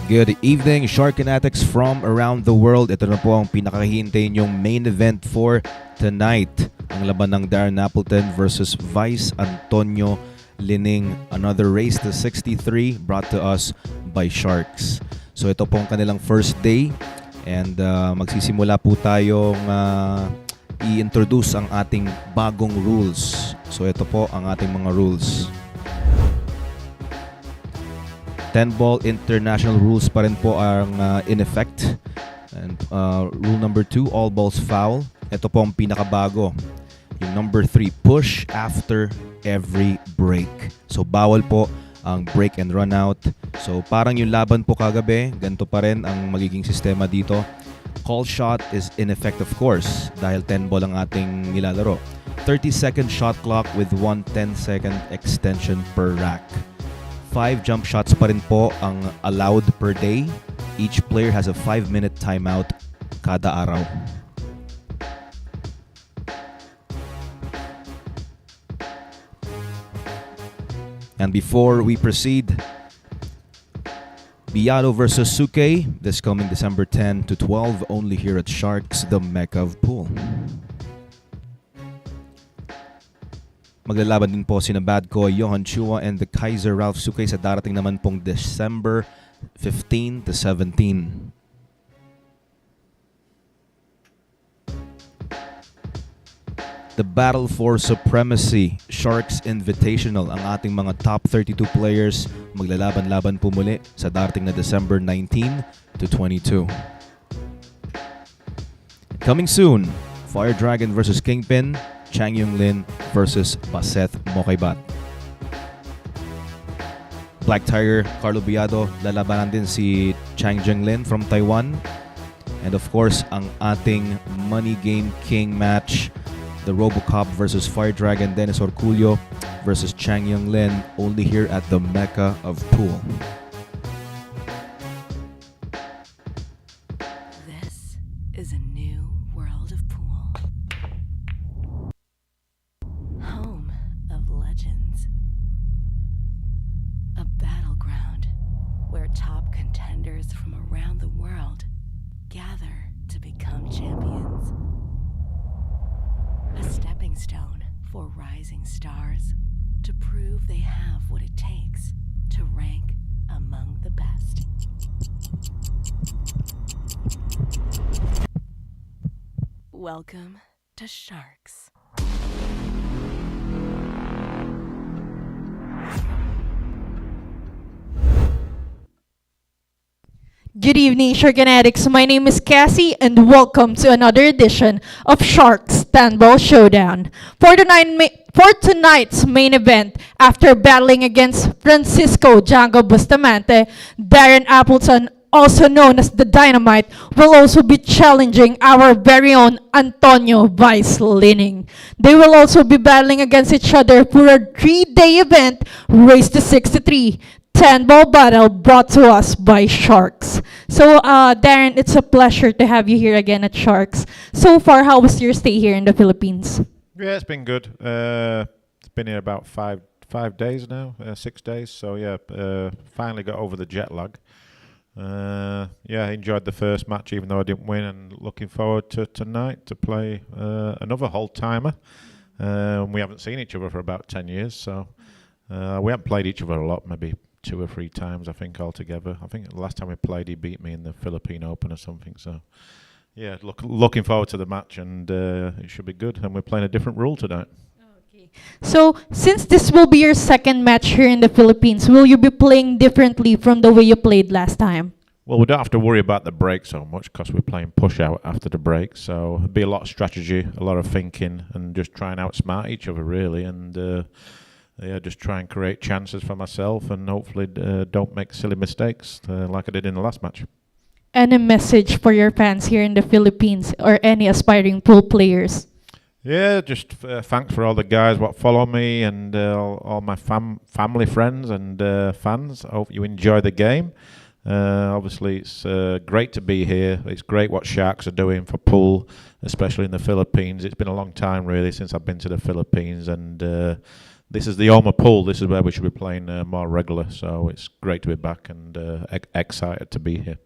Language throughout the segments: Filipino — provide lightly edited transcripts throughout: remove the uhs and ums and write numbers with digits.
Good evening, Shark Fanatics from around the world. Ito na po ang pinakahihintay niyong main event for tonight. Ang laban ng Darren Appleton versus Vice Antonio Lining. Another race to 63 brought to us by Sharks. So ito po ang kanilang first day and magsisimula po tayong i-introduce ang ating bagong rules. So ito po ang ating mga rules. 10-ball international rules pa rin po ang in effect. And rule number 2, all balls foul. Ito po ang pinakabago. Yung number 3, push after every break. So bawal po ang break and run out. So parang yung laban po kagabi, ganito pa rin ang magiging sistema dito. Call shot is in effect of course dahil 10-ball ang ating nilalaro. 30-second shot clock with 1 10-second extension per rack. 5 jump shots pa rin po ang allowed per day. Each player has a 5-minute timeout kada araw. And before we proceed, Biado versus Suke this coming December 10 to 12 only here at Sharks, the Mecca of Pool. Maglalaban din po sina Badko, Johan Chua and the Kaiser Ralph Suke sa darating naman pong December 15 to 17. The Battle for Supremacy Sharks Invitational. Ang ating mga top 32 players maglalaban-laban po muli sa darating na December 19 to 22. Coming soon, Fire Dragon versus Kingpin, Chang Yung Lin versus Baseth Mokaybat. Black Tiger, Carlo Biado, lalabanan din si Chang Jung Lin from Taiwan. And of course, ang ating Money Game King match, the Robocop versus Fire Dragon, Dennis Orculio versus Chang Yung Lin, only here at the Mecca of Pool. This is a new world of pool. Home of legends. A battleground where top contenders from around the world gather to become champions. A stepping stone for rising stars to prove they have what it takes to rank among the best. Welcome to Sharks. Good evening, Shark Fanatics. My name is Cassie, and welcome to another edition of Sharks 10-Ball Showdown. For tonight's main event, after battling against Francisco Django Bustamante, Darren Appleton, also known as the Dynamite, will also be challenging our very own Antonio Vice Lining. They will also be battling against each other for a 3-day event, Race to 63. 10-ball battle brought to us by Sharks. So, Darren, it's a pleasure to have you here again at Sharks. So far, how was your stay here in the Philippines? Yeah, it's been good. It's been here about five days now, 6 days. So yeah, finally got over the jet lag. Yeah, enjoyed the first match even though I didn't win, and looking forward to tonight to play another whole timer. We haven't seen each other for about 10 years, so we haven't played each other a lot, maybe 2 or 3 times I think altogether. I think the last time we played he beat me in the Philippine Open or something, so yeah, looking forward to the match, and it should be good, and we're playing a different rule tonight. Okay. So, since this will be your second match here in the Philippines, will you be playing differently from the way you played last time? Well, we don't have to worry about the break so much because we're playing push out after the break, so it'll be a lot of strategy, a lot of thinking, and just try and outsmart each other really, and yeah, just try and create chances for myself, and hopefully don't make silly mistakes like I did in the last match. Any message for your fans here in the Philippines or any aspiring pool players? Yeah, just thanks for all the guys what follow me, and all my family, friends, and fans. I hope you enjoy the game. Obviously, it's great to be here. It's great what Sharks are doing for pool, especially in the Philippines. It's been a long time, really, since I've been to the Philippines, and this is the Oma pool. This is where we should be playing more regular. So it's great to be back and excited to be here.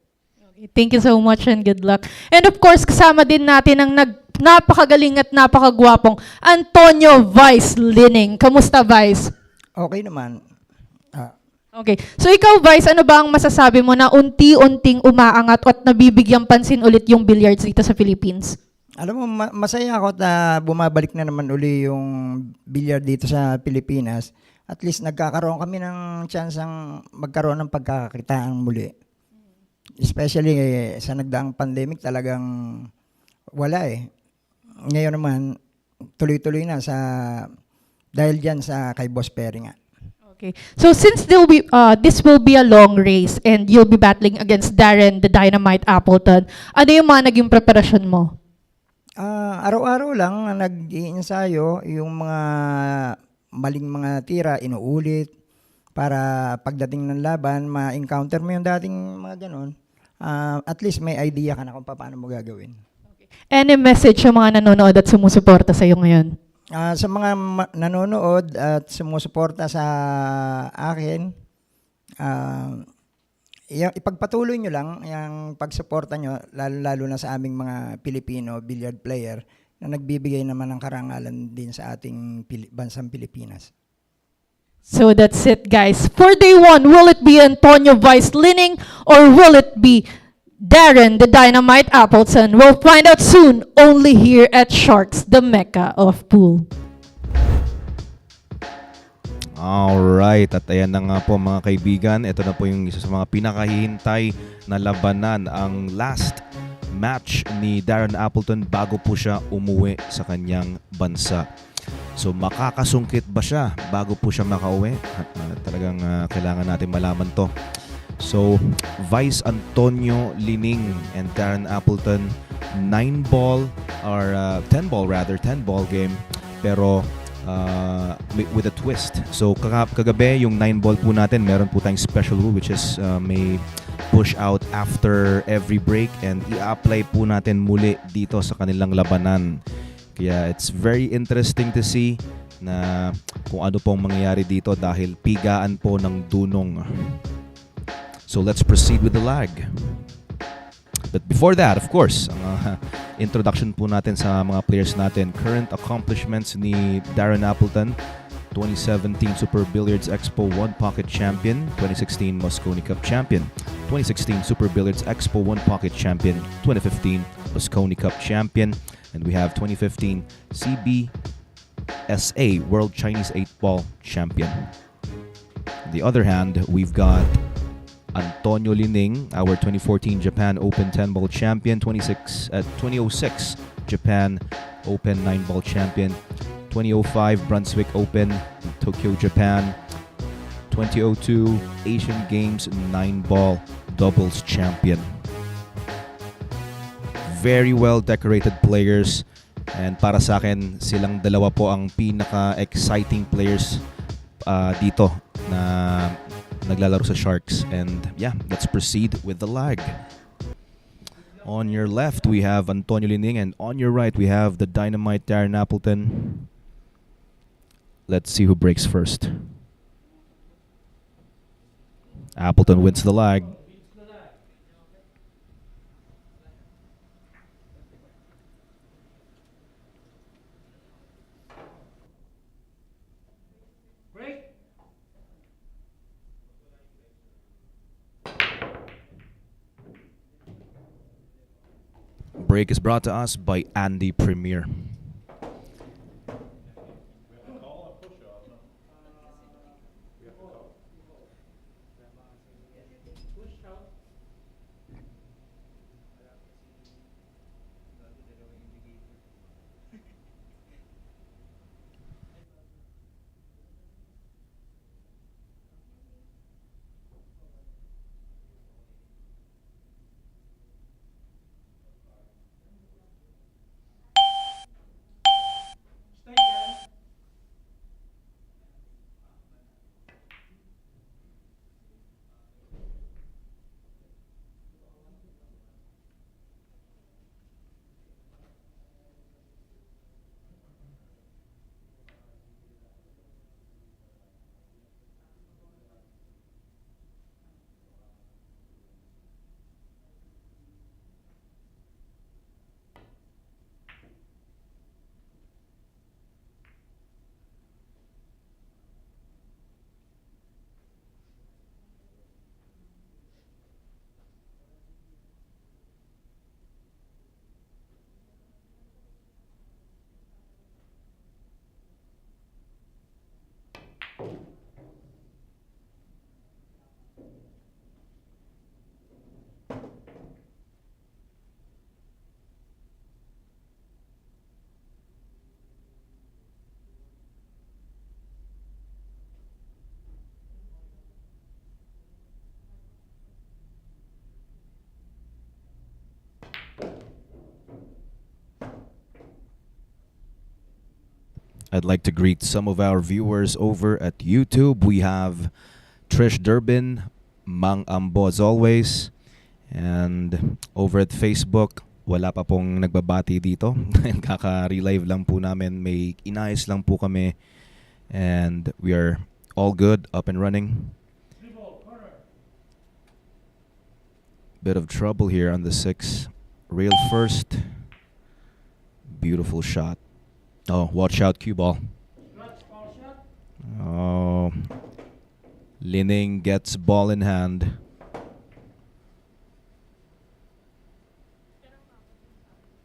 Okay, thank you so much and good luck. And of course, kasama din natin ang napakagaling at napakagwapong Antonio Vice Lining. Kamusta, Vice? Okay naman. Ah, Okay. So ikaw, Vice, ano ba ang masasabi mo na unti-unting umaangat at nabibigyang pansin ulit yung billiards dito sa Philippines? alam mo, masaya ako na bumabalik na naman uli yung billiard dito sa Pilipinas. At least nagkakaroon kami ng tsansang magkaroon ng pagkakakitaan muli. Especially sa nagdaang pandemic, talagang wala eh. Ngayon naman, tuloy-tuloy na dahil dyan sa kay Boss Perry nga. Okay. So since this will be a long race and you'll be battling against Darren, the Dynamite Appleton, ano yung mga naging preparasyon mo? Araw-araw lang nag-iensayo yung mga maling mga tira, inuulit para pagdating ng laban, ma-encounter mo yung dating mga ganon. At least may idea ka na kung paano mo gagawin. Any message sa mga nanonood at sumusuporta sa iyo ngayon? Sa mga nanonood at sumusuporta sa akin, ipagpatuloy nyo lang yung pagsuporta nyo, lalo na sa aming mga Pilipino billiard player na nagbibigay naman ng karangalan din sa ating bansang Pilipinas. So that's it, guys. For day one, will it be Antonio Vice Lining or will it be Darren, the Dynamite Appleton? We'll find out soon, only here at Sharks, the Mecca of Pool. Alright, at ayan na nga po mga kaibigan. Ito na po yung isa sa mga pinakahihintay na labanan, ang last match ni Darren Appleton bago po siya umuwi sa kanyang bansa. So makakasungkit ba siya bago po siya makauwi? Talagang kailangan natin malaman to. So Vice Antonio Lining and Darren Appleton, 9-ball or 10-ball game, pero with a twist. So kagabi yung 9-ball po natin, meron po tayong special rule which is may push out after every break, and i-apply po natin muli dito sa kanilang labanan. Kaya it's very interesting to see na kung ano pong mangyayari dito dahil pigaan po ng dunong. So let's proceed with the lag. But before that, of course, ang introduction po natin sa mga players natin. Current accomplishments ni Darren Appleton: 2017 Super Billiards Expo 1 Pocket Champion, 2016 Moscone Cup Champion, 2016 Super Billiards Expo 1 Pocket Champion, 2015 Moscone Cup Champion, and we have 2015 CBSA World Chinese 8-Ball Champion. On the other hand, we've got Antonio Lining, our 2014 Japan Open 10-Ball Champion, 2006 Japan Open 9-Ball Champion, 2005 Brunswick Open, Tokyo, Japan, 2002 Asian Games 9-Ball Doubles Champion. Very well decorated players, and para sa akin silang dalawa po ang pinaka-exciting players dito na naglalaro sa Sharks. And yeah, let's proceed with the lag. On your left we have Antonio Lining, and on your right we have the Dynamite Darren Appleton. Let's see who breaks first. Appleton wins the lag. Break is brought to us by Andy Premier. I'd like to greet some of our viewers over at YouTube. We have Trish Durbin, Mang Ambo as always. And over at Facebook, wala pa pong nagbabati dito. Kaka-relive lang po namin. May inayos lang po kami. And we are all good, up and running. Bit of trouble here on the 6. Rail first. Beautiful shot. Oh, watch out, cue ball. Oh. Lining gets ball in hand.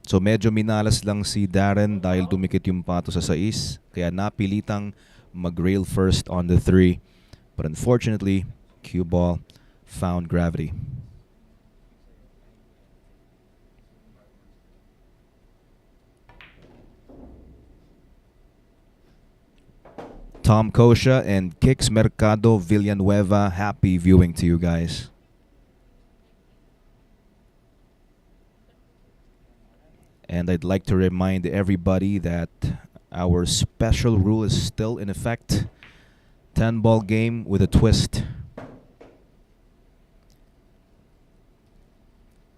So medyo minalas lang si Darren dahil dumikit yung pato sa 6. Kaya napilitang mag-rail first on the 3. But unfortunately, cue ball found gravity. Tom Kosha and Kix Mercado Villanueva, happy viewing to you guys. And I'd like to remind everybody that our special rule is still in effect. 10-ball game with a twist.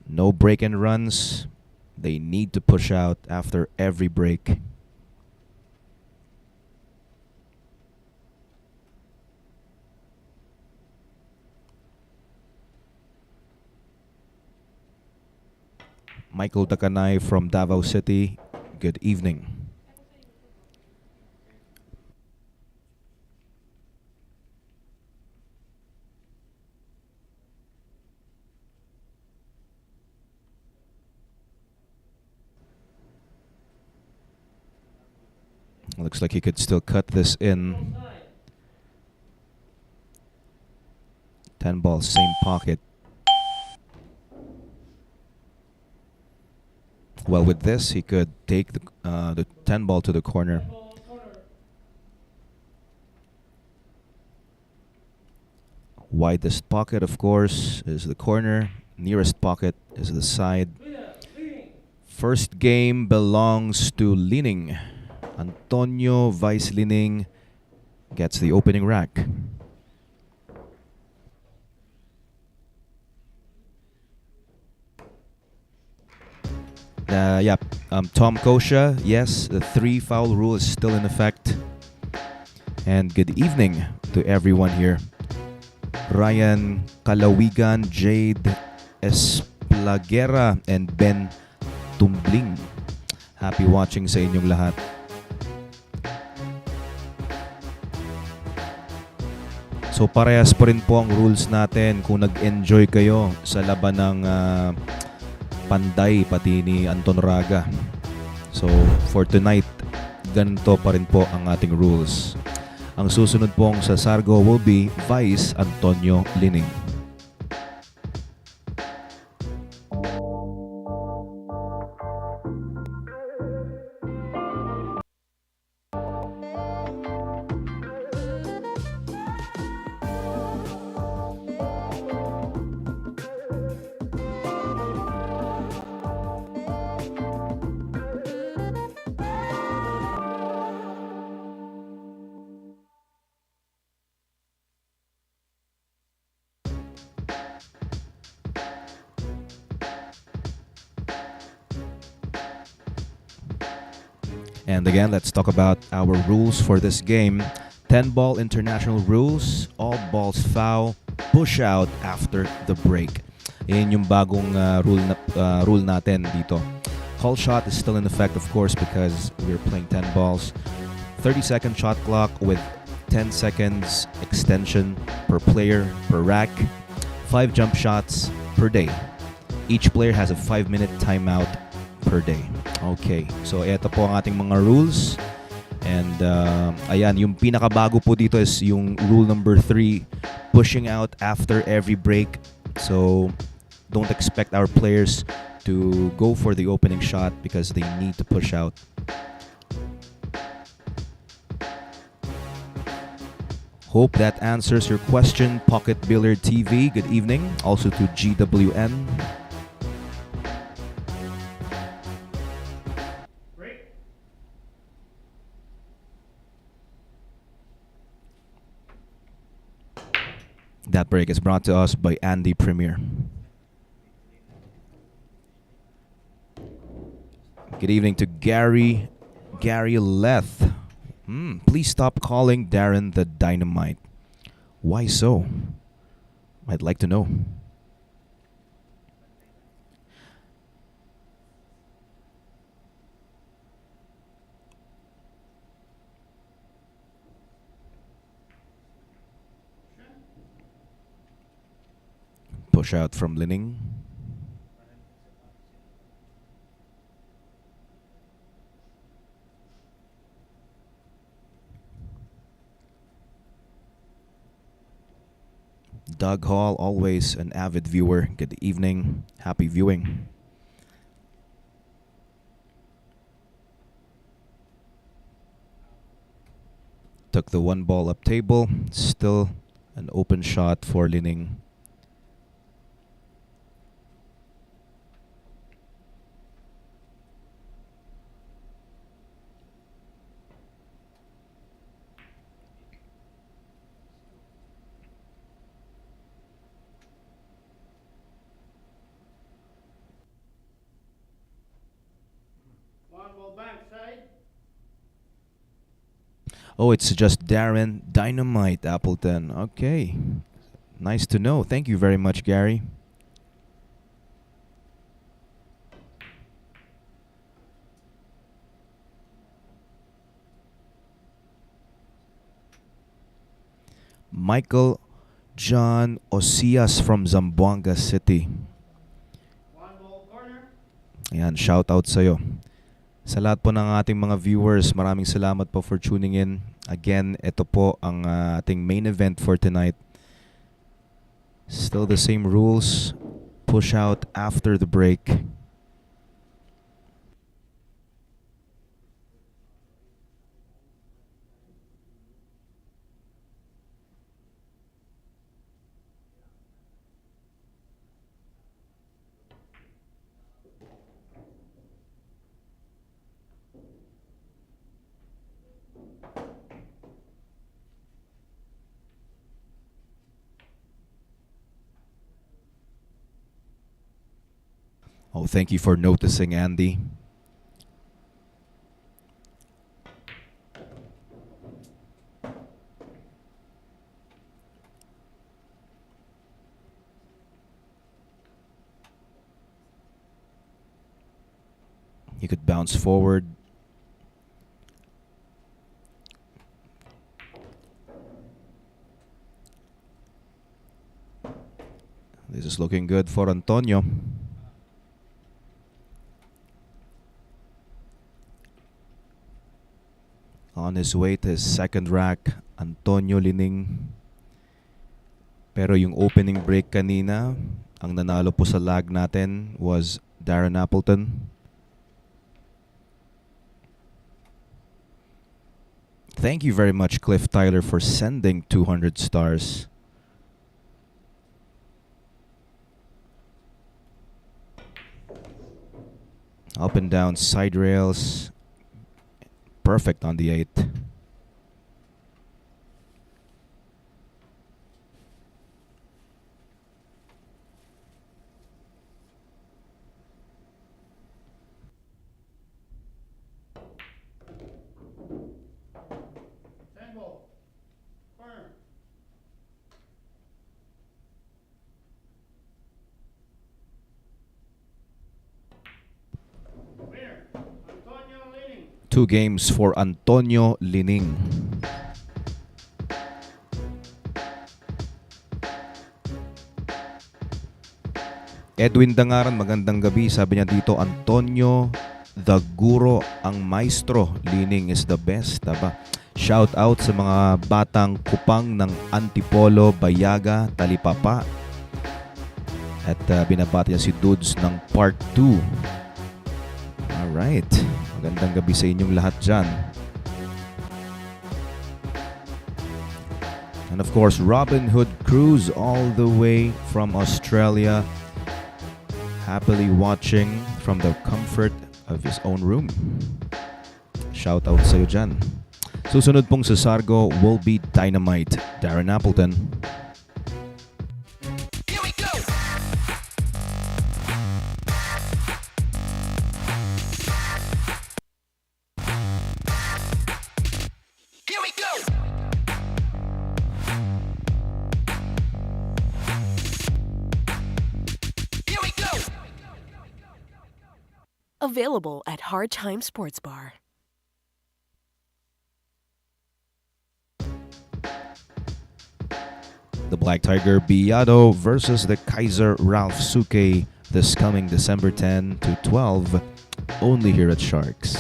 No break and runs. They need to push out after every break. Michael Takanay from Davao City, good evening. Looks like he could still cut this in. 10 ball, same pocket. Well, with this, he could take the 10 ball to the corner. Widest pocket, of course, is the corner. Nearest pocket is the side. First game belongs to Lining. Antonio Vice Lining gets the opening rack. Tom Kosha, yes, the 3-foul rule is still in effect. And good evening to everyone here. Ryan Kalawigan, Jade Esplagera, and Ben Tumbling. Happy watching sa inyong lahat. So parehas pa rin po ang rules natin kung nag-enjoy kayo sa laban ng Panday pati ni Anton Raga. So for tonight, ganito pa rin po ang ating rules. Ang susunod pong sa Sargo will be Vice Antonio Lining. And again, let's talk about our rules for this game. 10-ball international rules, all balls foul, push out after the break. Yan yung bagong rule natin dito. Call shot is still in effect, of course, because we're playing 10 balls. 30-second shot clock with 10 seconds extension per player per rack. 5 jump shots per day. Each player has a 5-minute timeout per day. Okay, so ito po ang ating mga rules. And ayan, yung pinakabago po dito is yung rule number 3, pushing out after every break. So don't expect our players to go for the opening shot because they need to push out. Hope that answers your question, Pocket Billiard TV. Good evening. Also to GWN. That break is brought to us by Andy Premier. Good evening to Gary Leth. Please stop calling Darren the Dynamite. Why so? I'd like to know. Push out from Lining. Doug Hall, always an avid viewer. Good evening. Happy viewing. Took the 1 ball up table. Still an open shot for Lining. Oh, it's just Darren Dynamite, Appleton. Okay. Nice to know. Thank you very much, Gary. Michael John Osias from Zamboanga City. Ayan, shout out sa'yo. Sa lahat po ng ating mga viewers, maraming salamat po for tuning in. Again, ito po ang ating main event for tonight. Still the same rules. Push out after the break. Oh, thank you for noticing, Andy. You could bounce forward. This is looking good for Antonio. On his way to his second rack, Antonio Lining. Pero yung opening break kanina, ang nanalo po sa lag natin was Darren Appleton. Thank you very much, Cliff Tyler, for sending 200 stars. Up and down side rails. Perfect on the 8. Two games for Antonio Lining. Edwin Dangaran, magandang gabi. Sabi niya dito, Antonio the Guro, ang maestro. Lining is the best. Aba, shout out sa mga batang kupang ng Antipolo, Bayaga, Talipapa. At binabati niya si Dudes ng Part 2. Alright. Magandang gabi sa inyong lahat dyan. And of course, Robin Hood Cruz all the way from Australia. Happily watching from the comfort of his own room. Shout out sa'yo dyan. Susunod pong sa Sargo will be Dynamite, Darren Appleton. Available at Hard Time Sports Bar. The Black Tiger Biado versus the Kaiser Ralph Suke this coming December 10 to 12, only here at Sharks.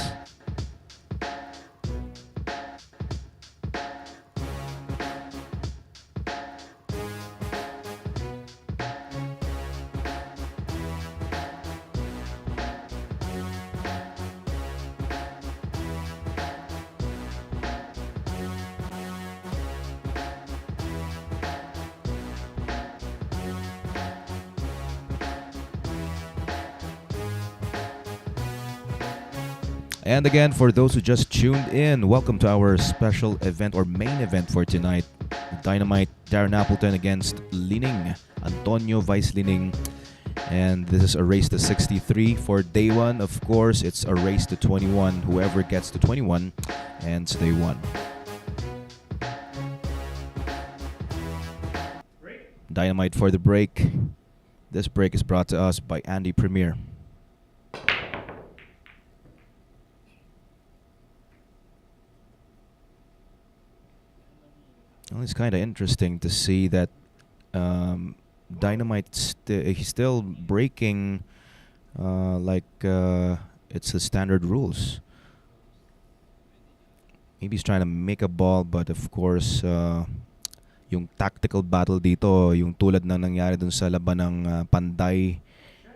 And again, for those who just tuned in, welcome to our special event or main event for tonight. Dynamite, Darren Appleton against Lining, Antonio Vice Lining. And this is a race to 63 for day one. Of course, it's a race to 21. Whoever gets to 21 ends day one. Dynamite for the break. This break is brought to us by Andy Premier. Well, it's kind of interesting to see that Dynamite he's still breaking it's the standard rules. Maybe he's trying to make a ball, but of course, yung tactical battle dito, yung tulad na nangyari dun sa laban ng Panday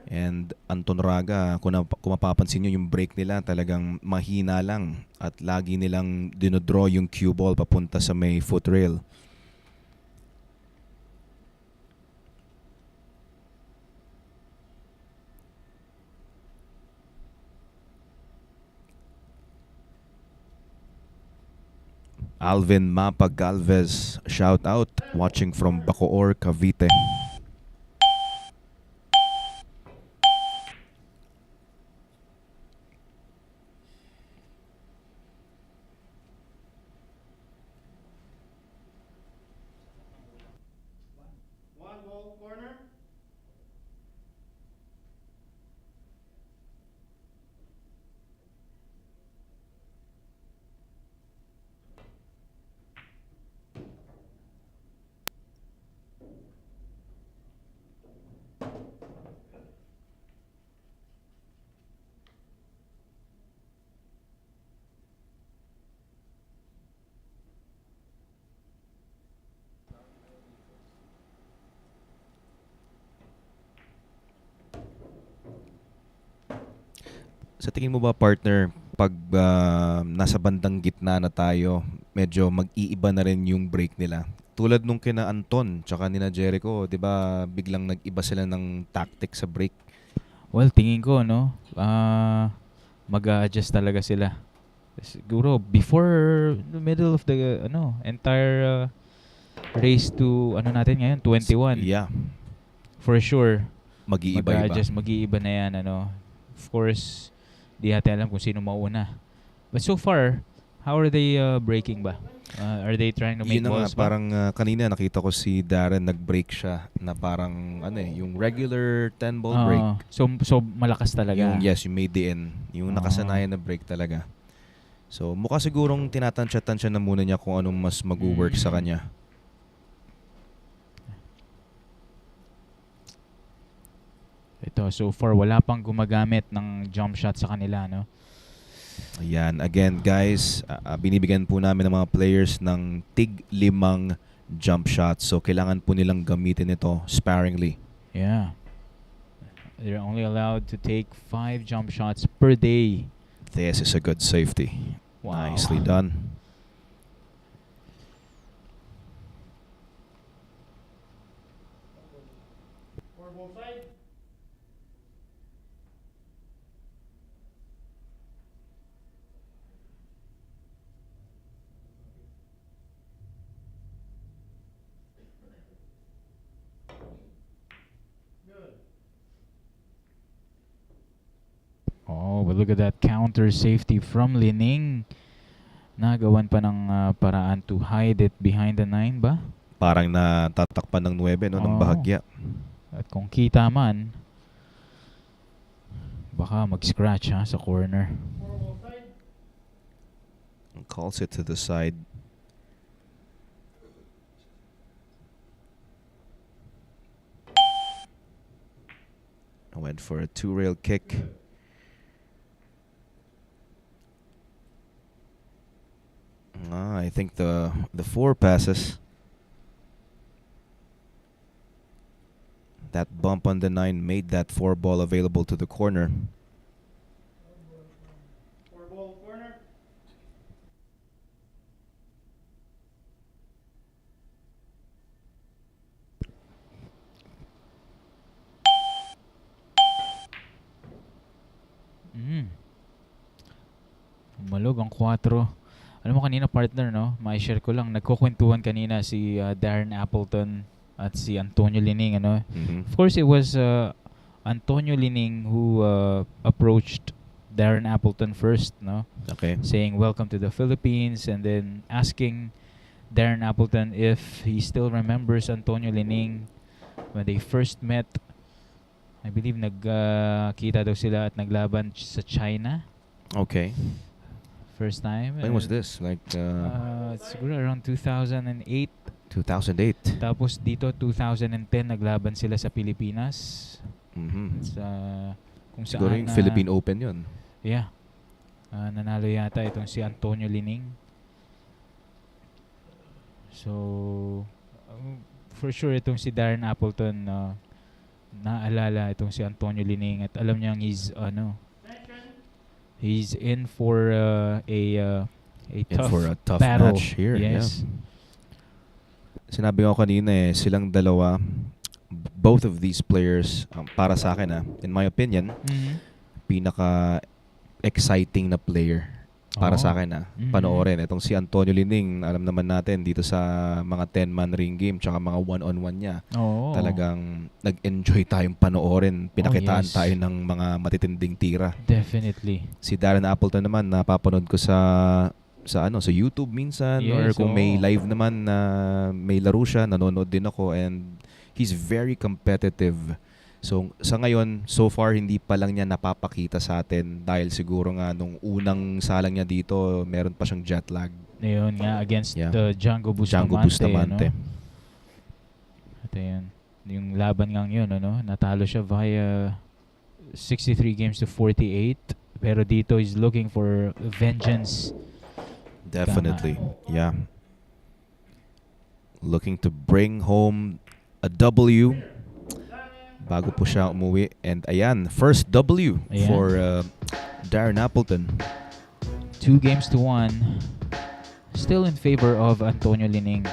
and Anton Raga, kung mapapansin nyo yung break nila talagang mahina lang at lagi nilang dinodraw yung cue ball papunta sa may foot rail. Alvin Mapa Galvez, shout out, watching from Bacoor, Cavite. Sa tingin mo ba, partner, pag nasa bandang gitna na tayo, medyo mag-iiba na rin yung break nila? Tulad nung kina Anton tsaka nina Jericho, 'di ba, biglang nag-iba sila ng tactic sa break. Well, tingin ko, no, mag-a-adjust talaga sila. Siguro before the middle of the entire race to natin ngayon 21. Yeah. For sure. Mag-iiba-iba. Mag-a-adjust, mag-iiba na yan, Of course, di natin alam kung sino mauna. But so far, how are they breaking ba? Are they trying to make Yun na balls nga, parang kanina nakita ko si Darren nag-break siya na parang yung regular 10-ball break. So malakas talaga. Yung made the end. Yung nakasanayan na break talaga. So mukha sigurong tinatansya-tansya na muna niya kung anong mas mag-work sa kanya. Ito, so far wala pang gumagamit ng jump shot sa kanila, no? Ayan, again guys, binibigyan po namin ng mga players ng tig-5 jump shots. So kailangan po nilang gamitin ito sparingly. Yeah. They're only allowed to take 5 jump shots per day. This is a good safety. Wow. Nicely done. Oh, but look at that counter safety from Lining. Nagawan pa ng paraan to hide it behind the 9 ba? Parang natatakpan ng 9, no, ng bahagya. At kung kita man, Baka mag-scratch sa corner. Calls it to the side. Went for a two-rail kick. I think the four passes. That bump on the 9 made that 4 ball available to the corner. Malog ang 4. Alam mo kanina, partner, no? Mai-share ko lang. Nagkukwentuhan kanina si Darren Appleton at si Antonio Lining, ano? Of course, it was Antonio Lining who approached Darren Appleton first, no? Okay. Saying welcome to the Philippines, and then asking Darren Appleton if he still remembers Antonio Lining when they first met. I believe nagkita daw sila at naglaban sa China. Okay. First time. When was this? Like Siguro around 2008. 2008. Tapos dito 2010 naglaban sila sa Pilipinas. Sa kung saan Siguro yung Philippine Open yun. Yeah. Nanalo yata itong si Antonio Lining. So for sure itong si Darren Appleton naalala itong si Antonio Lining at alam niyang he's in for a tough battle. Match here. Yes. Yeah. Sinabi ko kanina silang dalawa, both of these players, para sa akin in my opinion, pinaka-exciting na player para sa akin panoorin. Itong si Antonio Lining, alam naman natin dito sa mga 10-man ring game tsaka mga one-on-one niya. Talagang nag-enjoy tayong panoorin. Pinakitaan tayo ng mga matitinding tira. Definitely. Si Darren Appleton naman, napapanood ko sa YouTube minsan, or kung may live naman na may laro siya, nanonood din ako, and he's very competitive. So sa ngayon, so far hindi pa lang niya napapakita sa atin dahil siguro nga nung unang salang niya dito, meron pa siyang jet lag. Ayun nga, against the Django Bustamante. At ayun, yung laban nga yun, natalo siya via 63 games to 48. Pero dito is looking for vengeance. Definitely. Yeah. Looking to bring home a W bago po siya umuwi. And ayan, first W for Darren Appleton. 2-1. Still in favor of Antonio Lining.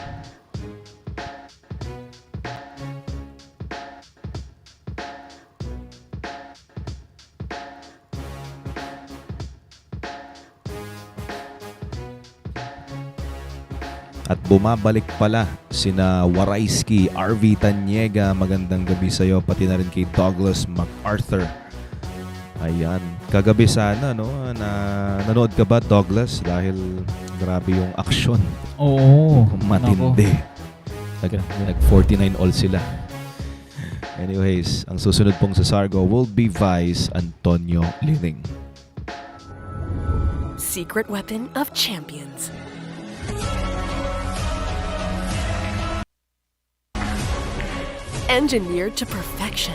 At bumabalik pala sina Warayski, RV Tanyega, magandang gabi sa'yo, pati na rin kay Douglas MacArthur. Ayan, kagabi sana nanood ka ba, Douglas? Dahil grabe yung aksyon. Oo. Matindi. Nag 49 all sila. Anyways, ang susunod pong sa Sargo will be Vice Antonio Lining. Secret weapon of champions. Engineered to perfection.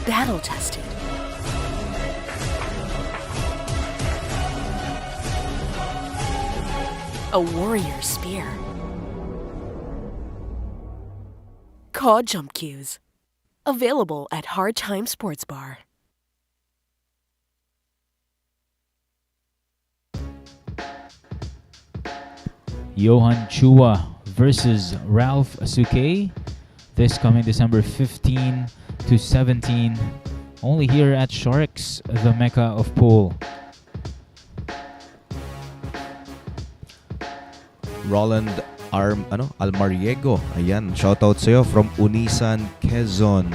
Battle tested. A warrior spear. Caw jump cues. Available at Hard Time Sports Bar. Johan Chua versus Ralph Suke. This coming December 15 to 17. Only here at Sharks, the Mecca of Pool. Roland Almariego. Ayan, shoutout sa'yo from Unisan, Quezon.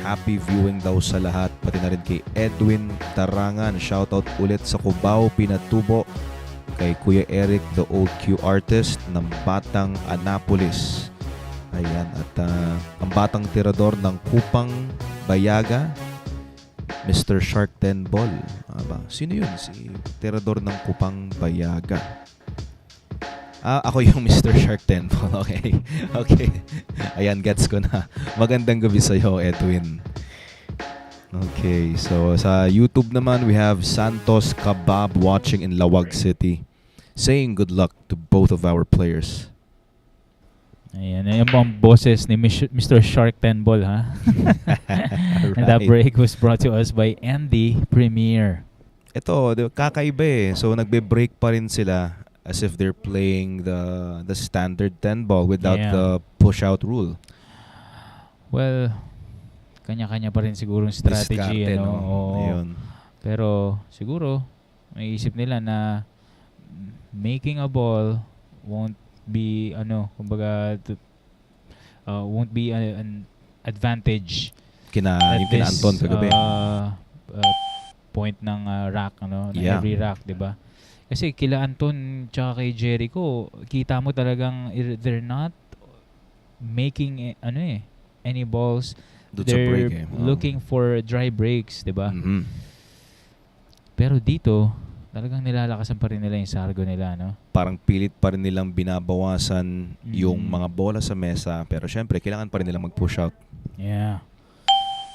Happy viewing daw sa lahat. Pati na rin kay Edwin Tarangan. Shoutout ulit sa Cubao, Pinatubo. Kay Kuya Eric, the old Q artist ng Batang Anapolis. Ayan, at ang batang tirador ng Kupang Bayaga, Mr. Shark 10 Ball. Sino yun? Si tirador ng Kupang Bayaga. Ako yung Mr. Shark 10 Ball. Okay. Okay. Ayan, gets ko na. Magandang gabi sa'yo, Edwin. Okay, so sa YouTube naman, we have Santos Kabab watching in Lawag City, saying good luck to both of our players. Ayan, ayan po ang boses ni Mr. Shark 10 Ball, ha? And that break was brought to us by Andy Premier. Ito, kakaiba eh. So nagbe-break pa rin sila as if they're playing the standard 10 ball without the push-out rule. Well, kanya-kanya pa rin siguro yung strategy. Diskarte, ano? no? Oo. Ayun. Pero siguro, may isip nila na making a ball won't be kumbaga won't be an advantage Yung kina Anton kagabi. Point ng rack ng every rack, 'di ba? Kasi kila Anton tsaka kay Jericho, kita mo talagang they're not making any balls. Doon sa They're break eh. looking for dry breaks, 'di ba? Mhm. Pero dito talagang nilalakasan pa rin nila yung sargo nila, no? Parang pilit pa rin nilang binabawasan yung mga bola sa mesa, pero syempre kailangan pa rin nilang mag-push out. Yeah.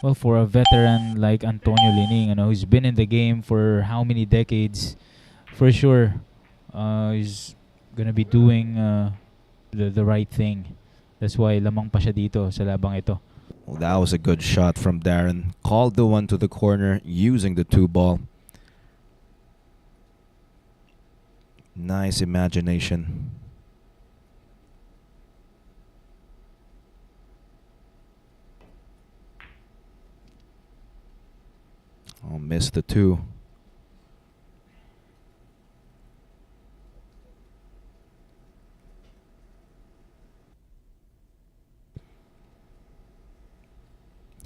Well, for a veteran like Antonio Lining, who's been in the game for how many decades, for sure, he's gonna be doing the right thing. That's why lamang pa siya dito sa labang ito. Well, that was a good shot from Darren. Called the one to the corner using the 2 ball. Nice imagination. Oh, missed the 2.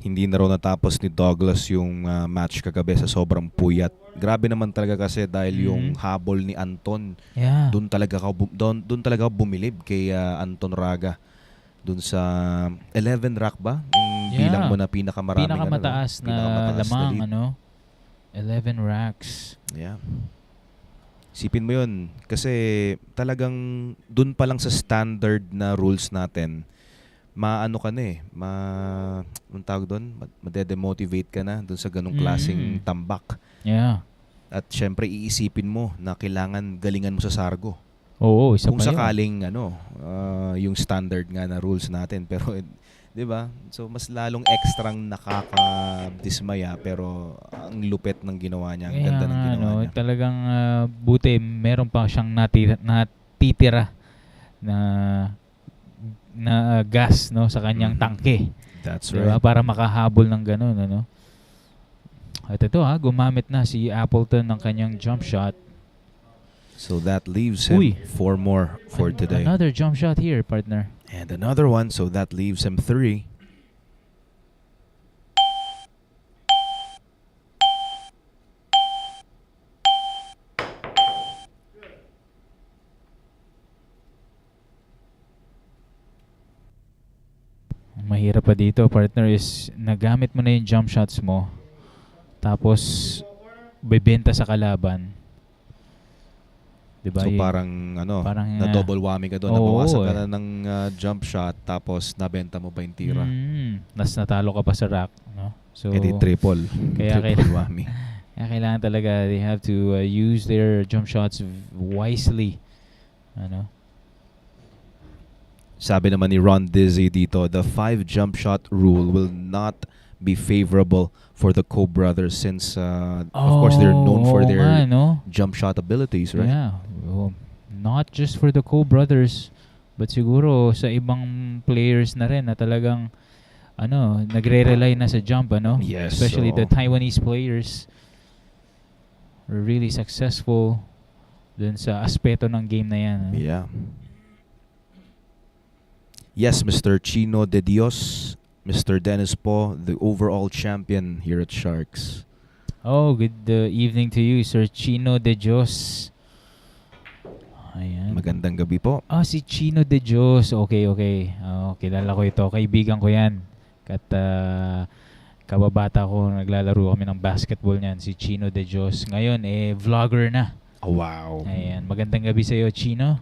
Hindi na raw natapos ni Douglas yung match kagabi sa sobrang puyat. Grabe naman talaga kasi dahil yung habol ni Anton, doon talaga ako bumilib kay Anton Raga. Doon sa 11 rack ba? Yung bilang mo na pinakamataas na lamang, 11 racks. Yeah. Sipin mo yun. Kasi talagang doon pa lang sa standard na rules natin, anong tawag doon? Madedemotivate ka na doon sa ganung klaseng tambak. Yeah. At syempre iisipin mo na kailangan galingan mo sa sargo. Oo, isa Kung pa sakaling yung standard nga na rules natin, pero 'di ba? So mas lalong ekstrang nakakadismaya, pero ang lupit ng ginawa niya, ang ganda ng ginawa niya. Talagang buti meron pa siyang natitira na gas sa kanyang tangke. That's diba? right. Para makahabol ng ganun, At ito gumamit na si Appleton ng kanyang jump shot. So that leaves him 4 more for today. Another jump shot here, partner. And another one, so that leaves him 3. Ang mahirap pa dito, partner, is nagamit mo na yung jump shots mo, tapos bebenta sa kalaban. Diba? So parang na double whammy ka doon, nabawasan ka na ng jump shot, tapos nabenta mo pa yung tira. Nas natalo ka pa sa rack, So Edi triple. Triple whammy. Kaya kailangan talaga, they have to use their jump shots wisely. Sabi naman ni Ron Dizzy dito, the 5 jump shot rule will not be favorable for the Co brothers since of course they're known for their jump shot abilities, right? Yeah. Well, not just for the Co brothers, but siguro sa ibang players na rin na talagang nagre-rely na sa jump, Yes, especially the Taiwanese players are really successful dun sa aspeto ng game na yan. Yeah. Yes, Mr. Chino de Dios, Mr. Dennis Po, the overall champion here at Sharks. Oh, good evening to you, Sir Chino de Dios. Ayan. Magandang gabi po. Si Chino De Dios. Okay. Kilala ko ito. Kaibigan ko yan. Kababata ko, naglalaro kami ng basketball niyan. Si Chino De Dios. Ngayon, vlogger na. Oh, wow. Ayan. Magandang gabi sa iyo, Chino.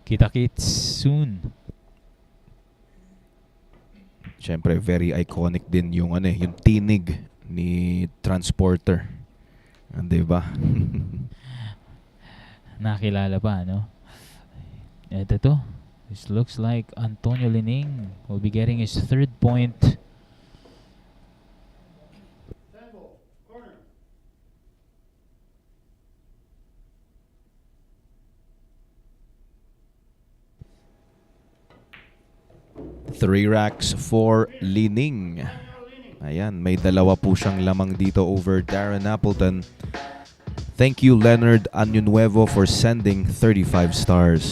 Kita-kits soon. Siyempre, very iconic din yung yung tinig ni Transporter. Diba? Nakilala pa, no? Ito to. This looks like Antonio Lining will be getting his third point. Three racks for Lining. Ayan, may dalawa po siyang lamang dito over Darren Appleton. Thank you, Leonard Añonuevo, for sending 35 stars.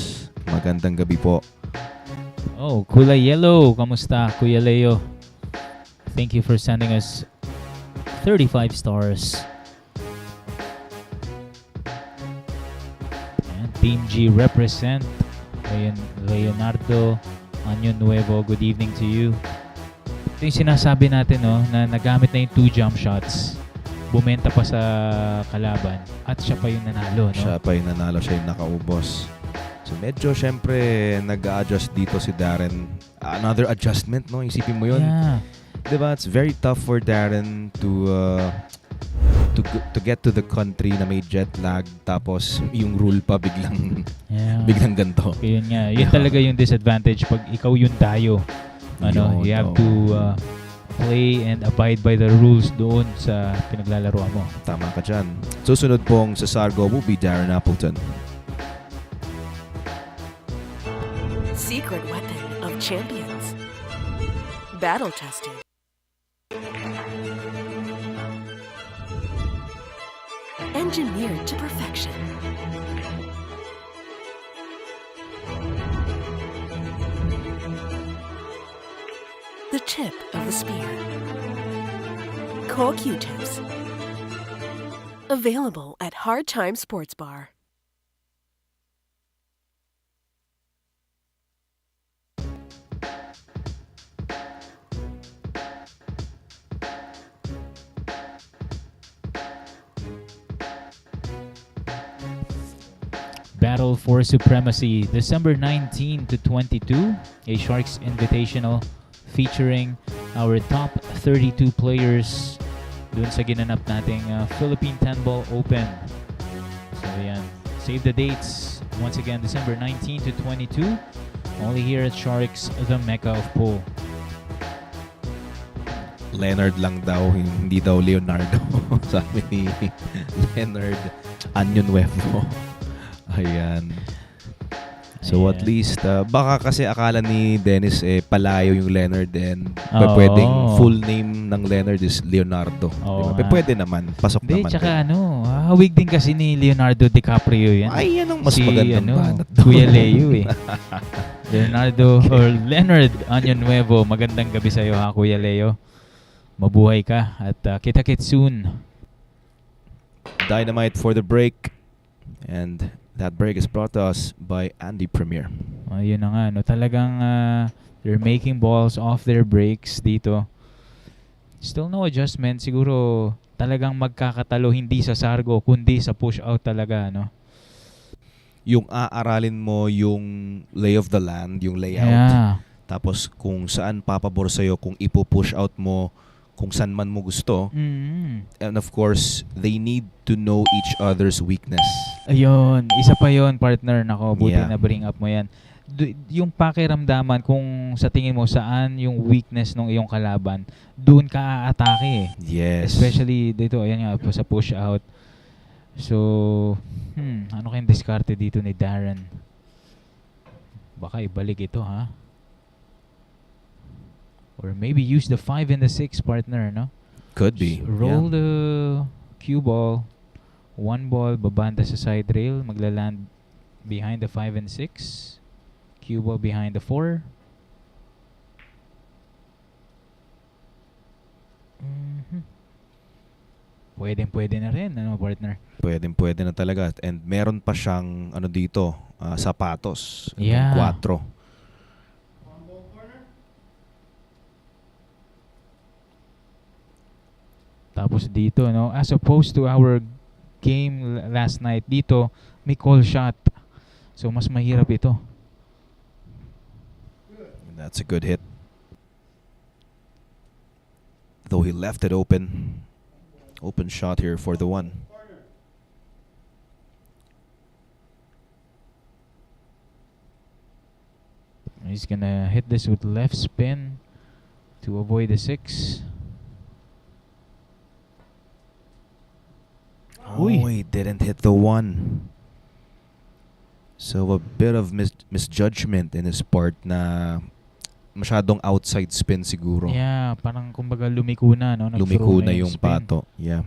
Magandang gabi po. Kulay Yellow. Kamusta, Kuya Leo? Thank you for sending us 35 stars. And Team G represent. Leonardo Añonuevo, good evening to you. Ito yung sinasabi natin, no, na nagamit na yung 2 jump shots. Bumenta pa sa kalaban at siya pa yung nanalo, no? Siya pa yung nanalo, siya yung nakaubos. So medyo syempre nag-a-adjust dito si Darren. Another adjustment, no? Isipin mo yun. Yeah. Diba? It's very tough for Darren to get to the country na may jet lag, tapos yung rule pa biglang ganito. Yun nga. Yun talaga yung disadvantage pag ikaw yung dayo. You have to play and abide by the rules doon sa pinaglalaroan mo. Tama ka dyan. Susunod pong sa Sargo will be Darren Appleton. Secret weapon of champions. Battle tested. Engineered to perfection. The tip of the spear. Core Q-tips. Available at Hard Time Sports Bar. Battle for Supremacy, December 19 to 22, a Sharks Invitational featuring our top 32 players dun sa ginanap nating Philippine 10-Ball Open. So yan, save the dates. Once again, December 19 to 22, only here at Sharks, the Mecca of Pool. Leonard lang daw, hindi daw Leonardo. Sabi ni Leonard Añonuevo. Ayan. So at least, baka kasi akala ni Dennis palayo yung Leonard and pwedeng full name ng Leonard is Leonardo. Diba? Pwede naman, pasok naman. Tsaka hawig din kasi ni Leonardo DiCaprio yan. Ay, yan ang mas magandang banat doon. Kuya Leo Leonardo or Leonard Añonuevo, magandang gabi sa'yo ha, Kuya Leo. Mabuhay ka at kita-kits soon. Dynamite for the break. And that break is brought to us by Andy Premier. Yun na nga, no? Talagang they're making balls off their breaks dito. Still no adjustment. Siguro talagang magkakatalo hindi sa sargo kundi sa push out talaga, no? Yung aaralin mo yung lay of the land, yung layout. Yeah. Tapos kung saan papabor sa'yo, kung ipo-push out mo, kung saan man mo gusto. And of course, they need to know each other's weakness. Ayun, isa pa yon, partner. Nako, buti na bring up mo yan. Yung pakiramdaman kung sa tingin mo saan yung weakness ng iyong kalaban, doon ka aatake. Yes. Especially dito, ayan nga, sa push out. So, ano kayong diskarte dito ni Darren? Baka ibalik ito, ha? Or maybe use the 5 and the 6, partner, no? Could be. Roll the cue ball. One ball, babanda sa side rail. Maglaland behind the 5 and 6. Cue ball behind the 4. pwede na rin, ano, partner? Pwede na talaga. And meron pa siyang ano dito, sapatos. Yeah. 4. Tapos dito, no, as opposed to our game last night, dito may call shot. So mas mahirap ito. That's a good hit. Though he left it open. Open shot here for the 1. He's gonna hit this with left spin to avoid the 6. Oh, Uy. he didn't hit the 1. So a bit of misjudgment in his part na masyadong outside spin siguro. Yeah, parang kumbaga lumiko na, no? Lumiko Nag-throw na yung spin. pato. Yeah.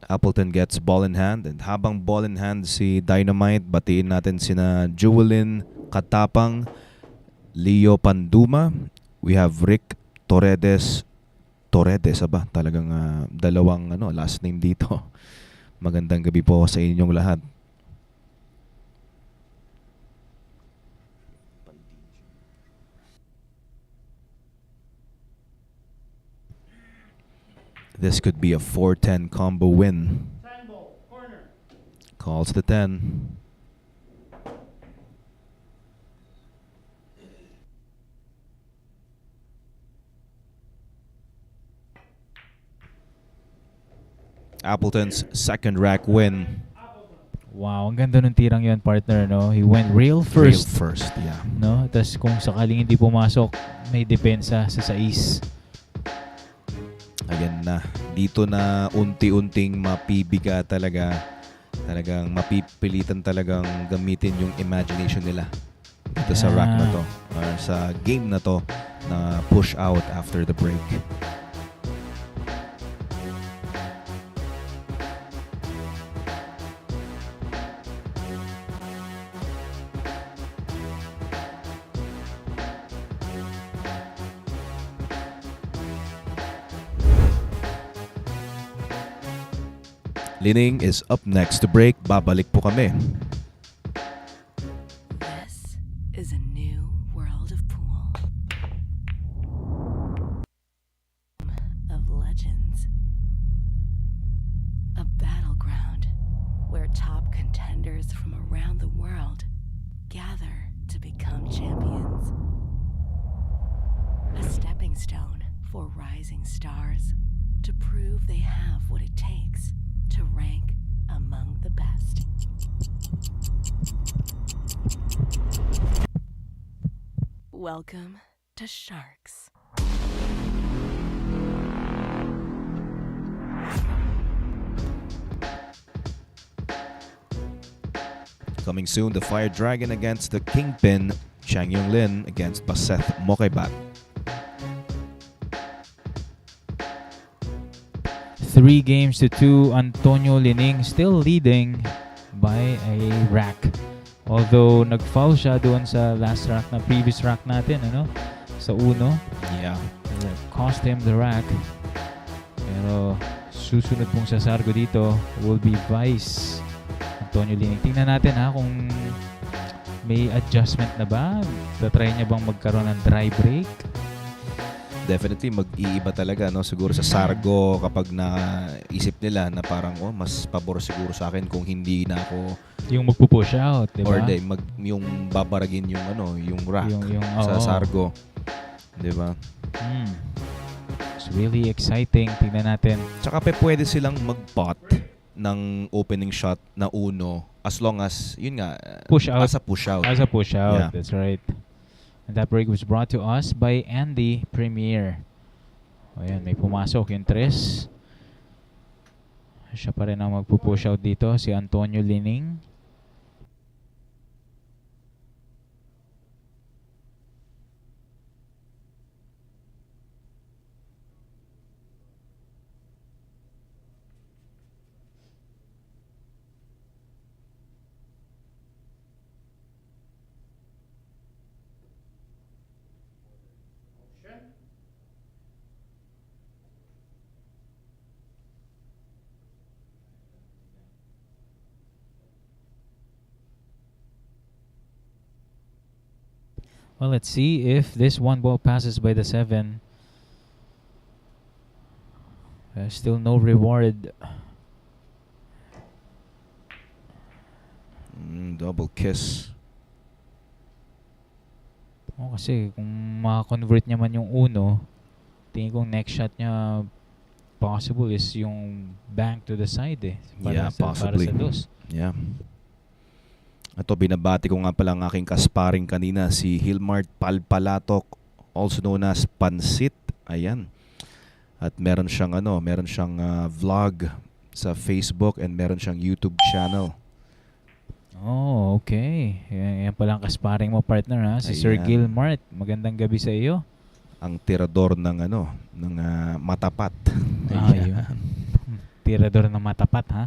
Appleton gets ball in hand, and habang ball in hand si Dynamite, batiin natin sina Jewelin Katapang, Leo Panduma. We have Rick Torredes, aba, talagang dalawang last name dito. Magandang gabi po sa inyong lahat. This could be a 4-10 combo win. Calls the 10. Appleton's second rack win. Wow, ang ganda ng tirang yun, partner, no? He went real first. Real first, yeah. No? Tapos kung sakaling hindi pumasok, may depensa sa 6. Ayan na. Dito na unti-unting mapibiga talaga. Talagang mapipilitan talagang gamitin yung imagination nila. Dito sa rack na to. Or sa game na to na push out after the break. Lining is up next to break. Babalik po kami. This is a new world of pool. Of legends. A battleground where top contenders from around the world gather to become champions. A stepping stone for rising stars to prove they have what it takes to rank among the best. Welcome to Sharks. Coming soon, the Fire Dragon against the Kingpin, Chang Yong Lin against Baseth Mokaibat. 3-2, Antonio Lining still leading by a rack. Although nag-foul siya doon sa last rack na previous rack natin, ano? Sa uno. Yeah. That cost him the rack. Pero susunod pong sasargo dito will be Vice Antonio Lining. Tingnan natin kung may adjustment na ba. Tatry niya bang magkaroon ng dry break? Definitely mag-iiba talaga, no? Siguro sa Sargo kapag naisip nila na parang mas pabor siguro sa akin kung hindi na ako yung magpo-push out, di ba? or yung babaragin yung yung rack sa Sargo. Di ba? It's really exciting. Tingnan natin. Tsaka pwede silang mag-pot ng opening shot na uno as long as yun nga Push out. as a push out. As a push out, Yeah. that's right. And that break was brought to us by Andy Premier. Ayan, may pumasok yung 3. Siya pa rin ang magpo-push out dito, si Antonio Lining. Well, let's see if this one ball passes by the 7. There's still no reward. Double kiss. Kasi kung makakonvert niya man yung uno, tingin kong next shot niya possible is yung bank to the side Possibly. Para sa dos. Yeah. Ito, binabati ko nga pala ang aking kasparing kanina, si Hilmart Palpalatok, also known as Pansit. Ayan. At meron siyang vlog sa Facebook and meron siyang YouTube channel. Oh, okay. Yan pala ang kasparing mo, partner, ha? Si Sir Ayan. Gilmart. Magandang gabi sa iyo. Ang tirador ng matapat. Yun. Tirador ng matapat, ha?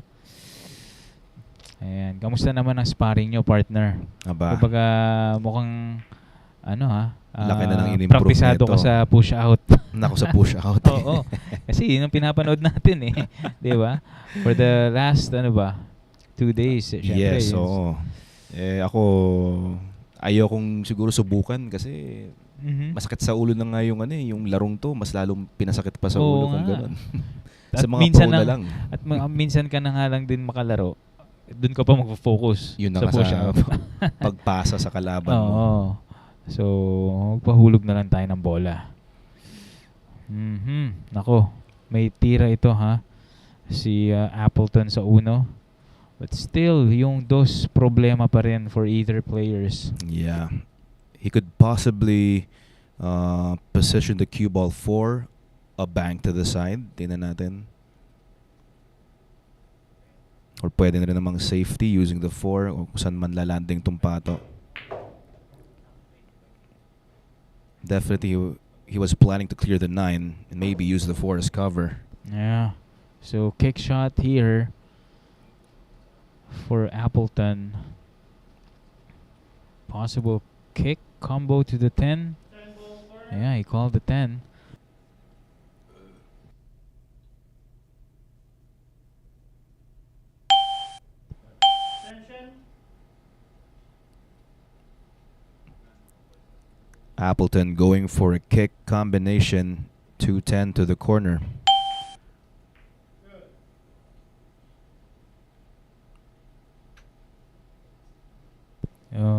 Ayan. Kamusta naman ang sparring nyo, partner? Aba, Kumbaga mukhang laki na ng in-improve praktisado nito. ka sa push out. Nako sa push out. Oo. Kasi yun ang pinapanood natin eh. Di ba? For the last 2 days. Syempre, Yes, oo. Ako, ayokong siguro subukan kasi masakit sa ulo na nga yung larong to. Mas lalong pinasakit pa sa Oo ulo kung nga. gano'n. At sa mga minsan pro na na- lang. At minsan ka na nga lang din makalaro. Doon ka pa mag-focus Yun na sa nga push sa out. pagpasa sa kalaban mo. Oo. So, magpahulog na lang tayo ng bola. Nako, may tira ito, ha? Si Appleton sa uno. But still, yung dos problema pa rin for either players. Yeah. He could possibly position the cue ball for a bank to the side. Tingnan natin. Or pwede na rin namang safety using the 4 o kung saan man lalanding tong pato. Definitely he was planning to clear the 9 and maybe use the 4 as cover. Yeah. So, kick shot here for Appleton. Possible kick combo to the 10. Yeah, he called the 10. Appleton going for a kick combination 210 to the corner.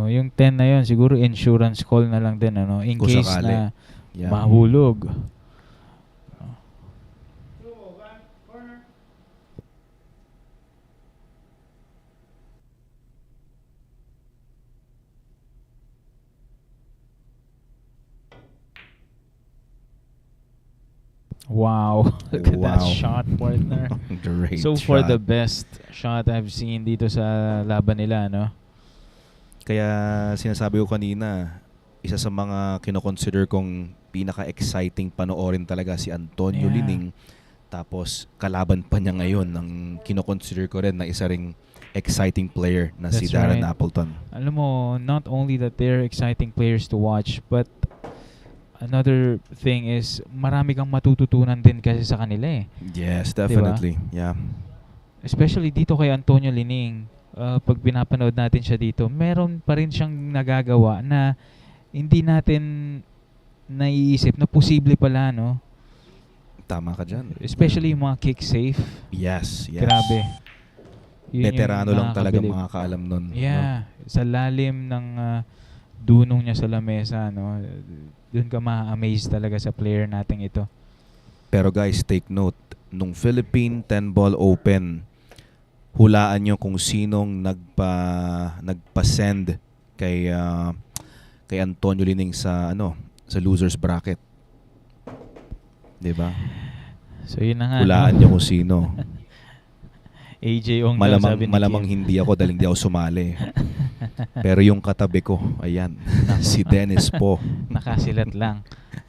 Yung 10 na yun, siguro insurance call na lang din, in Kung case sakali. na Yeah. mahulog. Wow. Look at that Wow. shot, partner. Great So far, shot. the best shot I've seen dito sa laban nila, no? Kaya sinasabi ko kanina, isa sa mga kinoconsider kong pinaka-exciting panoorin talaga si Antonio Yeah. Lining. Tapos kalaban pa niya ngayon ng kinoconsider ko rin na isa ring exciting player na si That's Darren right. Appleton. Alam mo, not only that they're exciting players to watch, but another thing is marami kang matututunan din kasi sa kanila eh. Yes, definitely. Yeah. Especially dito kay Antonio Lining, pag pinapanood natin siya dito, meron pa rin siyang nagagawa na hindi natin naiisip na posible pala, no? Tama ka dyan. Especially yung mga kick safe. Yes, yes. Grabe. Yun yung Veterano lang talaga nakakabilib. makakaalam nun. Yeah, sa lalim ng dunong niya sa lamesa, no? Doon ka ma-amaze talaga sa player nating ito. Pero guys, take note. Nung Philippine 10-ball open, hulaan nyo kung sinong nagpa-send kay Antonio Lining sa losers bracket. 'Di ba? So yun na nga. Hulaan no? nyo kung sino. AJ Ong daw, sabi ni Malamang Kim. hindi ako dahil hindi ako sumali. Pero yung katabi ko, ayan, si Dennis po. Nakasilat lang.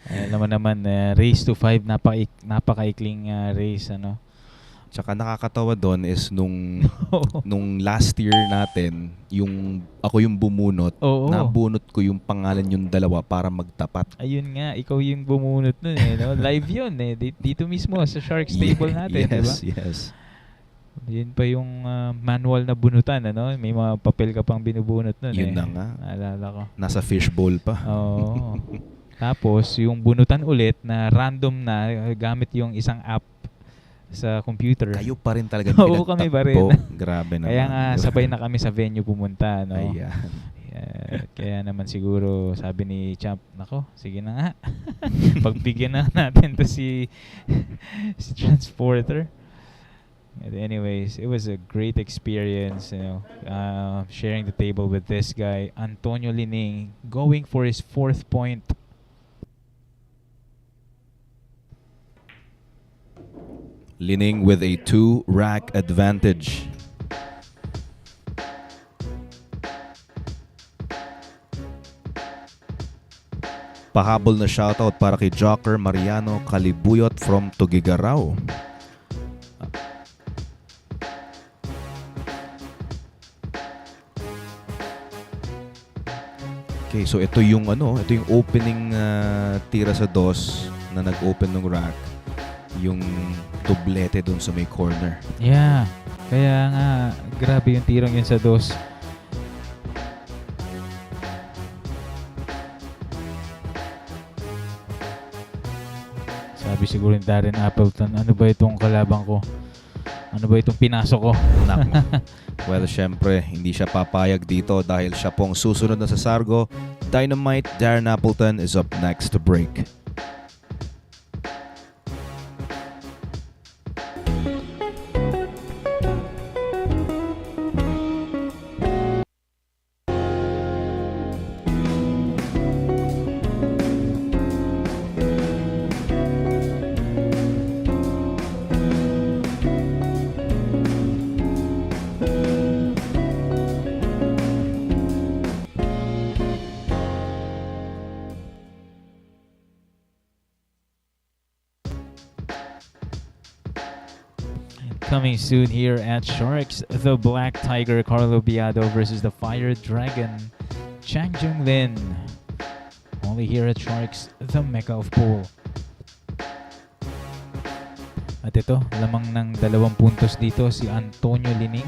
Alam mo naman, race to 5, napakaikling race, Tsaka nakakatawa doon is nung last year natin, ako yung bumunot, Oo. nabunot ko yung pangalan yung dalawa para magtapat. Ayun nga, ikaw yung bumunot nun no? Live yun Dito mismo sa Sharks table natin, di ba? Yes, yes. Yun pa yung manual na bunutan, ano? May mga papel ka pang binubunot nun Yun eh. na nga. Naalala ko. Nasa fishbowl pa. Oo. Tapos, yung bunutan ulit na random na gamit yung isang app sa computer. Kayo pa rin talaga Oo, kami pa rin. Grabe naman. Kaya nga, sabay na kami sa venue pumunta, no? Ayan. Kaya naman siguro sabi ni Champ, nako, sige na nga. Pagbigyan na natin to si Transporter. But anyways, it was a great experience, you know, sharing the table with this guy, Antonio Lining, going for his 4th point. Lining with a 2-rack advantage. Pahabol na shoutout para kay Joker Mariano Kalibuyot from Tugigaraw. Okay, so ito yung opening tira sa DOS na nag-open ng rack. Yung doblete dun sa may corner. Yeah. Kaya nga, grabe yung tirang yun sa DOS. Sabi siguro ni Darren Appleton, ano ba itong kalabang ko? Ano ba itong pinasok ko? Nako. Well, syempre, hindi siya papayag dito dahil siya pong susunod na sa Sargo. Dynamite, Darren Appleton is up next to break. Coming soon here at Sharks, the Black Tiger Carlo Biado versus the Fire Dragon Chang Jung Lin. Only here at Sharks, the Mecca of Pool. At ito, lamang ng 2 puntos dito si Antonio Lining.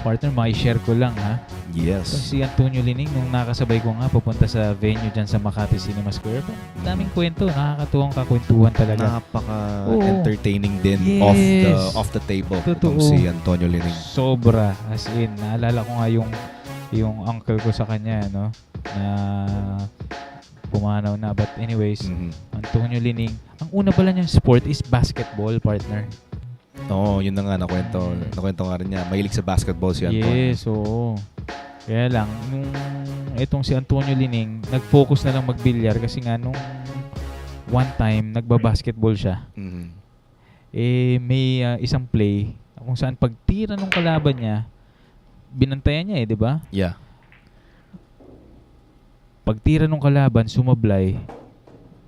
Partner, mai-share ko lang ha. Yes. Si Antonio Lining, nung nakasabay ko nga papunta sa venue dyan sa Makati Cinema Square, daming kwento, nakakatuwang kakwentuhan talaga. Napaka-entertaining din Yes. off the table. Totoo. Itong si Antonio Lining. Sobra, as in, naalala ko nga yung uncle ko sa kanya, no, na pumanaw na. But anyways, Antonio Lining, ang una pala niyang sport is basketball, partner. Oo, yun na nga, nakwento nga rin niya. Mahilig sa basketball si Antonio. Yes, oo. Kaya lang, nung itong si Antonio Lining, nag-focus na lang magbilyar kasi nga nung one time, nagba-basketball siya. Mhm. Eh, may isang play kung saan pagtira nung kalaban niya, binantayan niya di ba? Yeah. Pagtira nung kalaban, sumablay,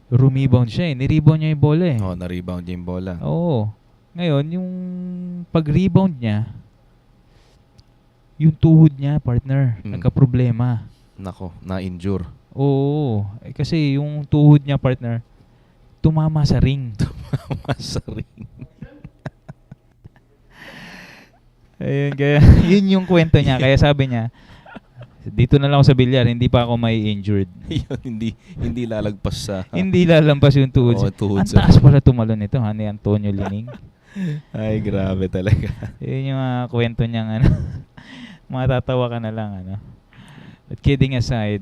rumebound siya nirebound niya yung bola Oh, na-rebound niya yung bola. Oo. Ngayon, yung pag-rebound niya, yung tuhod niya, partner, nagka-problema. Nako, na-injure. Oo. Kasi yung tuhod niya, partner, tumama sa ring. Sa ring. Ayun, kaya, yun yung kwento niya. Kaya sabi niya, dito na lang ako sa bilyar, hindi pa ako may injured. Yun, hindi lalagpas sa... Hindi lalampas yung tuhod. Oo, tuhod Ang sa- taas pala tumalon nito, ni Antonio Lining. Ay, grabe talaga. Yun yung kwento niyang matatawa ka na lang, But kidding aside,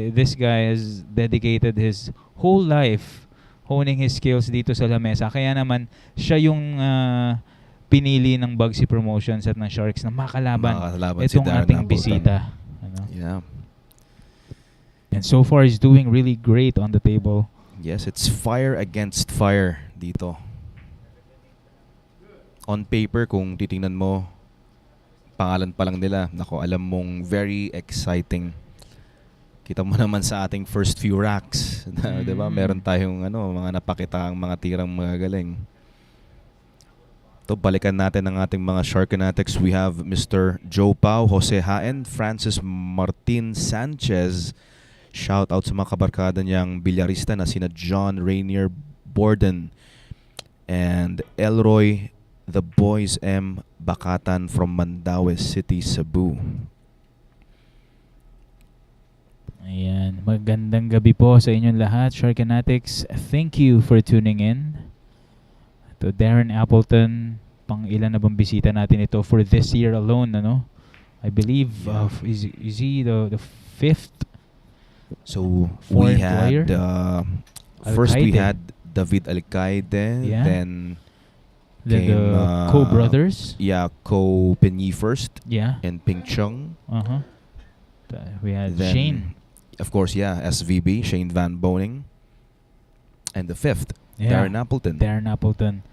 this guy has dedicated his whole life honing his skills dito sa lamesa. Kaya naman, siya yung pinili ng Bugsy Promotions at ng Sharks na makalaban si itong Darren ating Appleton. bisita. Yeah. And so far, he's doing really great on the table. Yes, it's fire against fire dito. On paper, kung titingnan mo, pangalan pa lang nila, nako, alam mong very exciting. Kita mo naman sa ating first few racks, na, 'di ba? Meron tayong mga napakitaang mga tirang magagaling. To balikan natin ang ating mga Sharkanatics. We have Mr. Joe Pau, Jose Haen, Francis Martin Sanchez. Shout out sa mga kabarkada niyang bilyarista na sina John Rainier Borden And Elroy the Boys M. Bakatan from Mandaue City, Cebu. Ayan, magandang gabi po sa inyong lahat, Sharkanatics. Thank you for tuning in. To Darren Appleton, pang ilan na bang bisita natin ito for this year alone, ano? I believe, is he the fifth? So Foreign we had player? first we Alcaide. had David Alcaide, Yeah. then The came, co-brothers? Ko Penyi first Yeah. and Ping Chung. Uh-huh. We had Then, Shane. of course, SVB, Shane Van Boning. And the fifth, Yeah. Darren Appleton. Darren Appleton.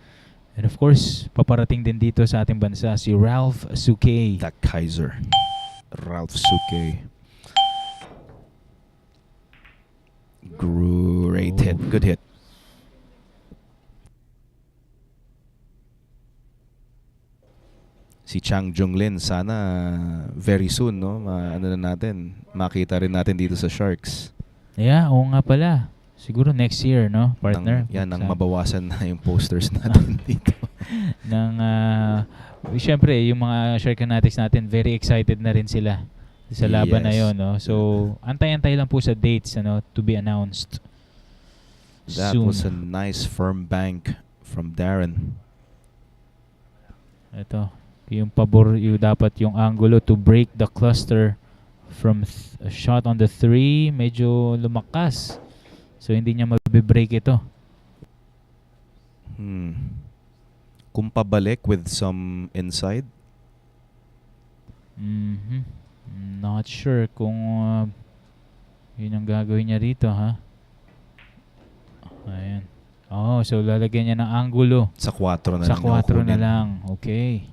And of course, paparating din dito sa ating bansa si Ralph Suke. The Kaiser. Ralph Suke. Great hit. Good hit. Si Chang Jonglin, sana very soon, no? Makita rin natin dito sa Sharks. Yeah, oo nga pala. Siguro next year, no, partner? Nang mabawasan na yung posters natin dito. Siyempre, yung mga Sharkanatics natin, very excited na rin sila sa laban na Yes. yon, no? So, antay-antay lang po sa dates, ano, to be announced That soon. was a nice firm bank from Darren. Ito, yung pabor, yung dapat yung angulo to break the cluster from a shot on the 3, medyo lumakas. So, hindi niya mabibreak ito. Kung pabalik with some inside, Not sure kung yun ang gagawin niya rito, ha? Ayan. Oh, so lalagyan niya ng angulo. sa 4 na Sa lang. 4 na kukunin. lang. Okay.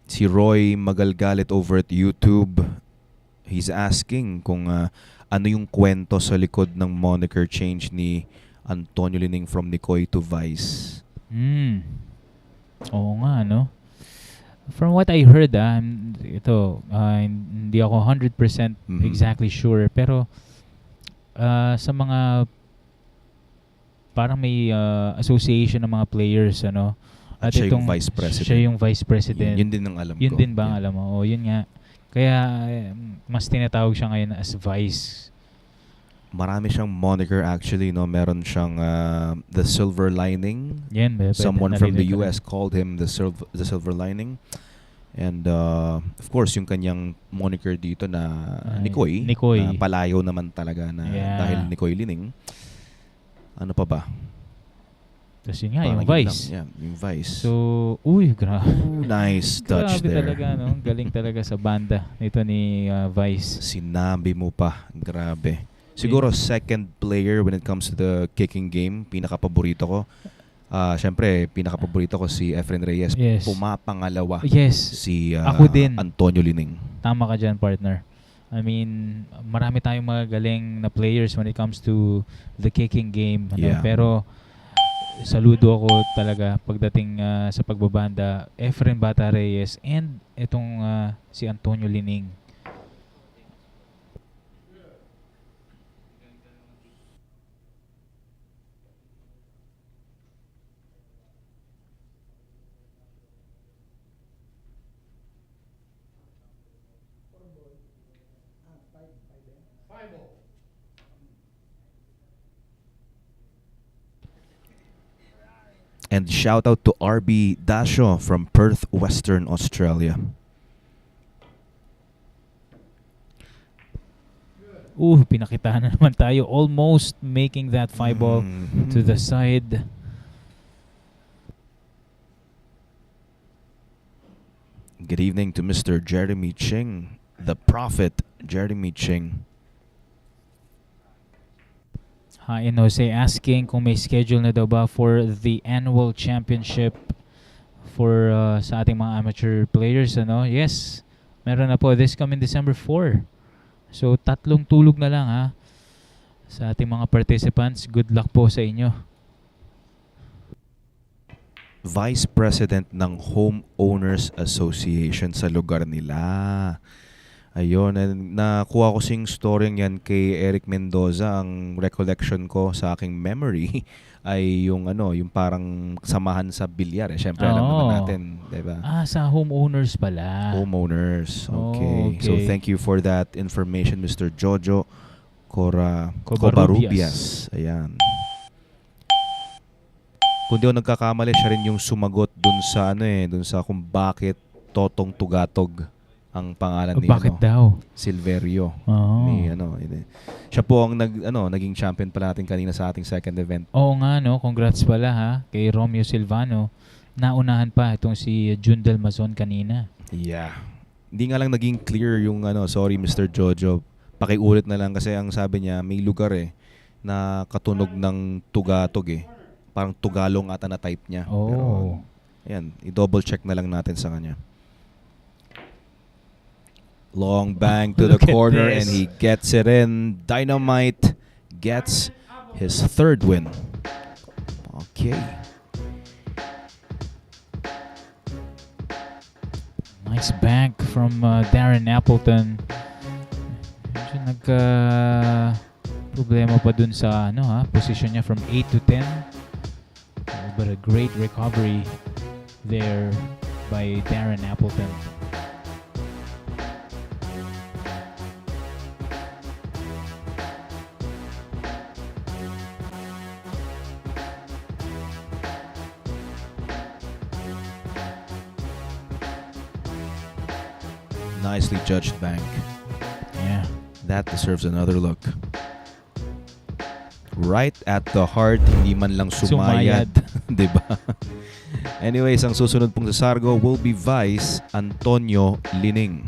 Si Roy Magalgalit over at YouTube, he's asking kung ano yung kwento sa likod ng moniker change ni Antonio Lining from Nicoy to Vice. Oo nga, no? From what I heard, hindi ako 100% exactly sure, pero sa mga parang may association ng mga players, ano? At siya yung vice president. Siya yung vice president. Yun din ang alam Yun ko. din ba ang alam mo? O, yun nga. Kaya mas tinatawag siya ngayon as vice. Marami siyang moniker actually, no? Meron siyang the Silver Lining. Yan, Someone from the narinig ko US called him the Silver Lining. And of course, yung kanyang moniker dito na Nicoy. Nicoy. Na palayo naman talaga na dahil Nicoy Lining. Ano pa ba? Tapos yun nga, Parang yung yun vice. lang. Yeah, yung Vice. So, grabe. Nice touch Grabe there. talaga, no? Galing talaga sa banda nito ni Vice. Sinabi mo pa. Grabe. Siguro second player when it comes to the kicking game. Pinaka-paborito ko. Siyempre, pinaka-paborito ko si Efren Reyes. Yes. Pumapangalawa Yes. si Ako din. Antonio Lining. Tama ka dyan, partner. I mean, marami tayong mga galing na players when it comes to the kicking game. Ano? Yeah. Pero, saludo ako talaga pagdating sa pagbabanda. Efren Bata Reyes and itong si Antonio Lining. And shout out to RB Dasho from Perth, Western Australia. Pinakita na naman tayo. Almost making that 5 ball to the side. Good evening to Mr. Jeremy Ching, the prophet Jeremy Ching. And Jose asking kung may schedule na daw ba for the annual championship for sa ating mga amateur players, ano? Yes, meron na po this coming December 4. So 3 tulog na lang, ha, sa ating mga participants. Good luck po sa inyo. Vice President ng Homeowners Association sa lugar nila. Ayun, and nakuha ko sing story yan kay Eric Mendoza. Ang recollection ko sa aking memory ay yung yung parang samahan sa bilyar. Siyempre, alam naman natin, di ba? Sa homeowners pala. Homeowners. Okay. Okay. So, thank you for that information, Mr. Jojo Covarrubias. Ayan. Kung di ako nagkakamali, siya rin yung sumagot dun sa dun sa kung bakit Totong Tugatog ang pangalan ni Bakit daw? Silverio. Oo. Siya po ang naging champion pala natin kanina sa ating second event. Oo nga, no? Congrats pala, ha? Kay Romeo Silvano. Naunahan pa itong si Jundel Mazon kanina. Yeah. Hindi nga lang naging clear yung sorry Mr. Jojo. Pakiulit na lang kasi ang sabi niya may lugar na katunog ng Tugatog Parang Tugalong ata na type niya. Oh. Pero ayan, i-double check na lang natin sa kanya. Long bang to the Look at corner this. and he gets it in. Dynamite gets his third win. Okay. Nice bank from Darren Appleton. Medyo problema pa dun sa position niya from 8 to 10. But a great recovery there by Darren Appleton. Nicely judged bank. Yeah. That deserves another look. Right at the heart, hindi man lang sumayad. Diba? Anyways, ang susunod pong sa Sargo will be Vice Antonio Lining.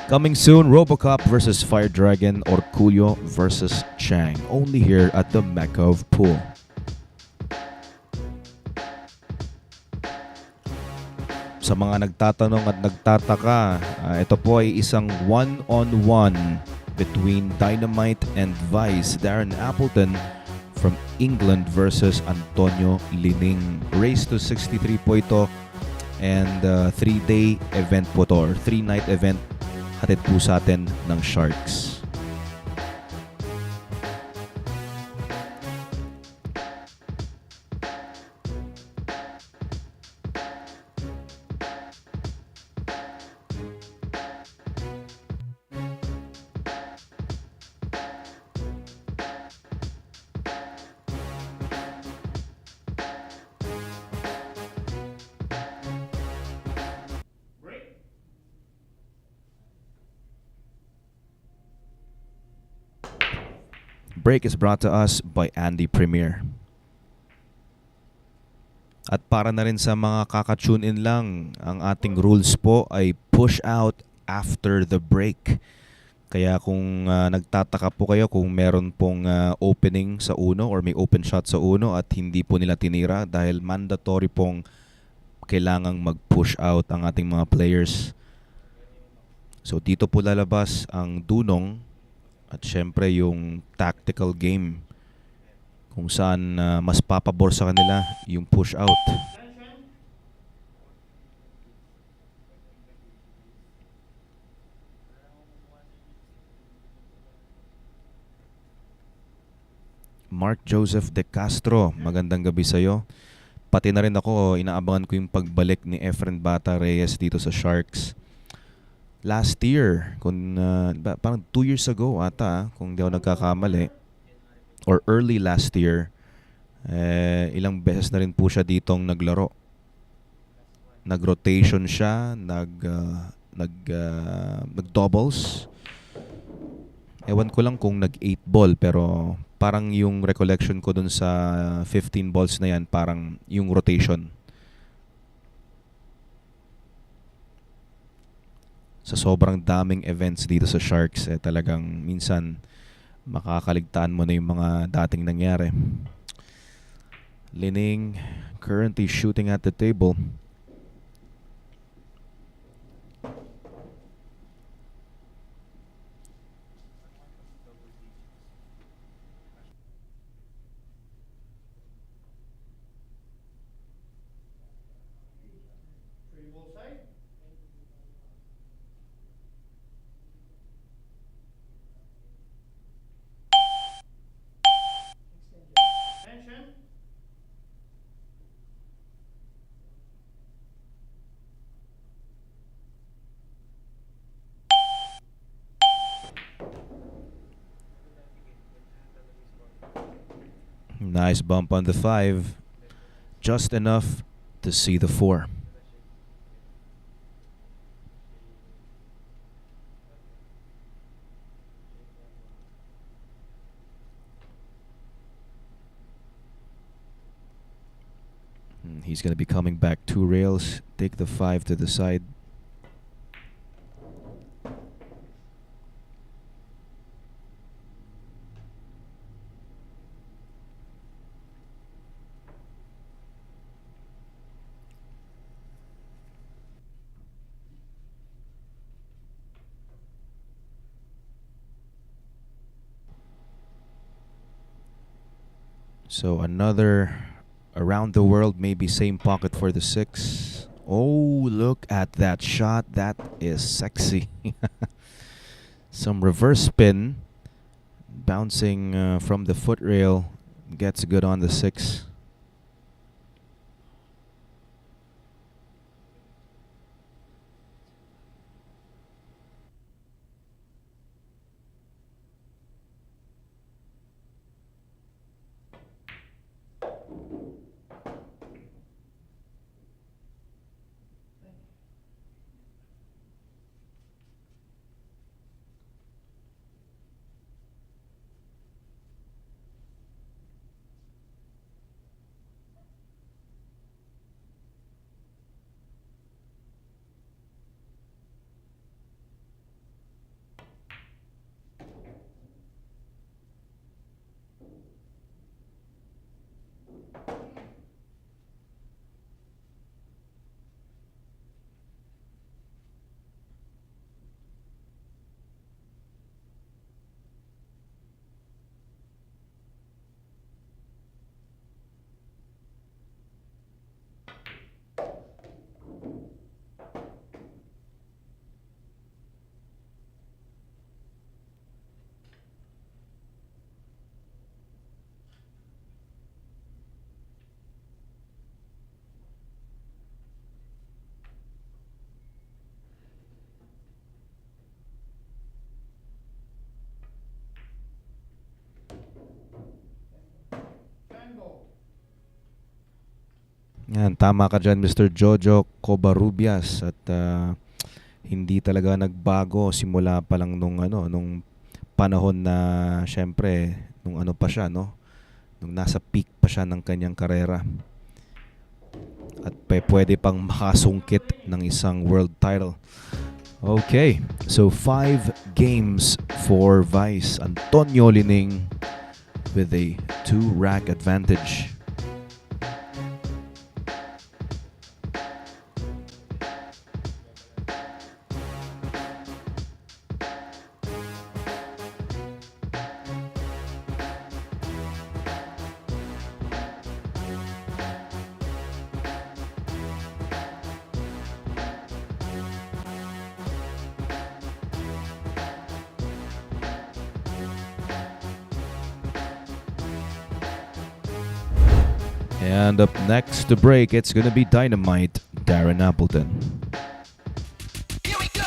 Coming soon, Robocop versus Fire Dragon or Coolio versus Chang. Only here at the Mecca of Pool. Sa mga nagtatanong at nagtataka, ito po ay isang one-on-one between Dynamite and Vice. Darren Appleton from England versus Antonio Lining. Race to 63 po ito and 3-day event po to or 3-night event. Hatid po sa atin ng Sharks. Break is brought to us by Andy Premier. At para na rin sa mga kaka-tune in lang, ang ating rules po ay push out after the break. Kaya kung nagtataka po kayo kung meron pong opening sa uno or may open shot sa uno at hindi po nila tinira dahil mandatory pong kailangang mag-push out ang ating mga players. So dito po lalabas ang dunong at syempre yung tactical game kung saan mas papabor sa kanila yung push out. Mark Joseph De Castro, magandang gabi sa'yo. Pati na rin ako, inaabangan ko yung pagbalik ni Efren Bata Reyes dito sa Sharks. Last year, parang 2 years ago ata, kung di ako nagkakamali, or early last year, ilang beses na rin po siya ditong naglaro. Nag-rotation siya, nag-doubles. Ewan ko lang kung nag-8 ball, pero parang yung recollection ko dun sa 15 balls na yan, parang yung rotation. sa sobrang daming events dito sa Sharks, talagang minsan makakaligtaan mo na yung mga dating nangyari. Lining currently shooting at the table. Nice bump on the 5. Just enough to see the 4. He's going to be coming back 2 rails. Take the 5 to the side. So another around the world, maybe same pocket for the 6. Oh, look at that shot. That is sexy. Some reverse spin. Bouncing from the foot rail. Gets good on the 6. Yan, tama ka dyan, Mr. Jojo Covarrubias. At hindi talaga nagbago simula pa lang nung panahon na syempre nung ano pa siya, no? Nung nasa peak pa siya ng kanyang karera. At pwede pang makasungkit ng isang world title. Okay, so 5 games for Vice. Antonio Lining with a 2-rack advantage. And up next to break, it's going to be Dynamite, Darren Appleton. Here we go.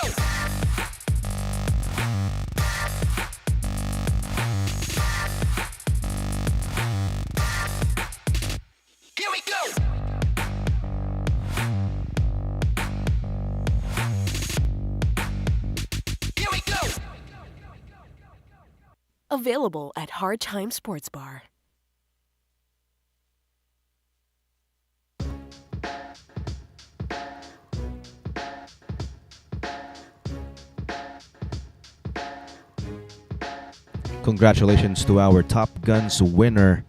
Here we go. Here we go. Available at Hard Time Sports Bar. congratulations to our Top Guns winner,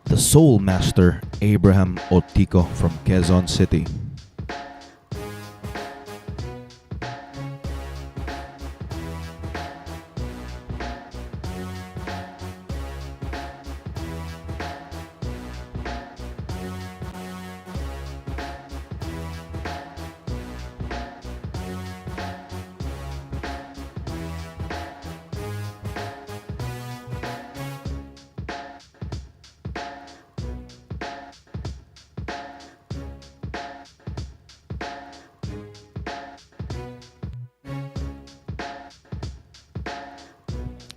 the Soul Master, Abraham Otico from Quezon City.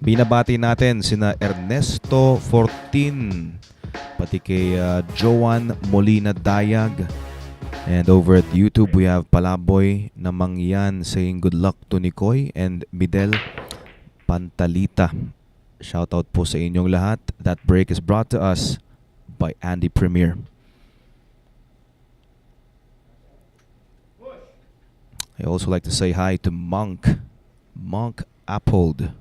Binabati natin sina Ernesto Fortin, pati kay Joan Molina Dayag. And over at YouTube, we have Palaboy Namangyan saying good luck to Nicoy and Midel Pantalita. Shoutout po sa inyong lahat. That break is brought to us by Andy Premier. I also like to say hi to Monk Appold.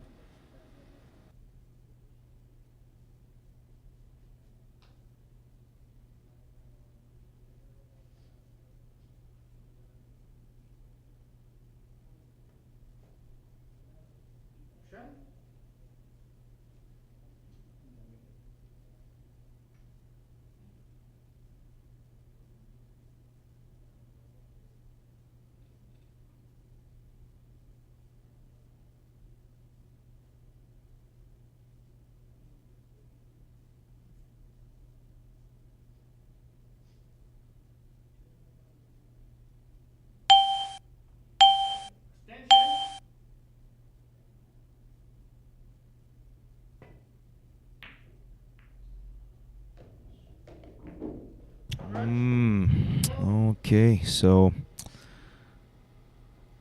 Okay, so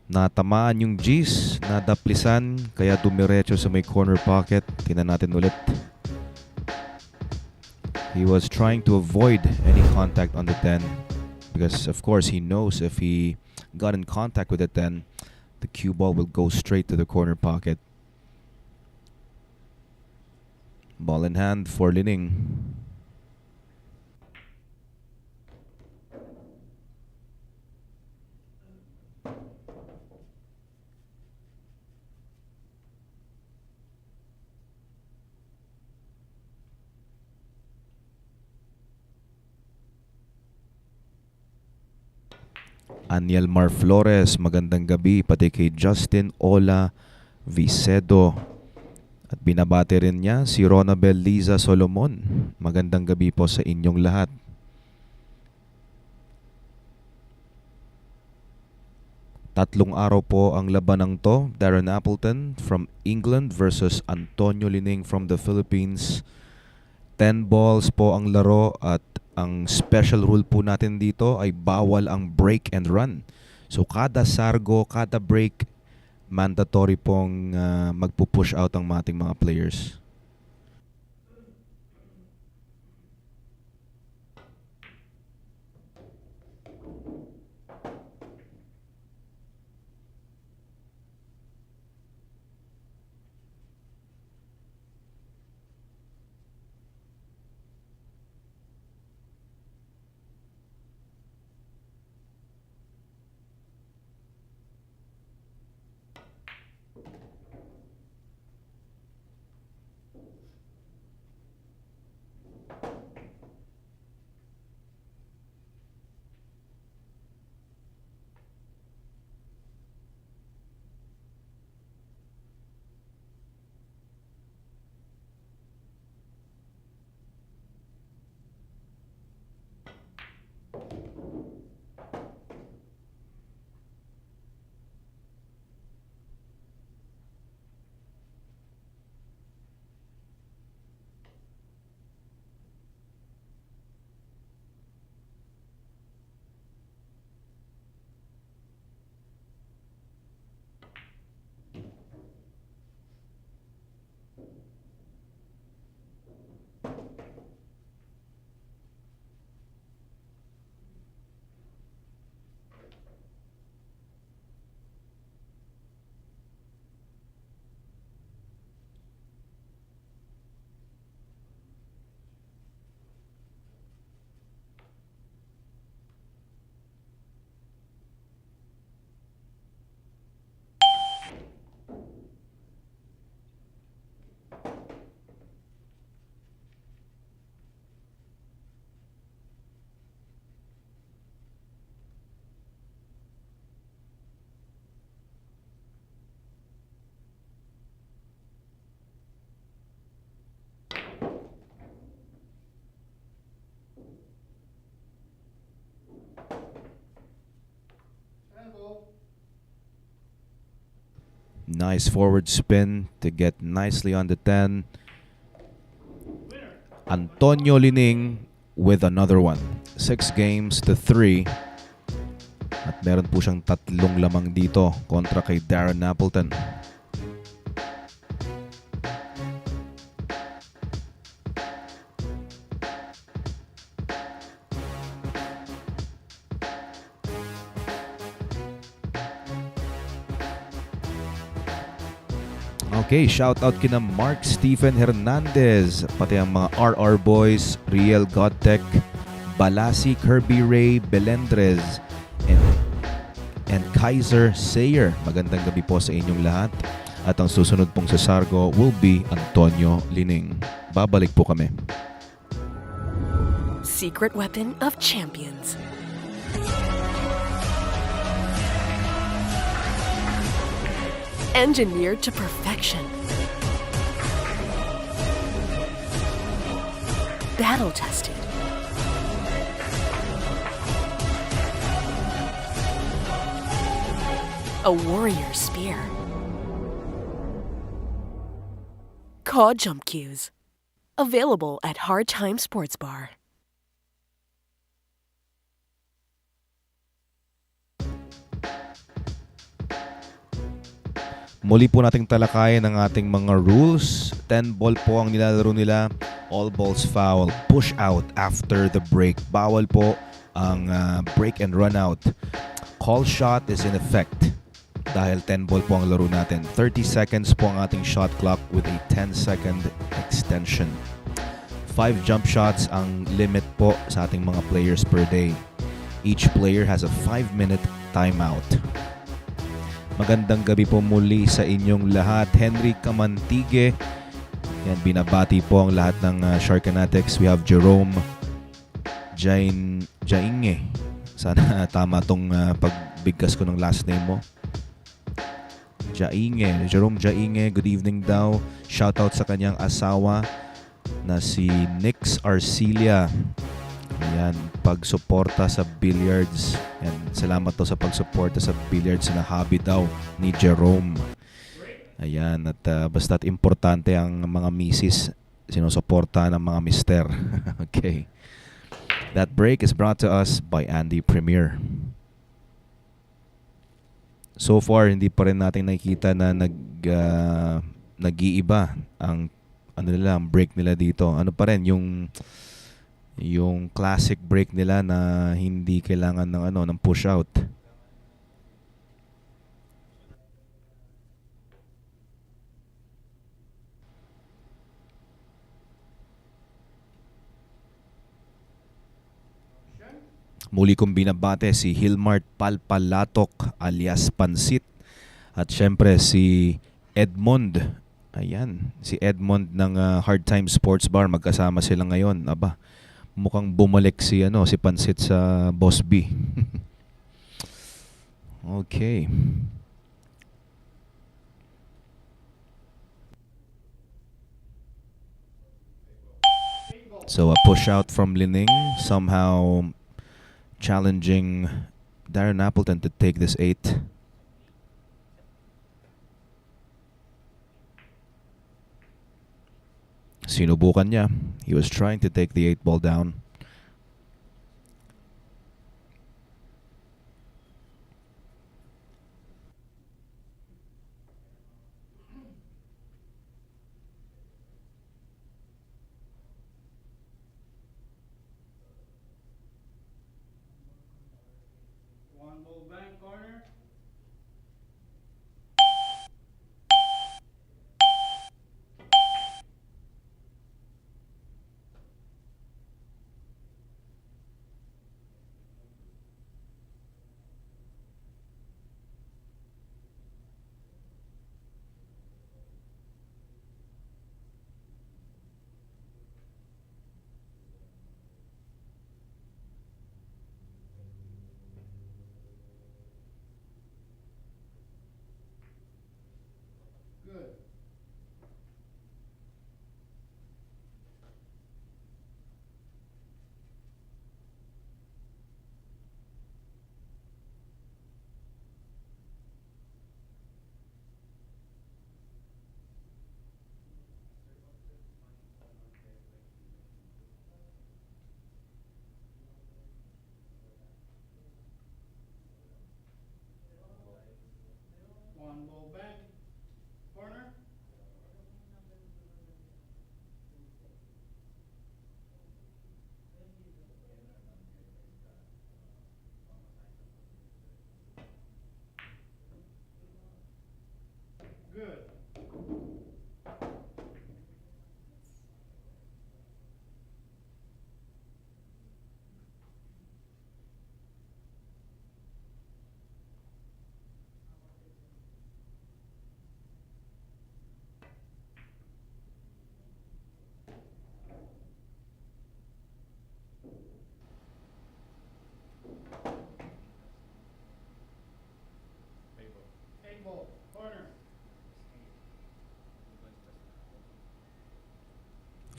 natamaan yung G's, nadaplisan, kaya dumiretso sa may corner pocket. Tingnan natin ulit. He was trying to avoid any contact on the 10 because of course he knows if he got in contact with the 10, the cue ball will go straight to the corner pocket. Ball in hand for Lining. Anielmar Flores, magandang gabi, pati kay Justin Ola Vicedo. At binabati rin niya si Ronabel Liza Solomon. Magandang gabi po sa inyong lahat. Tatlong araw po ang labanang to. Darren Appleton from England versus Antonio Lining from the Philippines. 10 balls po ang laro at ang special rule po natin dito ay bawal ang break and run. So kada sargo, kada break, mandatory pong magpo-push out ang ating mga players. Nice forward spin to get nicely on the 10. Antonio Lining with another one. 6-3. At meron po siyang 3 lamang dito kontra kay Darren Appleton. Okay, shout out kina Mark Stephen Hernandez, pati ang mga RR Boys, Riel Godtech, Balasi, Kirby Ray, Belendrez, and Kaiser Sayer. Magandang gabi po sa inyong lahat. At ang susunod pong sa Sargo will be Antonio Lining. Babalik po kami. Secret weapon of champions. Engineered to perfection. Battle tested. A warrior spear. Caw jump cues. Available at Hard Time Sports Bar. Muli po nating talakayan ang ating mga rules. 10 ball po ang nilalaro nila. All balls foul. Push out after the break. Bawal po ang break and run out. Call shot is in effect dahil 10 ball po ang laro natin. 30 seconds po ang ating shot clock with a 10-second extension. 5 jump shots ang limit po sa ating mga players per day. Each player has a 5-minute timeout. Magandang gabi po muli sa inyong lahat. Henry Camantigue. Yan, binabati po ang lahat ng Sharkanatics. We have Jerome Jainge. Sana tama tong pagbigkas ko ng last name mo. Jerome Jainge. Good evening daw. Shoutout sa kanyang asawa na si Nix Arcilia. Ayan, pagsuporta sa billiards. Ayan, salamat to sa pagsuporta sa billiards na hobby daw ni Jerome. Ayan, at basta't importante ang mga misis, sinusuporta ng mga mister. Okay. That break is brought to us by Andy Premier. So far, hindi pa rin natin nakikita na nag-iiba ang ang break nila dito. Ano pa rin yung classic break nila na hindi kailangan ng push out. Muli kong binabate si Hilmart Palpalatok alias Pansit at syempre si Edmond. Ayan, si Edmond ng Hard Time Sports Bar, magkasama sila ngayon. Aba, mukhang bumalik si Pansit sa Boss B. Okay. So a push out from Lining, somehow challenging Darren Appleton to take this 8. Sinubukan niya. He was trying to take the 8 ball down.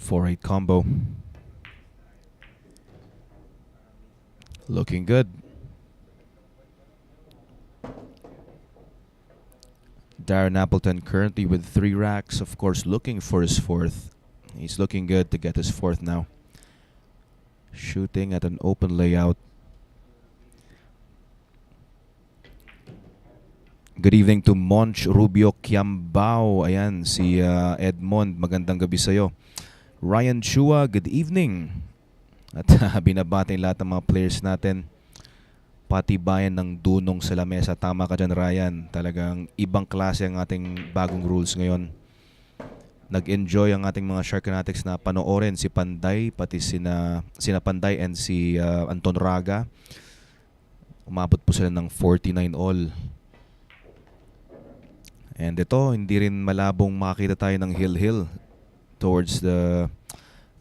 4-8 combo. Looking good. Darren Appleton currently with 3 racks, of course looking for his 4th. He's looking good to get his 4th now. Shooting at an open layout. Good evening to Monch Rubio Kiambao. Ayan, si Edmond. Magandang gabi sa'yo. Ryan Chua, good evening. At binabati lahat ng mga players natin. Patibayan ng dunong sa lamesa. Tama ka dyan, Ryan. Talagang ibang klase ang ating bagong rules ngayon. Nag-enjoy ang ating mga Sharkanatics na panoorin si Panday, pati sina Panday and si Anton Raga. Umabot po sila ng 49 all. And ito, hindi rin malabong makakita tayo ng hill-hill towards the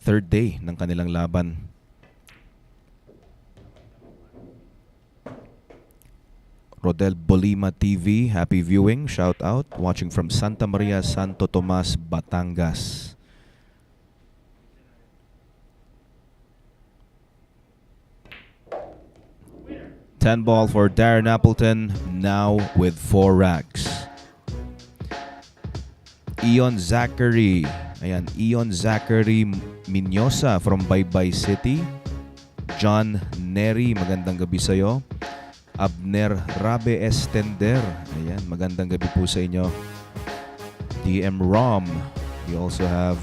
3rd day ng kanilang laban. Rodel Bolima TV, happy viewing, shout out. Watching from Santa Maria, Santo Tomas, Batangas. Ten ball for Darren Appleton, now with 4 racks. Ion Zachary, ayan, Ion Zachary Minyosa from Baybay City. John Neri, magandang gabi sa'yo. Abner Rabe Estender, ayan, magandang gabi po sa inyo. DM Rom, we also have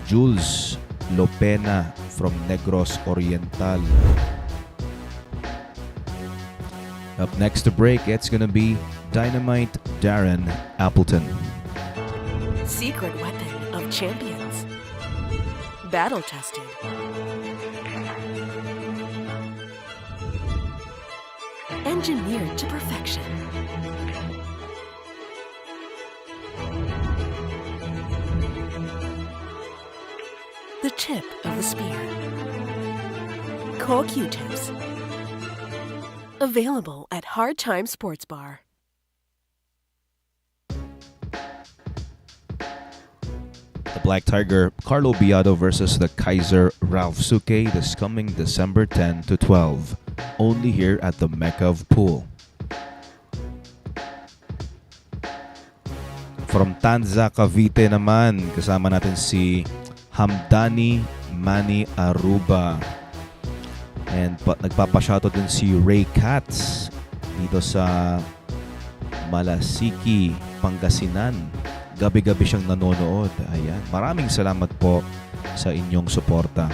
Jules Lopena from Negros Oriental. Up next to break, it's gonna be Dynamite Darren Appleton. Secret weapon of champions. Battle tested. Engineered to perfection. The tip of the spear. Cool Q-tips. Available at Hard Time Sports Bar. The Black Tiger, Carlo Biado versus the Kaiser Ralph Suke this coming December 10 to 12. Only here at the Mecca of Pool. From Tanza, Cavite naman, kasama natin si Hamdani Mani Aruba. And nagpapashoutout din si Ray Katz dito sa Malasiki, Pangasinan. Gabi-gabi siyang nanonood. Ayan. Maraming salamat po sa inyong suporta.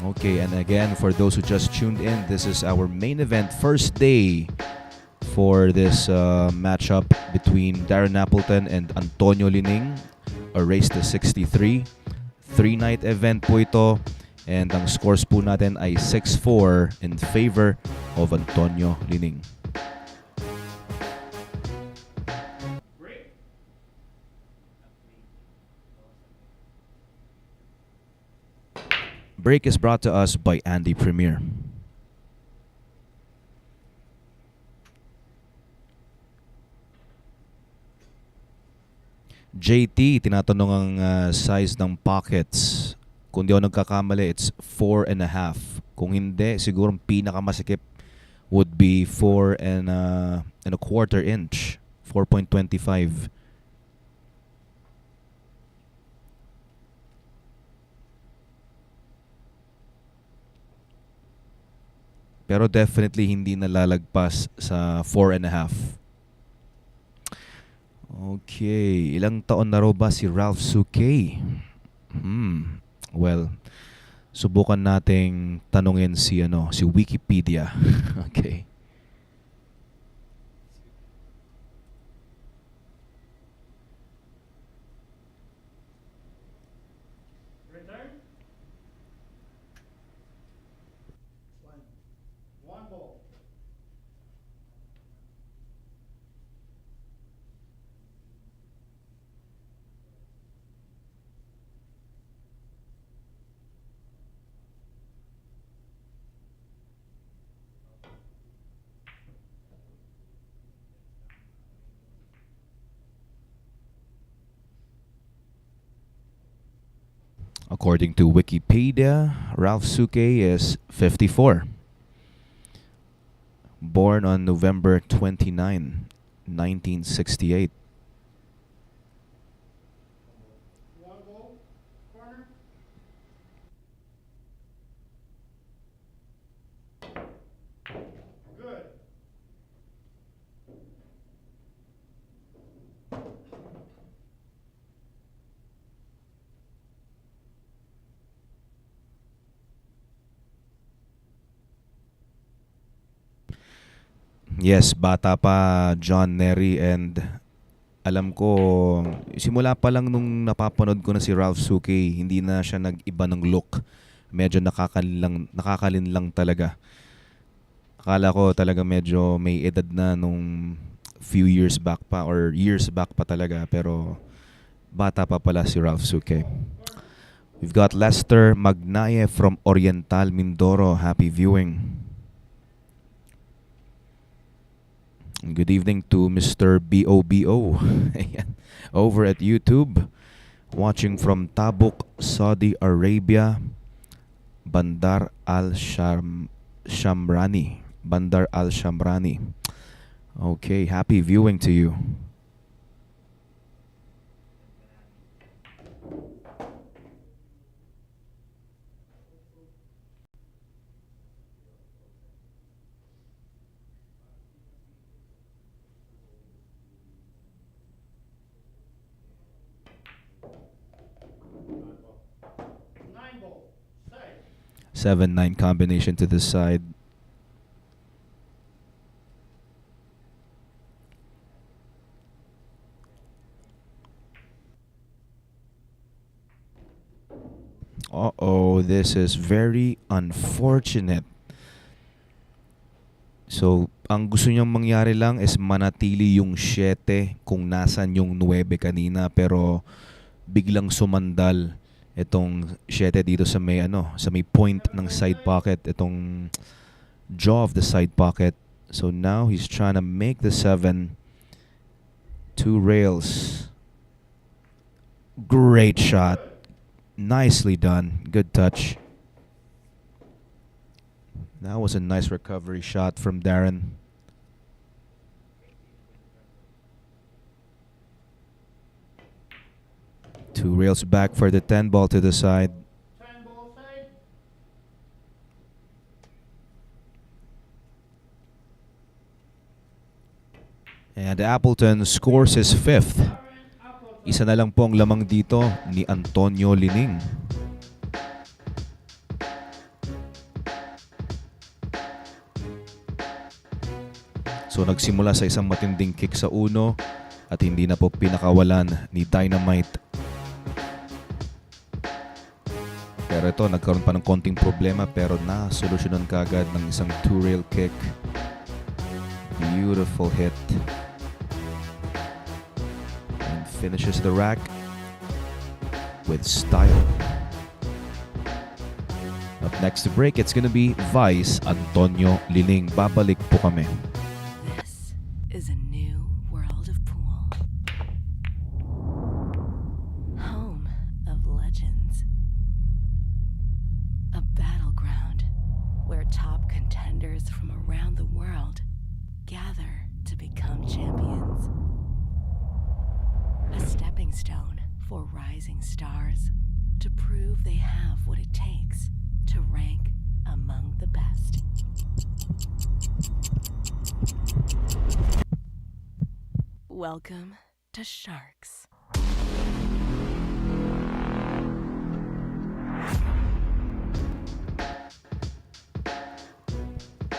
Okay, and again, for those who just tuned in, this is our main event, first day for this matchup between Darren Appleton and Antonio Lining, a race to 63. 3-night event po ito, and ang scores po natin ay 6-4 in favor of Antonio Lining. Break is brought to us by Andy Premier. JT, tinatanong ang size ng pockets. Kung di ako nagkakamali, it's 4.5. Kung hindi, siguro ang pinakamasikip would be 4.25 inch. 4.25. Pero definitely hindi nalalagpas sa 4.5. Okay, ilang taon na raw ba si Ralph Suke? Well, subukan nating tanungin si Wikipedia. Okay. According to Wikipedia, Ralph Suke is 54. Born on November 29, 1968. Yes, bata pa John Nery, and alam ko simula pa lang nung napapanood ko na si Ralph Suke, hindi na siya nag-iba ng look. Medyo nakakalin lang talaga. Akala ko talaga medyo may edad na nung few years back pa or years back pa talaga, pero bata pa pala si Ralph Suke. We've got Lester Magnaye from Oriental, Mindoro. Happy viewing. Good evening to Mr. BOBO Ayan. Over at YouTube, watching from Tabuk, Saudi Arabia, Bandar Al-Shamrani. Bandar Al-Shamrani. Okay, happy viewing to you. Seven, 9 combination to the side. Uh-oh, this is very unfortunate. So, ang gusto niyang mangyari lang is manatili yung 7 kung nasan yung 9 kanina, pero biglang sumandal itong 7 dito sa may sa may point ng side pocket, itong jaw of the side pocket. So now he's trying to make the 7 2 rails. Great shot. Nicely done. Good touch. That was a nice recovery shot from Darren. Two rails back for the 10 ball to the side. And Appleton scores his 5th. Isa na lang po ang lamang dito ni Antonio Lining. So nagsimula sa isang matinding kick sa uno at hindi na po pinakawalan ni Dynamite. Pero ito, nagkaroon pa ng konting problema, pero nasolusyonan kagad ng isang 2-rail kick. Beautiful hit. And finishes the rack with style. Up next to break, it's gonna be Vice Antonio Lining. Babalik po kami. This is a new world of pool. Home of legends. A battleground where top contenders from around the world gather to become champions. A stepping stone for rising stars to prove they have what it takes to rank among the best. Welcome to Sharks.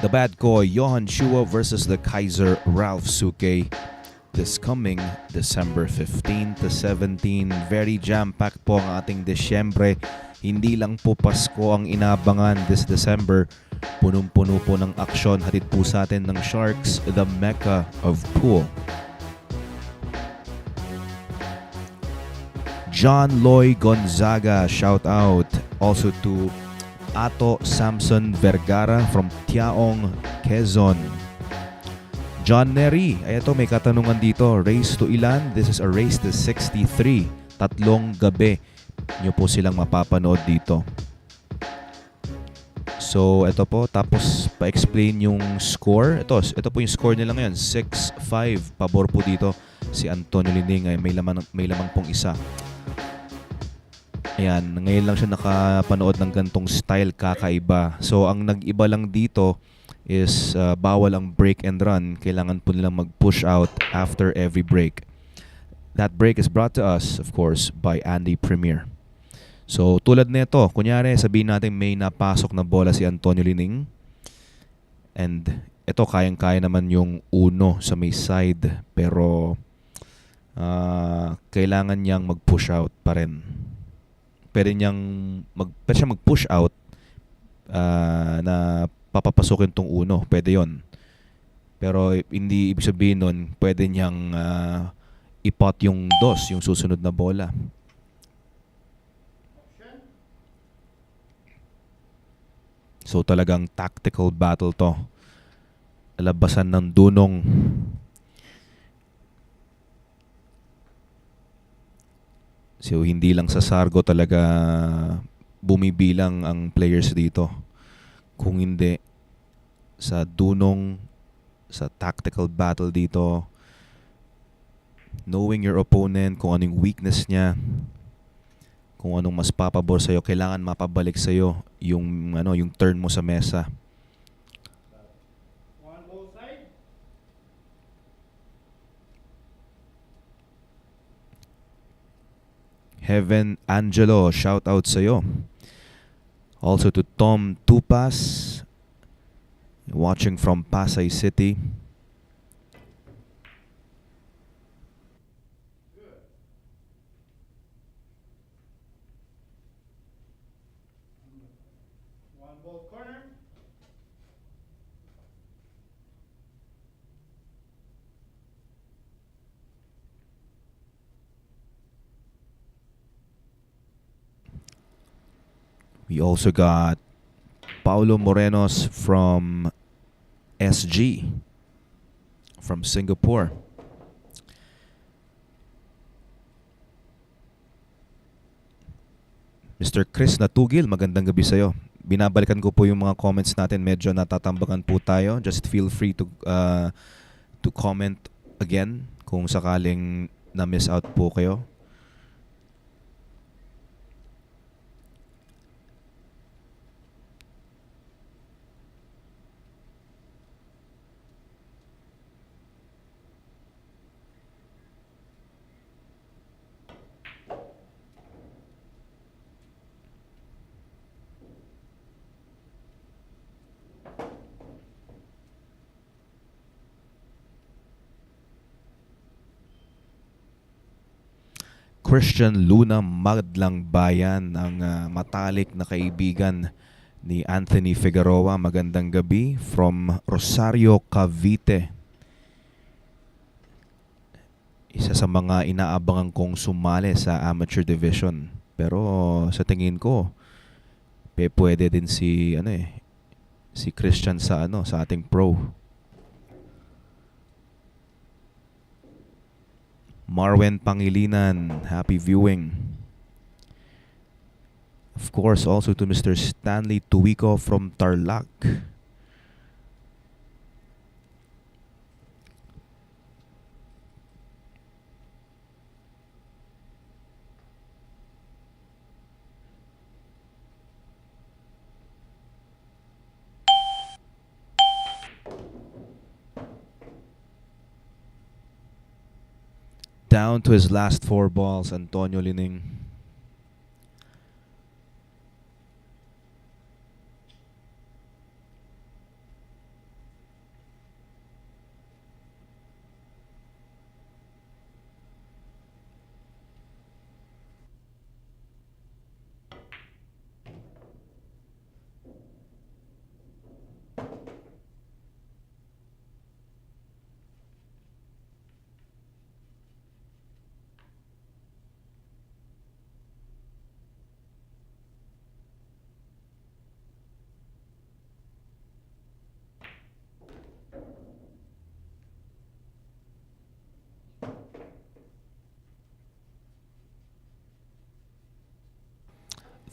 The Bad Boy Johan Shua versus the Kaiser Ralph Suke this coming December 15 to 17. Very jam-packed po ang ating Desyembre. Hindi lang po Pasko ang inabangan this December. Punong-puno po ng aksyon. Hatid po sa atin ng Sharks, the Mecca of Pool. John Loy Gonzaga, shout out. Also to Ato Samson Vergara from Tiaong, Quezon. John Nery, ay ito, may katanungan dito. Race to ilan? This is a race to 63. 3 gabi. nyo po silang mapapanood dito. So, ito po. Tapos, pa-explain yung score. Ito po yung score nila ngayon. 6-5. Pabor po dito. Si Antonio Lining ay may lamang pong isa. Ayan. Ngayon lang siya nakapanood ng gantong style, kakaiba. So, ang nag-iba lang dito is bawal ang break and run. Kailangan po nilang mag-push out after every break. That break is brought to us, of course, by Andy Premier. So, tulad nito, kunyari, sabihin natin may napasok na bola si Antonio Lining. And ito, kayang-kaya naman yung uno sa may side. Pero, kailangan niyang mag-push out pa rin. Pwede siya mag-push out na papapasukin tong uno. Pwede yon. Pero, hindi ibig sabihin nun, pwede niyang ipot yung dos, yung susunod na bola. So talagang tactical battle to. Labasan ng dunong. So hindi lang sa sargo talaga bumibilang ang players dito. Kung hindi sa dunong, sa tactical battle dito, knowing your opponent, kung anong weakness niya, kung anong mas papabor sa'yo, kailangan mapabalik sa'yo yung turn mo sa mesa. Heaven Angelo, shout out sa'yo. Also to Tom Tupas, watching from Pasay City. We also got Paulo Morenos from SG, from Singapore. Mr. Chris Natugil, magandang gabi sa'yo. Binabalikan ko po yung mga comments natin. Medyo natatambakan po tayo. Just feel free to comment again kung sakaling na-miss out po kayo. Christian Luna Magdlang Bayan, ang matalik na kaibigan ni Anthony Figueroa. Magandang gabi from Rosario, Cavite. Isa sa mga inaabangan kong sumali sa amateur division. Pero sa tingin ko, pwede din si Christian sa ating pro. Marwen Pangilinan, happy viewing. Of course, also to Mr. Stanley Tuwico from Tarlac. Down to his last 4 balls, Antonio Lining.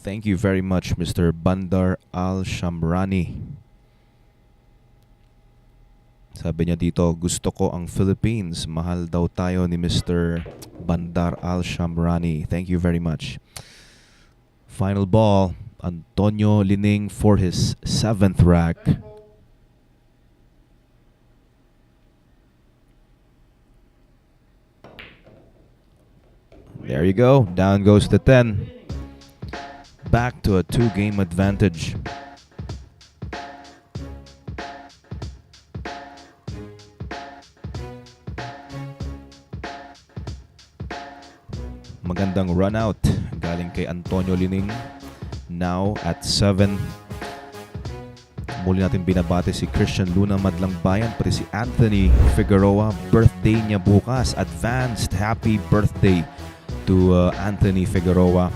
Thank you very much, Mr. Bandar Al-Shamrani. Sabi niya dito, gusto ko ang Philippines. Mahal daw tayo ni Mr. Bandar Al-Shamrani. Thank you very much. Final ball, Antonio Lining for his 7th rack. There you go. Down goes the 10. Back to a 2-game advantage. Magandang run out galing kay Antonio Lining. Now at 7. Muli natin binabati si Christian Luna Madlang Bayan, pati si Anthony Figueroa. Birthday niya bukas. Advanced happy birthday to Anthony Figueroa.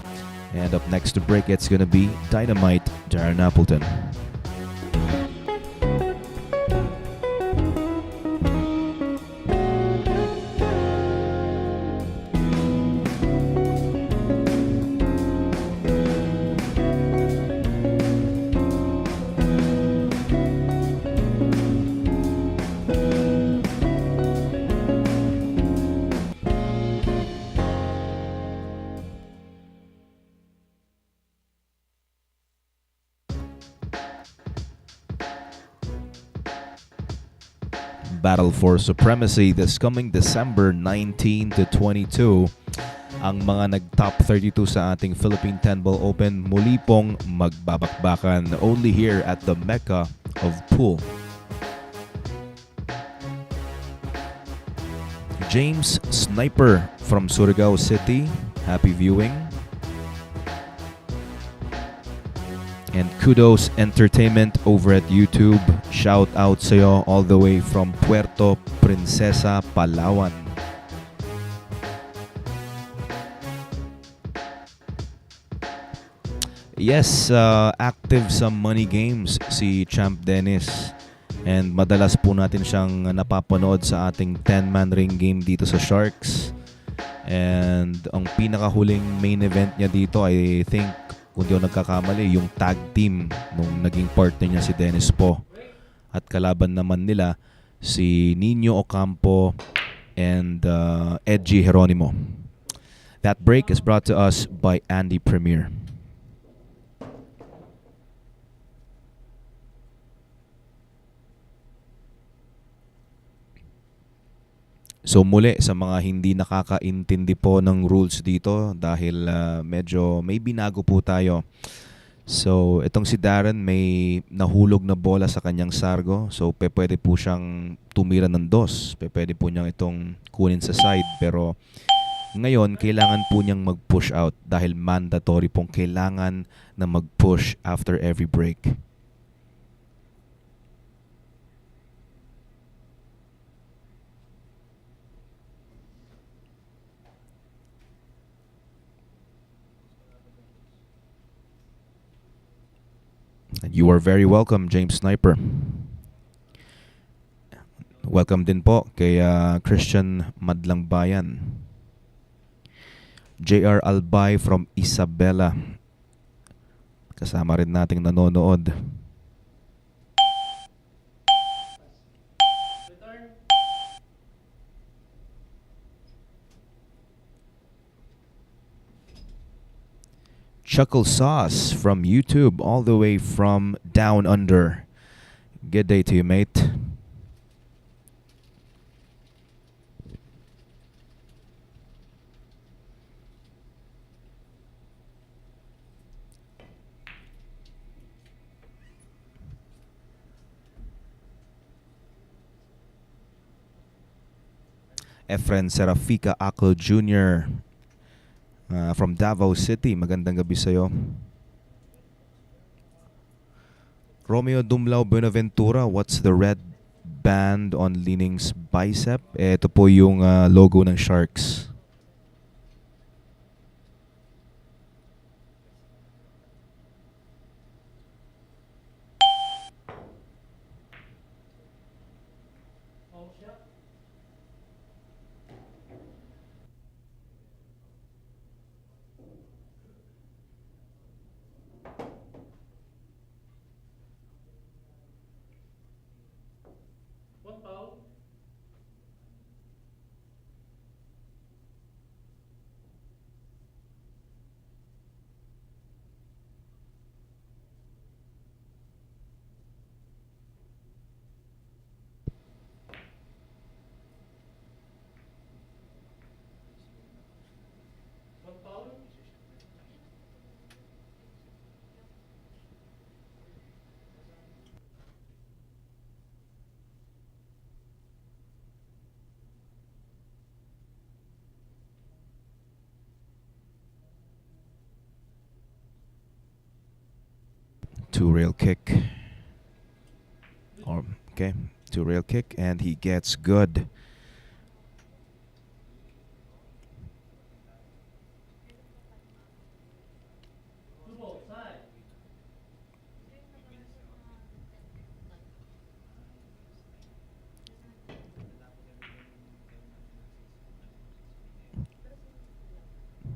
And up next to break, it's gonna be Dynamite, Darren Appleton. Battle for Supremacy this coming December 19 to 22. Ang mga nag-top 32 sa ating Philippine 10-Ball Open muli pong magbabakbakan only here at the Mecca of Pool. James Sniper from Surigao City, happy viewing. And Kudos Entertainment over at YouTube. Shout out sa'yo all the way from Puerto Princesa, Palawan. Yes, active sa money games si Champ Dennis. And madalas po natin siyang napapanood sa ating 10-man ring game dito sa Sharks. And ang pinakahuling main event niya dito, I think, kung di ako nagkakamali, yung tag team nung naging partner niya si Dennis Po. At kalaban naman nila si Nino Ocampo and Edgy Geronimo. That break is brought to us by Andy Premier. So muli sa mga hindi nakakaintindi po ng rules dito dahil medyo may binago po tayo. So itong si Darren may nahulog na bola sa kanyang sargo. So pwede po siyang tumira ng dos. Pwede po niyang itong kunin sa side. Pero ngayon kailangan po niyang mag-push out dahil mandatory pong kailangan na mag-push after every break. You are very welcome, James Sniper. Welcome din po kay Christian Madlang Bayan. JR Albay from Isabela. Kasama rin nating nanonood. Chuckle Sauce from YouTube all the way from Down Under. Good day to you, mate. Efren Serafika Akl Jr. From Davao City. Magandang gabi sa'yo. Romeo Dumlao Buenaventura, what's the red band on Lining's bicep? Ito po yung logo ng Sharks. Two rail kick. Okay, two rail kick, and he gets good.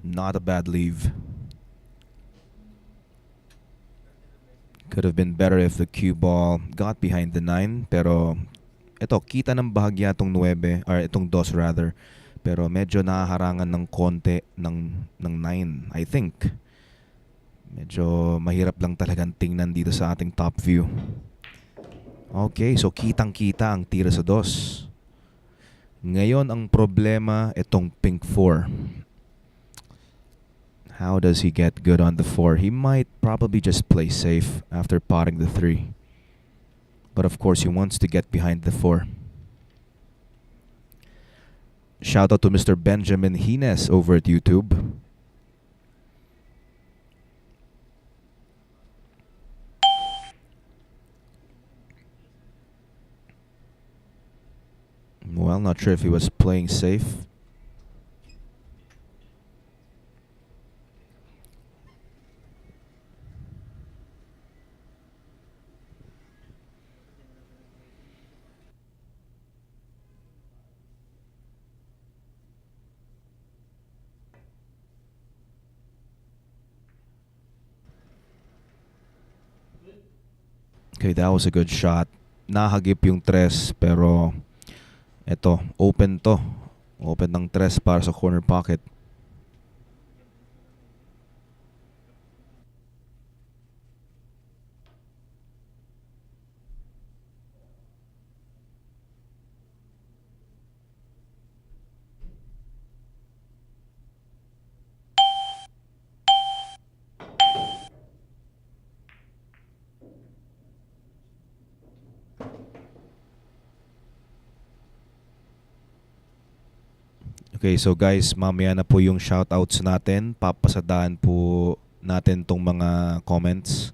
Not a bad leave. Could have been better if the cue ball got behind the 9, pero ito, kita ng bahagya itong 9, or itong 2 rather. Pero medyo nahaharangan ng konti ng 9, I think. Medyo mahirap lang talagang tingnan dito sa ating top view. Okay, so kitang-kita ang tira sa 2. Ngayon ang problema itong pink 4. How does he get good on the 4? He might probably just play safe after potting the 3. But of course, he wants to get behind the 4. Shout out to Mr. Benjamin Hines over at YouTube. Well, not sure if he was playing safe. Okay, that was a good shot. Nahagip yung 3, pero eto, open to. Open ng 3 para sa corner pocket. Okay, so guys, mamaya na po yung shoutouts natin. Papasadaan po natin tong mga comments.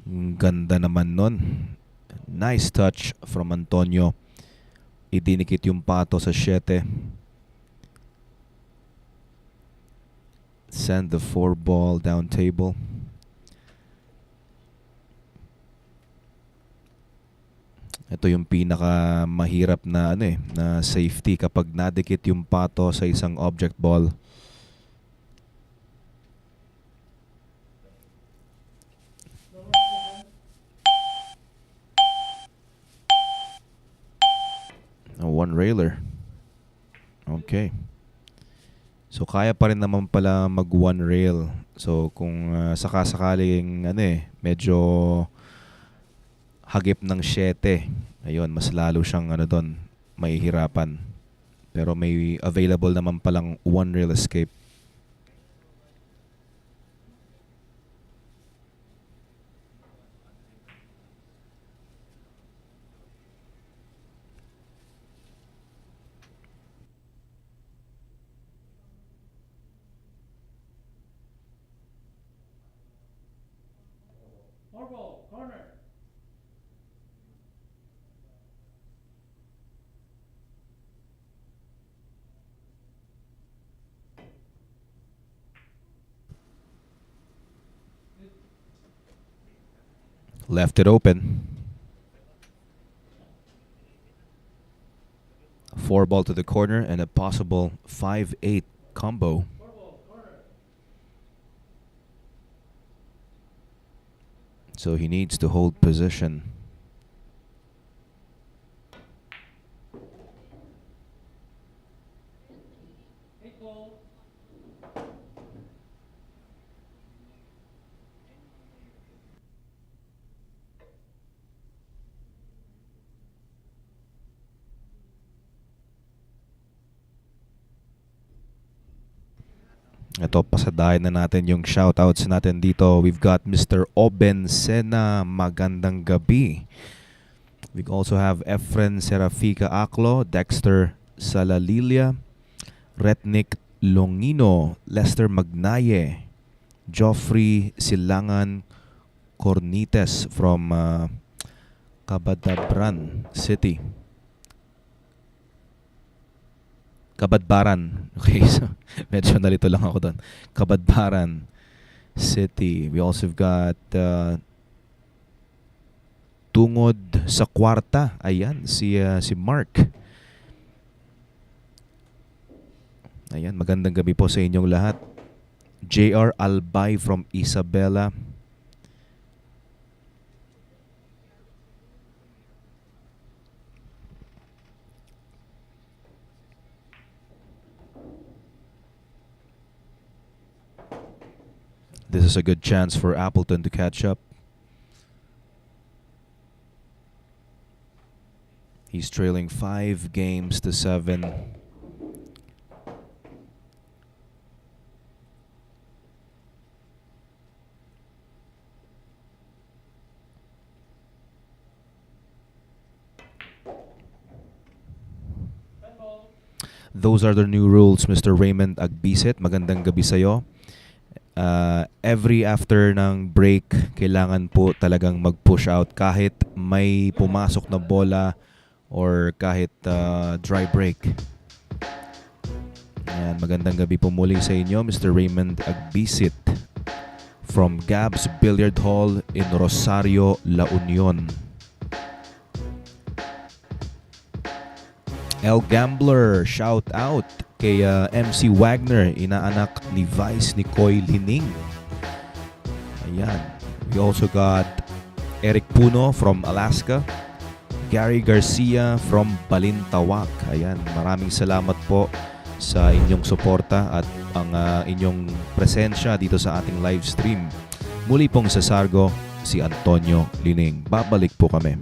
Ang ganda naman nun. Nice touch from Antonio. Idinikit yung pato sa 7. Send the 4 ball down table. Ito yung pinaka mahirap na na safety kapag nadikit yung pato sa isang object ball. A one railer. Okay. So kaya pa rin naman pala mag one rail. So kung sakasakaling medyo hagip ng 7, ayun, mas lalo siyang doon, mahihirapan. Pero may available naman palang one rail escape. Left it open. 4 ball to the corner and a possible 5-8 combo. So he needs to hold position. Ito, pasadahin na natin yung shoutouts natin dito. We've got Mr. Oben Sena, magandang gabi. We also have Efren Serafika Aklo, Dexter Salalilia, Retnik Longino, Lester Magnaye, Joffrey Silangan Cornites from Cabadabran City. Kabadbaran. Okay, so medyo nalito lang ako doon. Kabadbaran City. We also got Tungod sa Kwarta. Ayan, si Mark. Ayan, magandang gabi po sa inyong lahat. JR Albay from Isabela. This is a good chance for Appleton to catch up. He's trailing 5 games to 7. Those are the new rules, Mr. Raymond Agbisit. Magandang gabi sa'yo. Every after ng break, kailangan po talagang mag-push out kahit may pumasok na bola or kahit dry break. Ayan, magandang gabi po muli sa inyo, Mr. Raymond Agbisit from Gab's Billiard Hall in Rosario, La Union. El Gambler, shout out kay MC Wagner, inaanak ni Vice Nicoy Lining. Ayan. We also got Eric Puno from Alaska, Gary Garcia from Balintawak. Ayan, maraming salamat po sa inyong suporta at ang inyong presensya dito sa ating live stream. Muli pong sa Sargo, si Antonio Lining. Babalik po kami.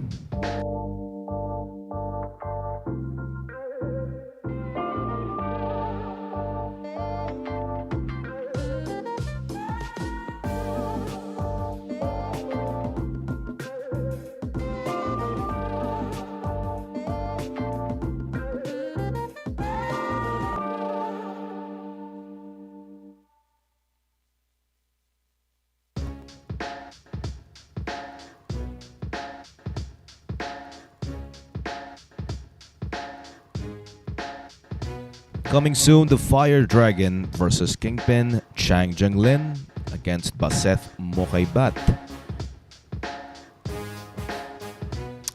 Coming soon, the Fire Dragon versus Kingpin Chang Jenglin against Baseth Mokaybat.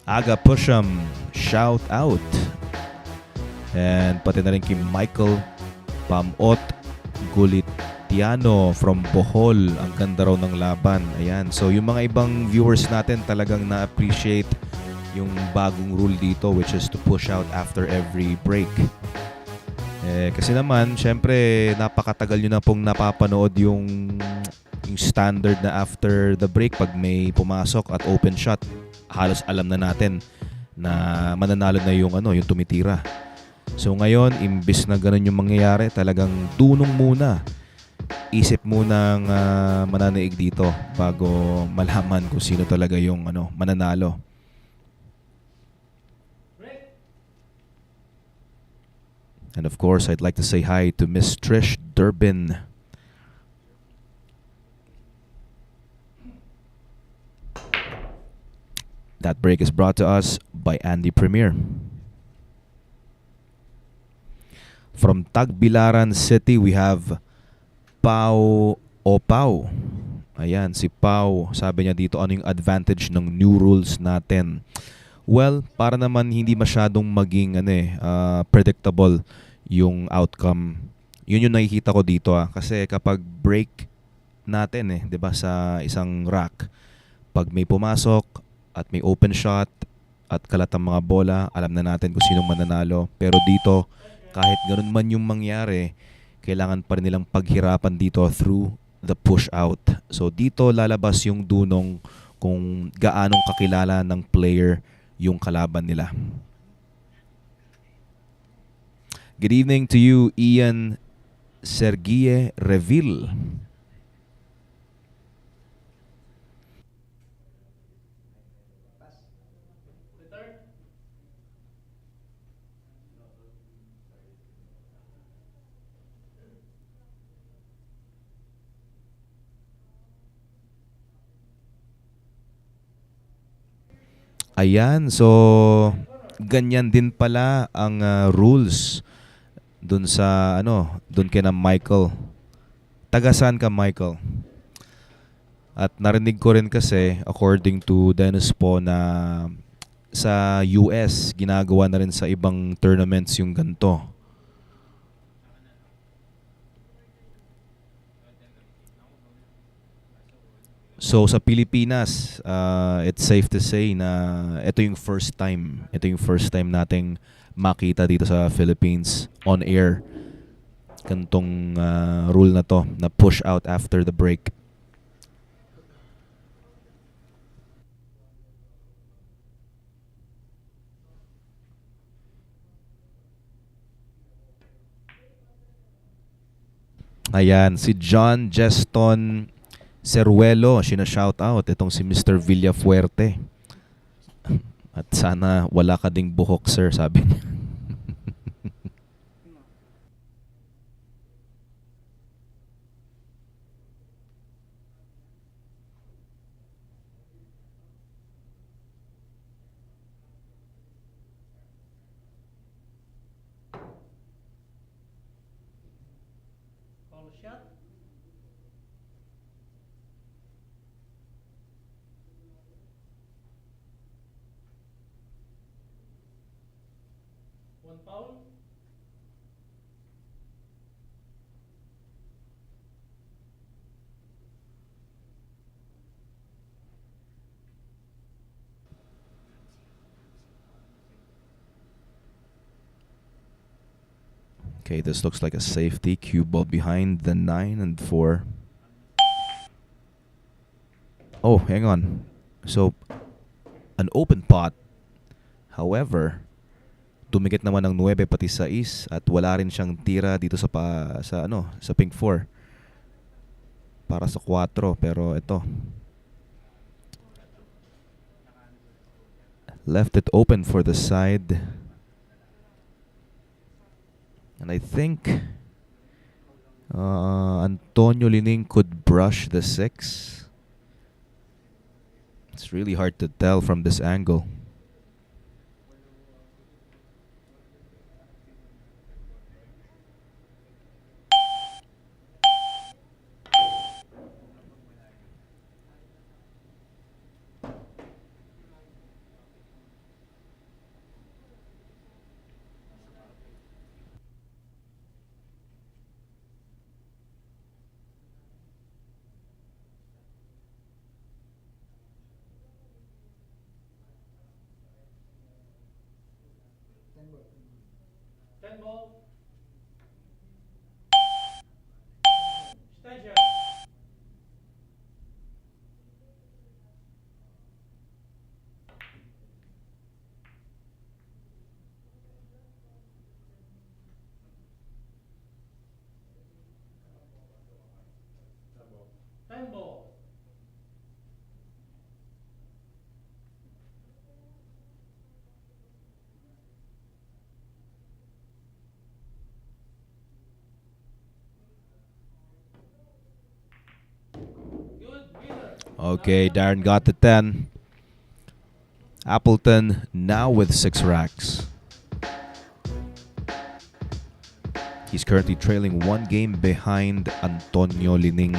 Aga Pusham, shout out. And pati na rin kay Michael Pamot Gulitiano from Bohol. Ang ganda raw ng laban. Ayan. So yung mga ibang viewers natin talagang na-appreciate yung bagong rule dito, which is to push out after every break. Kasi naman, syempre, napakatagal nyo na pong napapanood yung standard na after the break. Pag may pumasok at open shot, halos alam na natin na mananalo na yung tumitira. So ngayon, imbis na ganun yung mangyayari, talagang dunong muna. Isip munang mananaig dito bago malaman kung sino talaga yung mananalo. And of course, I'd like to say hi to Miss Trish Durbin. That break is brought to us by Andy Premier. From Tagbilaran City, we have Pau Opau. Ayan, si Pau. Sabi niya dito, ano yung advantage ng new rules natin? Well, para naman hindi masyadong maging predictable yung outcome. Yun yung nakikita ko dito kasi kapag break natin 'di ba sa isang rack, pag may pumasok at may open shot at kalat ang mga bola, alam na natin kung sinong mananalo. Pero dito, kahit ganun man yung mangyari, kailangan pa rin nilang paghirapan dito through the push out. So dito lalabas yung dunong kung gaanong kakilala ng player yung kalaban nila. Good evening to you, Ian Sergie Reville. Ayan, so ganyan din pala ang rules dun sa dun kina Michael. Tagasan ka, Michael? At narinig ko rin kasi according to Dennis po na sa US ginagawa na rin sa ibang tournaments yung ganto. So sa Pilipinas, it's safe to say na ito yung first time. Ito yung first time nating makita dito sa Philippines on air. Kantong rule na to, na push out after the break. Ayan, si John Geston Seruelo, shout out itong si Mr. Villafuerte. At sana wala ka ding buhok, sir, sabi niya. Okay, this looks like a safety. Cue ball behind the 9 and 4. Oh, hang on. So, an open pot. However, dumikit naman ng 9 pati 6 at wala rin siyang tira dito sa sa pink 4. Para sa 4, pero ito. Left it open for the side. And I think Antonio Lining could brush the 6. It's really hard to tell from this angle. Okay, Darren got the 10. Appleton now with 6 racks. He's currently trailing 1 game behind Antonio Lining.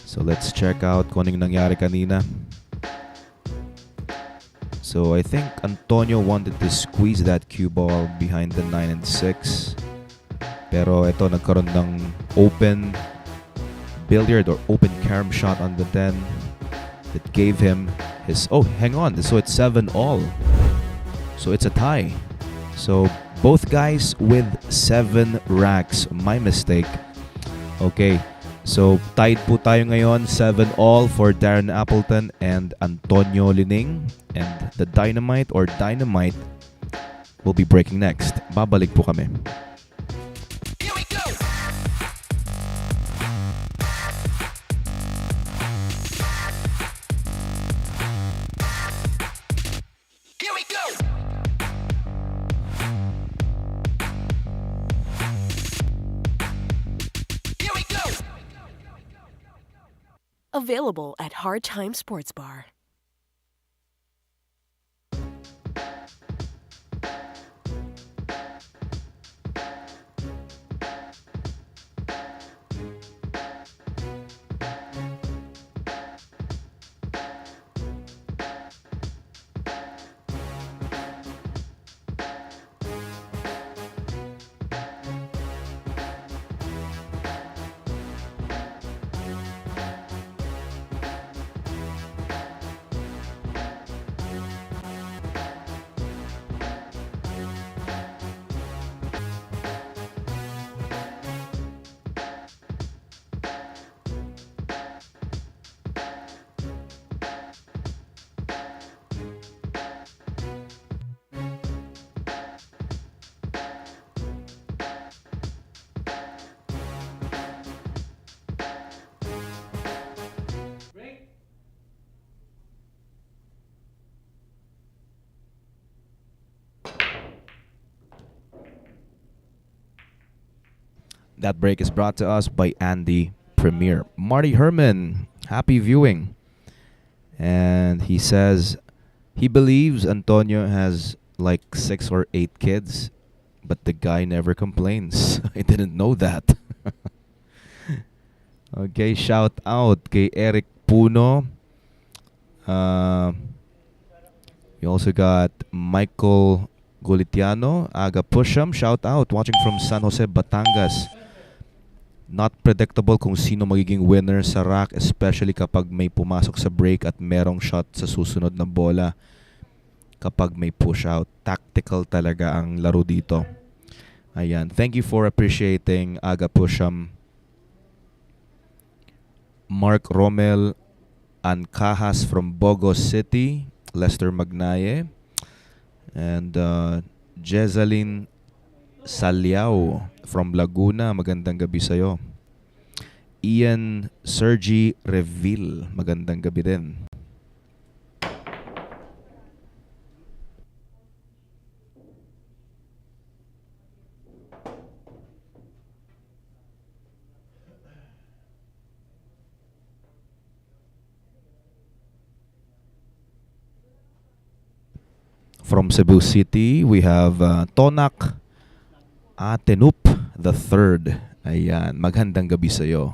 So let's check out kung anong nangyari kanina. So I think Antonio wanted to squeeze that cue ball behind the 9 and 6. Pero ito nagkaroon ng open billiard or open carom shot on the 10 that gave him his... Oh, hang on. So it's 7-all. So it's a tie. So both guys with 7 racks. My mistake. Okay. So tied po tayo ngayon. 7-all for Darren Appleton and Antonio Lining. And the Dynamite or Dynamite will be breaking next. Babalik po kami. Here we go. Available at Hard Time Sports Bar. That break is brought to us by Andy Premier. Marty Herman, happy viewing. And he says he believes Antonio has like 6 or 8 kids, but the guy never complains. I didn't know that. Okay, shout out kay Eric Puno. We also got Michael Golitiano, Aga Pusham, shout out, watching from San Jose, Batangas. Not predictable kung sino magiging winner sa rack, especially kapag may pumasok sa break at merong shot sa susunod na bola kapag may push out. Tactical talaga ang laro dito. Ayan. Thank you for appreciating Aga Pusham. Mark Romel Ancajas from Bogos City. Lester Magnaye. And Jezaline Salyao from Laguna. Magandang gabi sa'yo. Ian Sergi Reville. Magandang gabi din. From Cebu City, we have Tonak Atenup the Third. Ayan, magandang gabi sa'yo.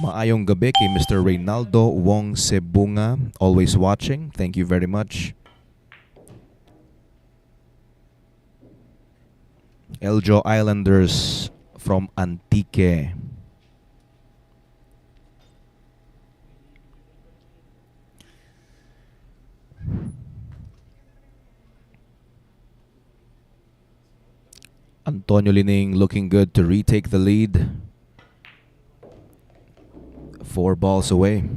Maayong gabi kay Mr. Reynaldo Wong Sebunga, always watching. Thank you very much. Eljo Islanders from Antique. Antonio Lining looking good to retake the lead. 4 balls away.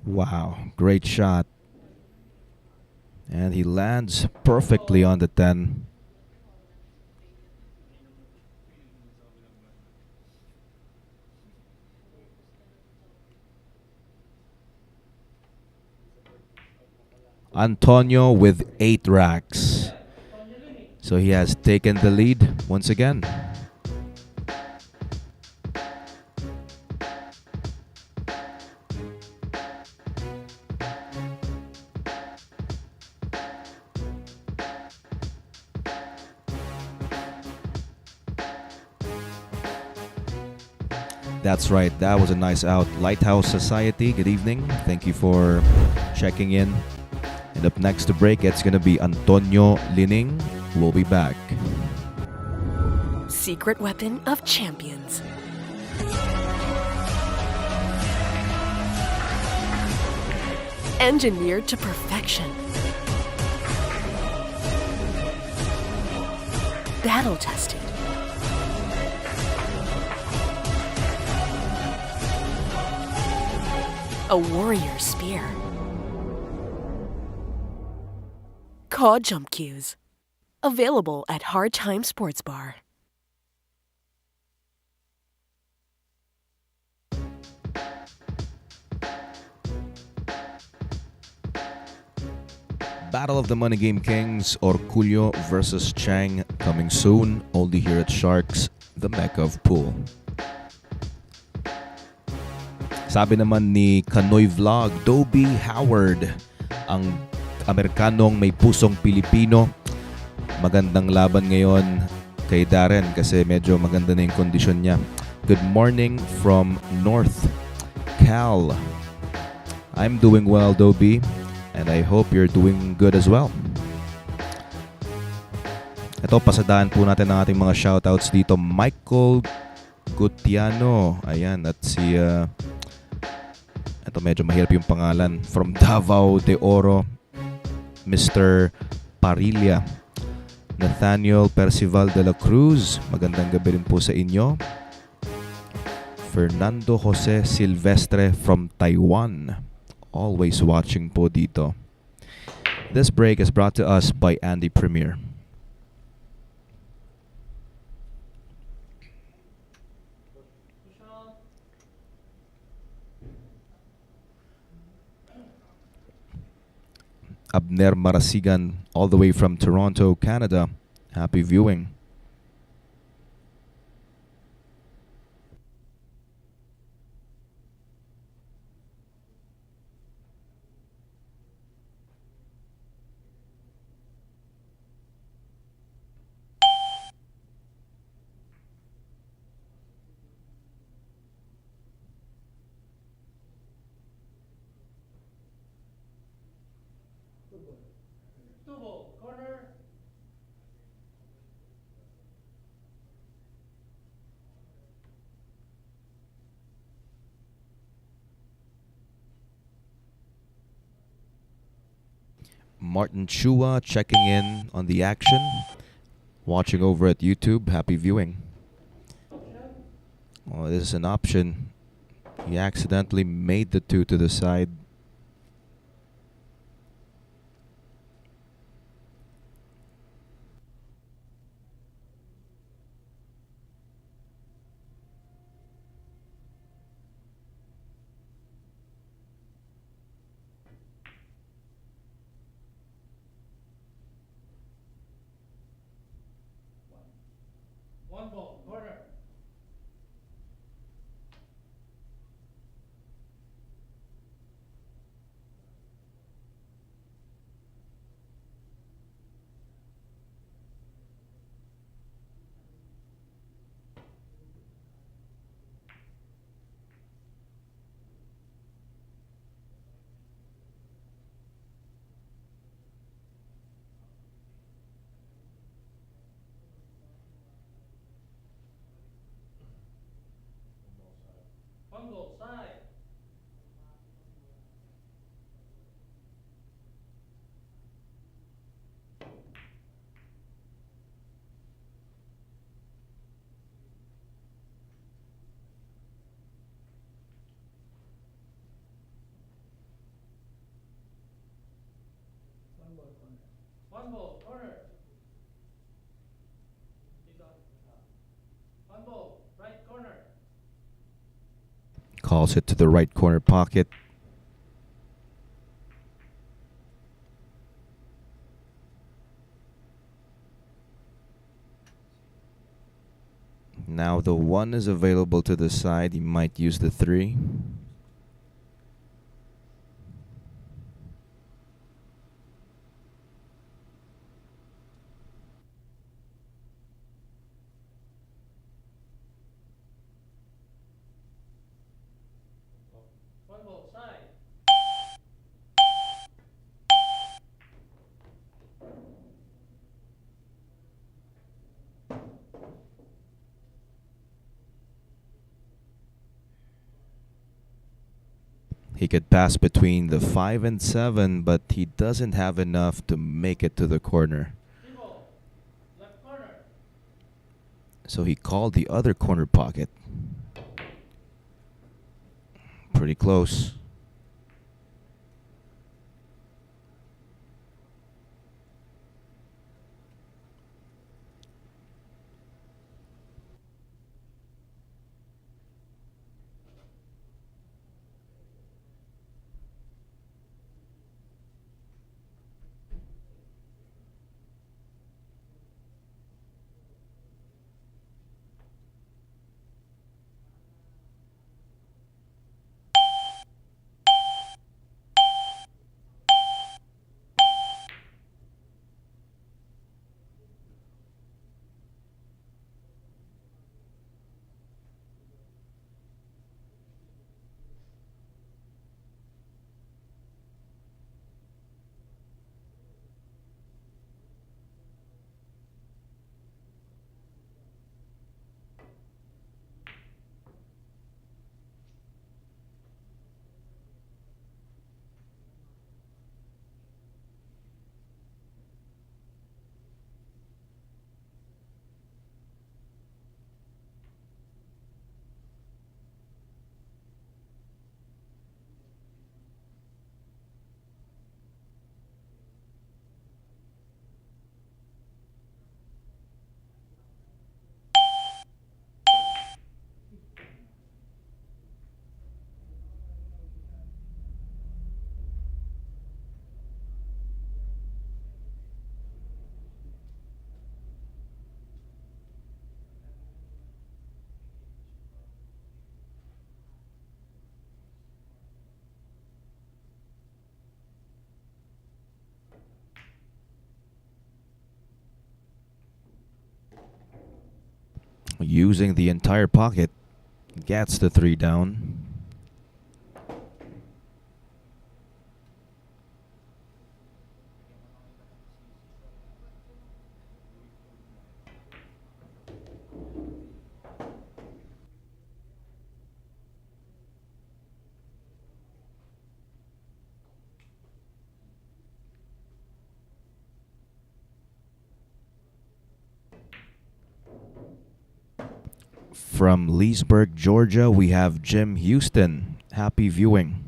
Wow, great shot. And he lands perfectly on the 10. Antonio with 8 racks. So he has taken the lead once again. That's right, that was a nice out. Lighthouse Society, good evening. Thank you for checking in. And up next to break, it's going to be Antonio Lining. We'll be back. Secret weapon of champions. Engineered to perfection. Battle tested. A warrior spear. Caw Jump Cues. Available at Hard Time Sports Bar. Battle of the Money Game Kings, Orculio versus Chang, coming soon, only here at Sharks, the Mecca of Pool. Sabi naman ni Kanoy Vlog, Dobie Howard, ang Amerikanong may pusong Pilipino. Magandang laban ngayon kay Darren kasi medyo maganda na yung kondisyon niya. Good morning from North Cal. I'm doing well, Dobie, and I hope you're doing good as well. Ito, pasadaan po natin ang ating mga shoutouts dito. Michael Gutiano, ayan, at si ito medyo mahirap yung pangalan, from Davao de Oro, Mr. Parilla. Nathaniel Percival de la Cruz, magandang gabi rin po sa inyo. Fernando Jose Silvestre from Taiwan, always watching po dito. This break is brought to us by Andy Premier. Abner Marasigan, all the way from Toronto, Canada. Happy viewing. Martin Chua checking in on the action, watching over at YouTube. Happy viewing. Oh, this is an option. He accidentally made the 2 to the side. Calls it to the right corner pocket. Now the 1 is available to the side. He might use the 3. He could pass between the 5 and 7, but he doesn't have enough to make it to the corner. So he called the other corner pocket. Pretty close. Using the entire pocket, gets the 3 down. From Leesburg, Georgia, we have Jim Houston. Happy viewing.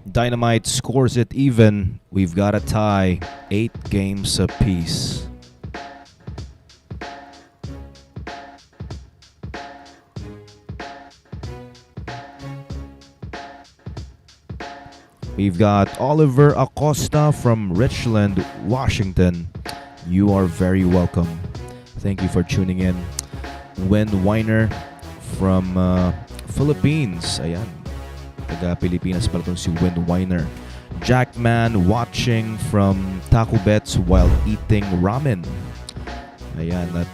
Dynamite scores it even. We've got a tie, 8 games apiece. We've got Oliver Acosta from Richland, Washington. You are very welcome. Thank you for tuning in. Wen Weiner from Philippines. Ayan. Taga Pilipinas pala itong si Wen Weiner. Jackman watching from Taco Bets while eating ramen. Ayan. At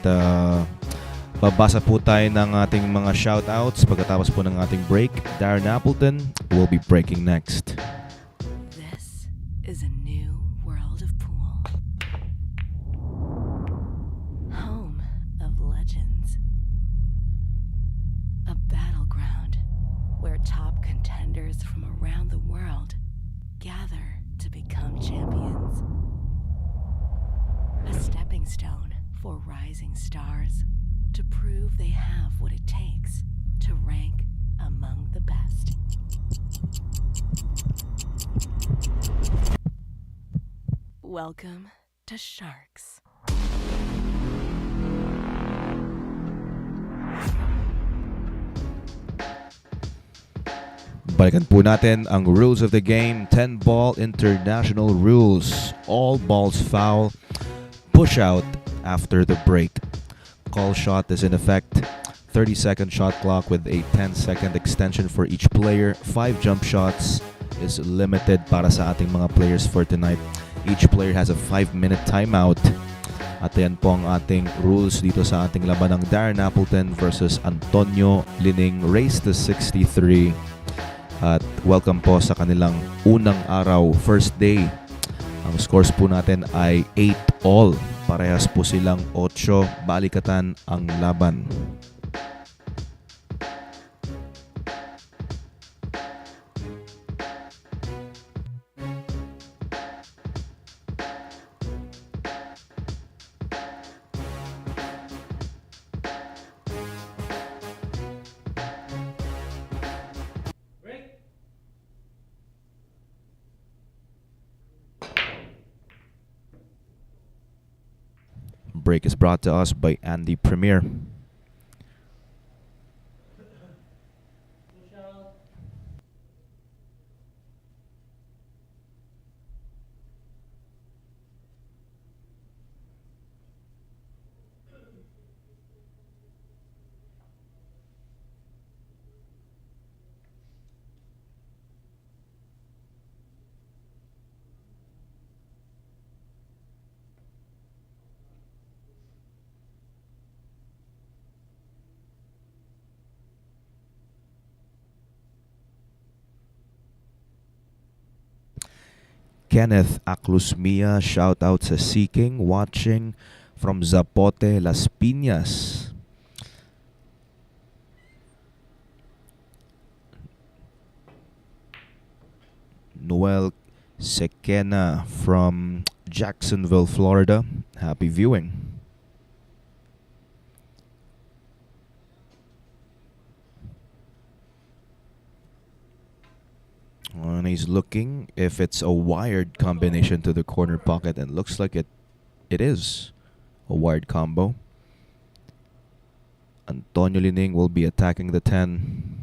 babasa po tayo ng ating mga shoutouts pagkatapos po ng ating break. Darren Appleton will be breaking next. This is a new world of pool. Home of legends. A battleground where top contenders from around the world gather to become champions. A stepping stone for rising stars to prove they have what it takes to rank among the best. Welcome to Sharks. Balikan po natin ang rules of the game. 10-ball international rules. All balls foul. Push out after the break. Call shot is in effect. 30-second shot clock with a 10-second extension for each player. 5 jump shots is limited para sa ating mga players for tonight. Each player has a 5-minute timeout. At yan po ang ating rules dito sa ating laban ng Darren Appleton versus Antonio Lining, race to 63. At welcome po sa kanilang unang araw, first day. Ang scores po natin ay 8-all. Parehas po silang 8. Balikatan ang laban. Break is brought to us by Andy Premier. Kenneth Aclusmia, shout out sa Seeking, watching from Zapote, Las Piñas. Noel Sekena from Jacksonville, Florida. Happy viewing. And he's looking if it's a wired combination to the corner pocket, and looks like it is a wired combo. Antonio Lining will be attacking the 10.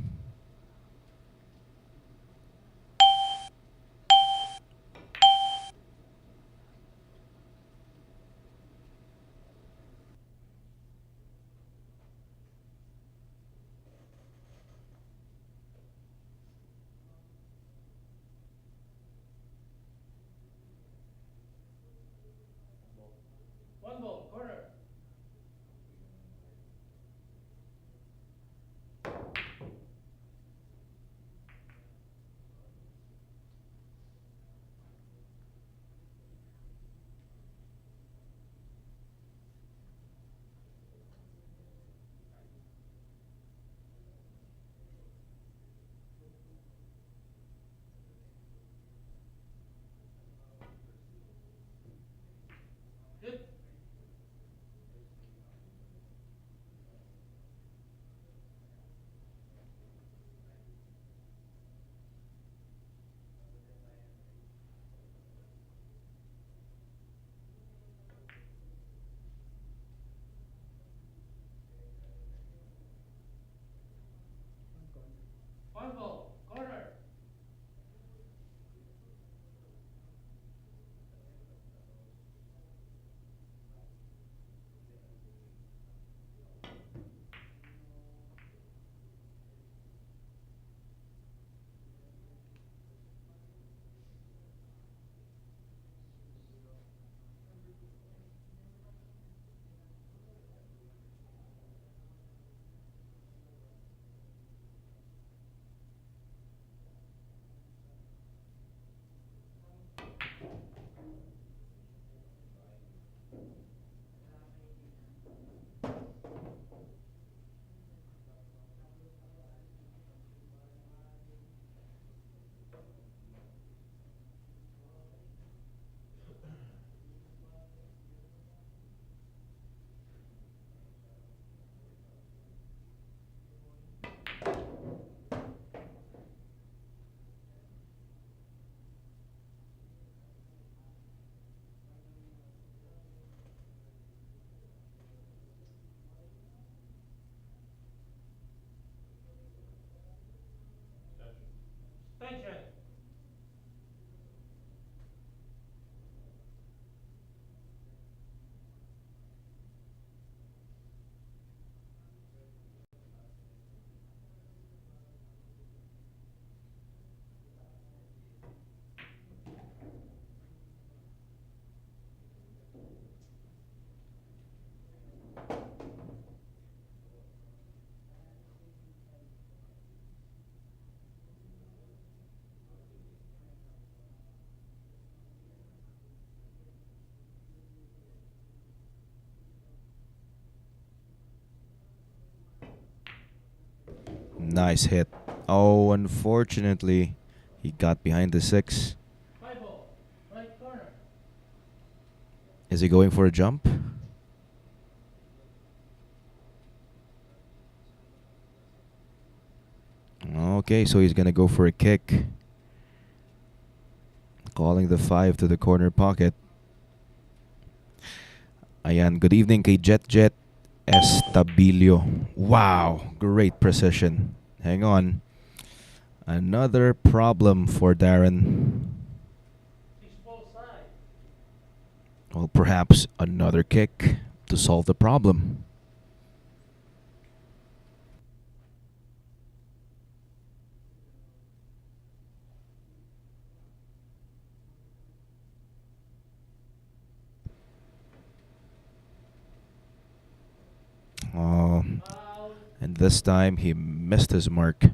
Nice hit. Oh, unfortunately, he got behind the 6. Is he going for a jump? Okay, so he's gonna go for a kick. Calling the 5 to the corner pocket. Ayan, good evening kay Jet Jet Estabilio. Wow, great precision. Hang on. Another problem for Darren. Well, perhaps another kick to solve the problem. Oh, and this time he missed his mark.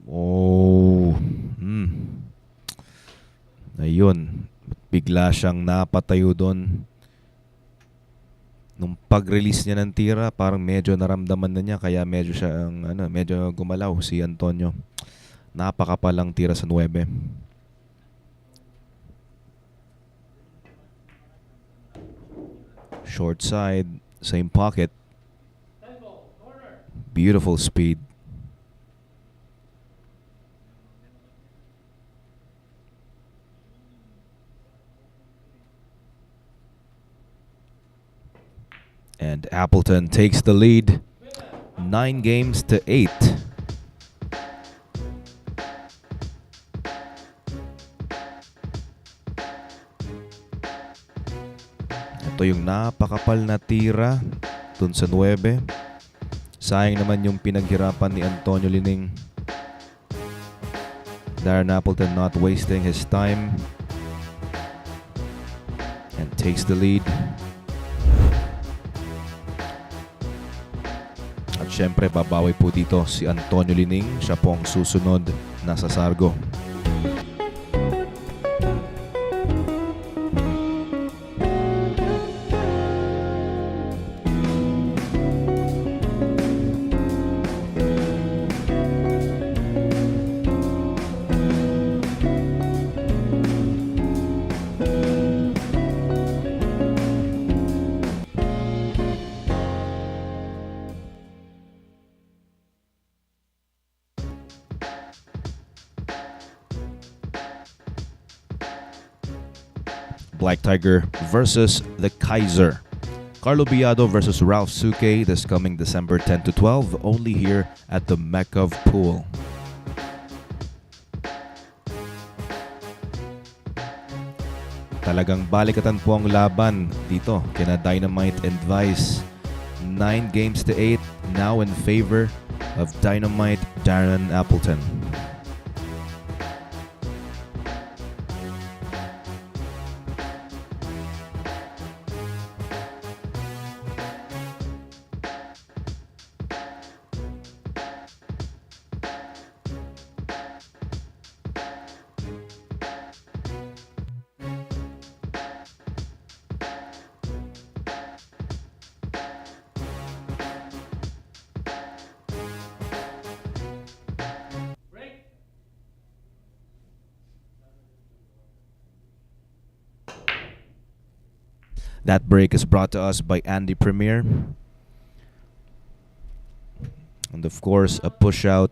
Oh. Ayun. Bigla siyang napatayo doon. Nung pag-release niya ng tira, parang medyo naramdaman na niya kaya medyo gumalaw si Antonio. Napakapalang tira sa 9. Short side, same pocket. Beautiful speed. And Appleton takes the lead 9-8. Ito yung napakapal na tira dun sa 9. Sayang naman yung pinaghirapan ni Antonio Lining. Darren Appleton not wasting his time and takes the lead. At syempre, babawi po dito si Antonio Lining. Siya po ang susunod na sasargo. Black Tiger versus the Kaiser. Carlo Biado versus Ralph Suke this coming December 10 to 12, only here at the Mekov Pool. Talagang balikatan po ang laban dito kina Dynamite and Vice. 9 games to 8 now in favor of Dynamite Darren Appleton. That break is brought to us by Andy Premier. And of course, a push out.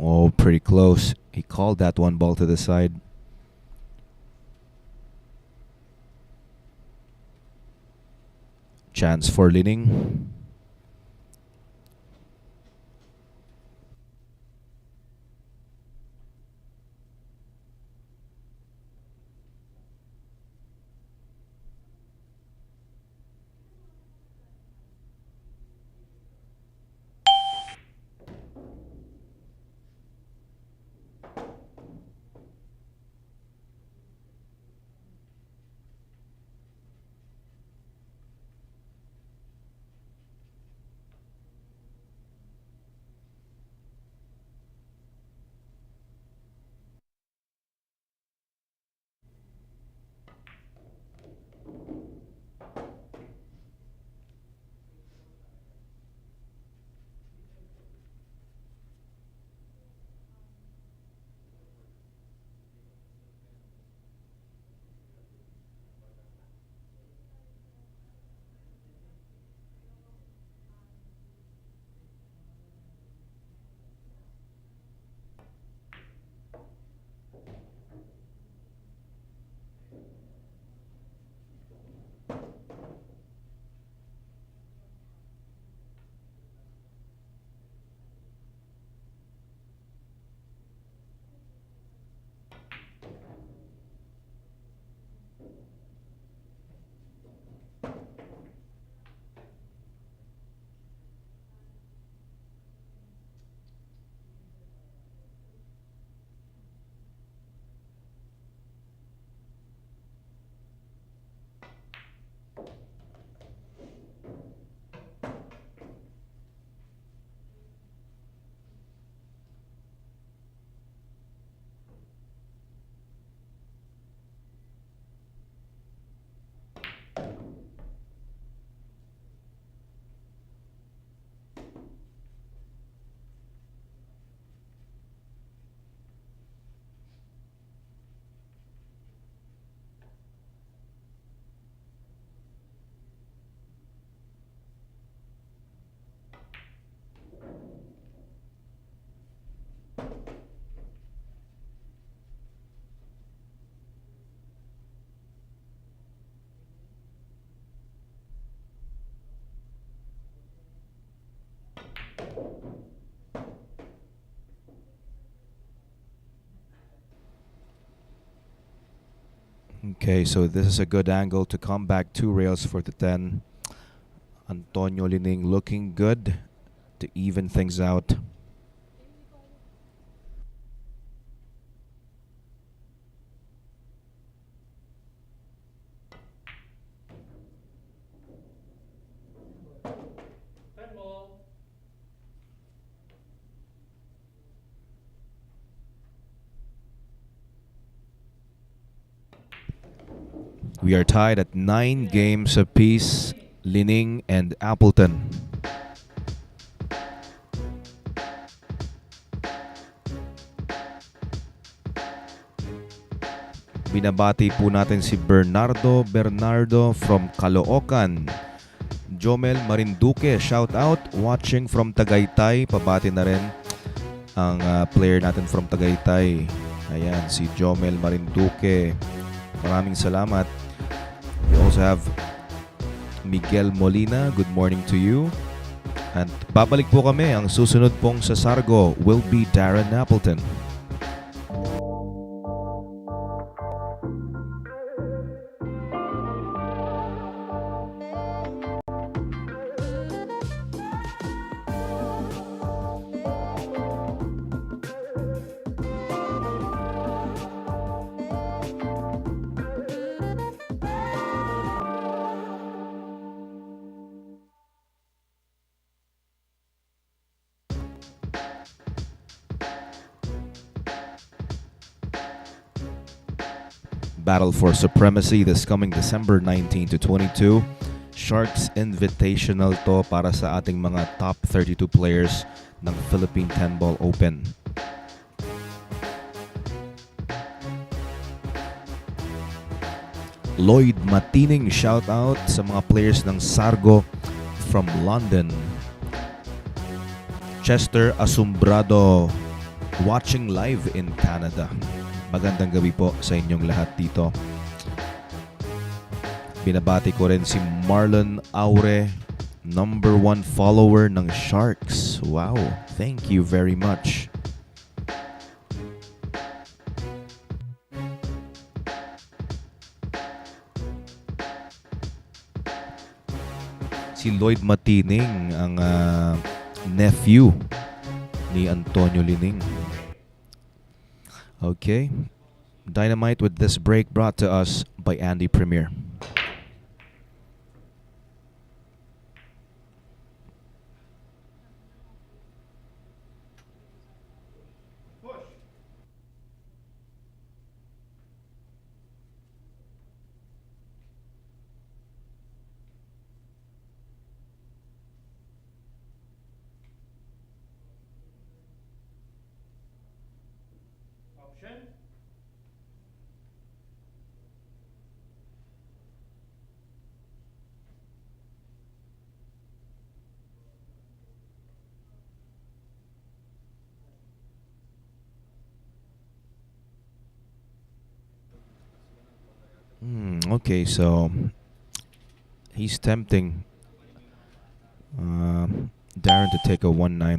Oh, pretty close. He called that one ball to the side. Chance for Lining. Okay, so this is a good angle to come back 2 rails for the 10. Antonio Lining looking good to even things out. We are tied at 9 games apiece, Lining and Appleton. Binabati po natin si Bernardo from Caloocan. Jomel Marinduque, shout out. Watching from Tagaytay. Pabati na rin ang player natin from Tagaytay. Ayan, si Jomel Marinduque. Maraming salamat. We also have Miguel Molina. Good morning to you. At babalik po kami. Ang susunod pong sa Sargo will be Darren Appleton. Battle for Supremacy this coming December 19 to 22. Sharks Invitational to para sa ating mga top 32 players ng Philippine 10-Ball Open. Lloyd Matining, shout out sa mga players ng Sargo from London. Chester Asumbrado, watching live in Canada. Magandang gabi po sa inyong lahat dito. Binabati ko rin si Marlon Aure, number 1 follower ng Sharks. Wow, thank you very much. Si Lloyd Matining, ang nephew ni Antonio Lining. Okay. Dynamite with this break brought to us by Andy Premier. Okay, so he's tempting Darren to take a 1-9.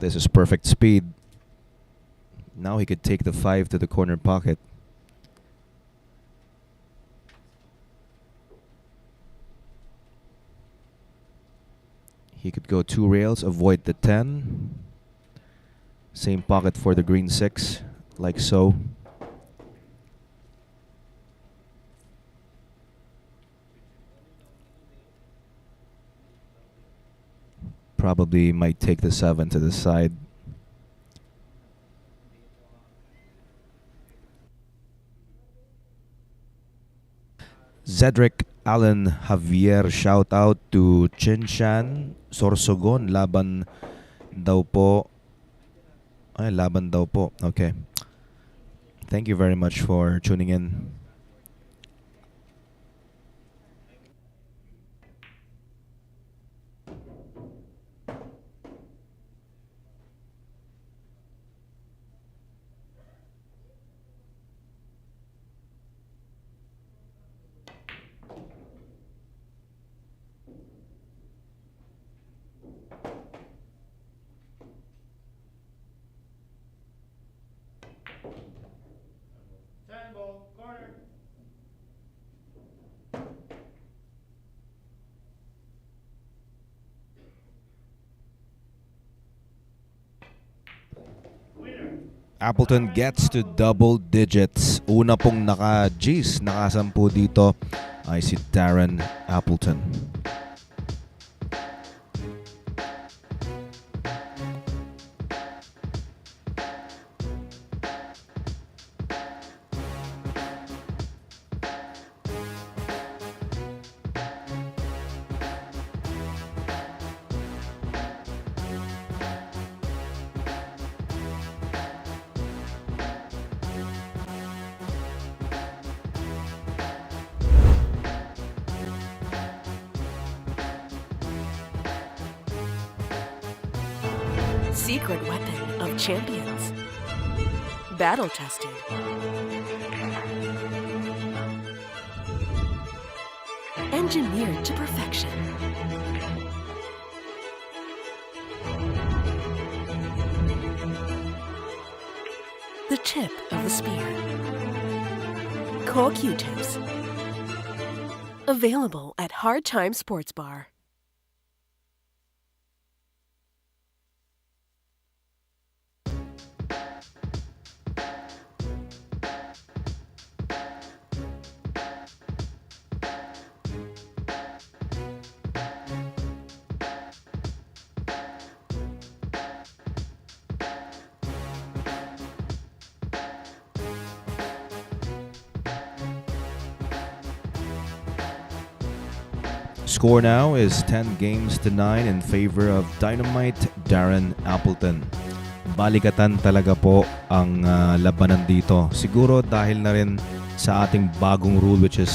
This is perfect speed. Now he could take the 5 to the corner pocket. He could go 2 rails, avoid the 10. Same pocket for the green 6, like so. Probably might take the 7 to the side. Zedric Allen Javier, shout out to Chinchan Sorsogon. Laban daw po. Ay, laban daw po. Okay. Thank you very much for tuning in. Appleton gets to double digits. Una pong naka-G's, nakasampu dito ay si Darren Appleton. Secret weapon of champions. Battle tested. Engineered to perfection. The tip of the spear. Core Q-tips. Available at Hard Time Sports Bar. Score now is 10 games to 9 in favor of Dynamite Darren Appleton. Balikatan talaga po ang labanan dito. Siguro dahil na rin sa ating bagong rule, which is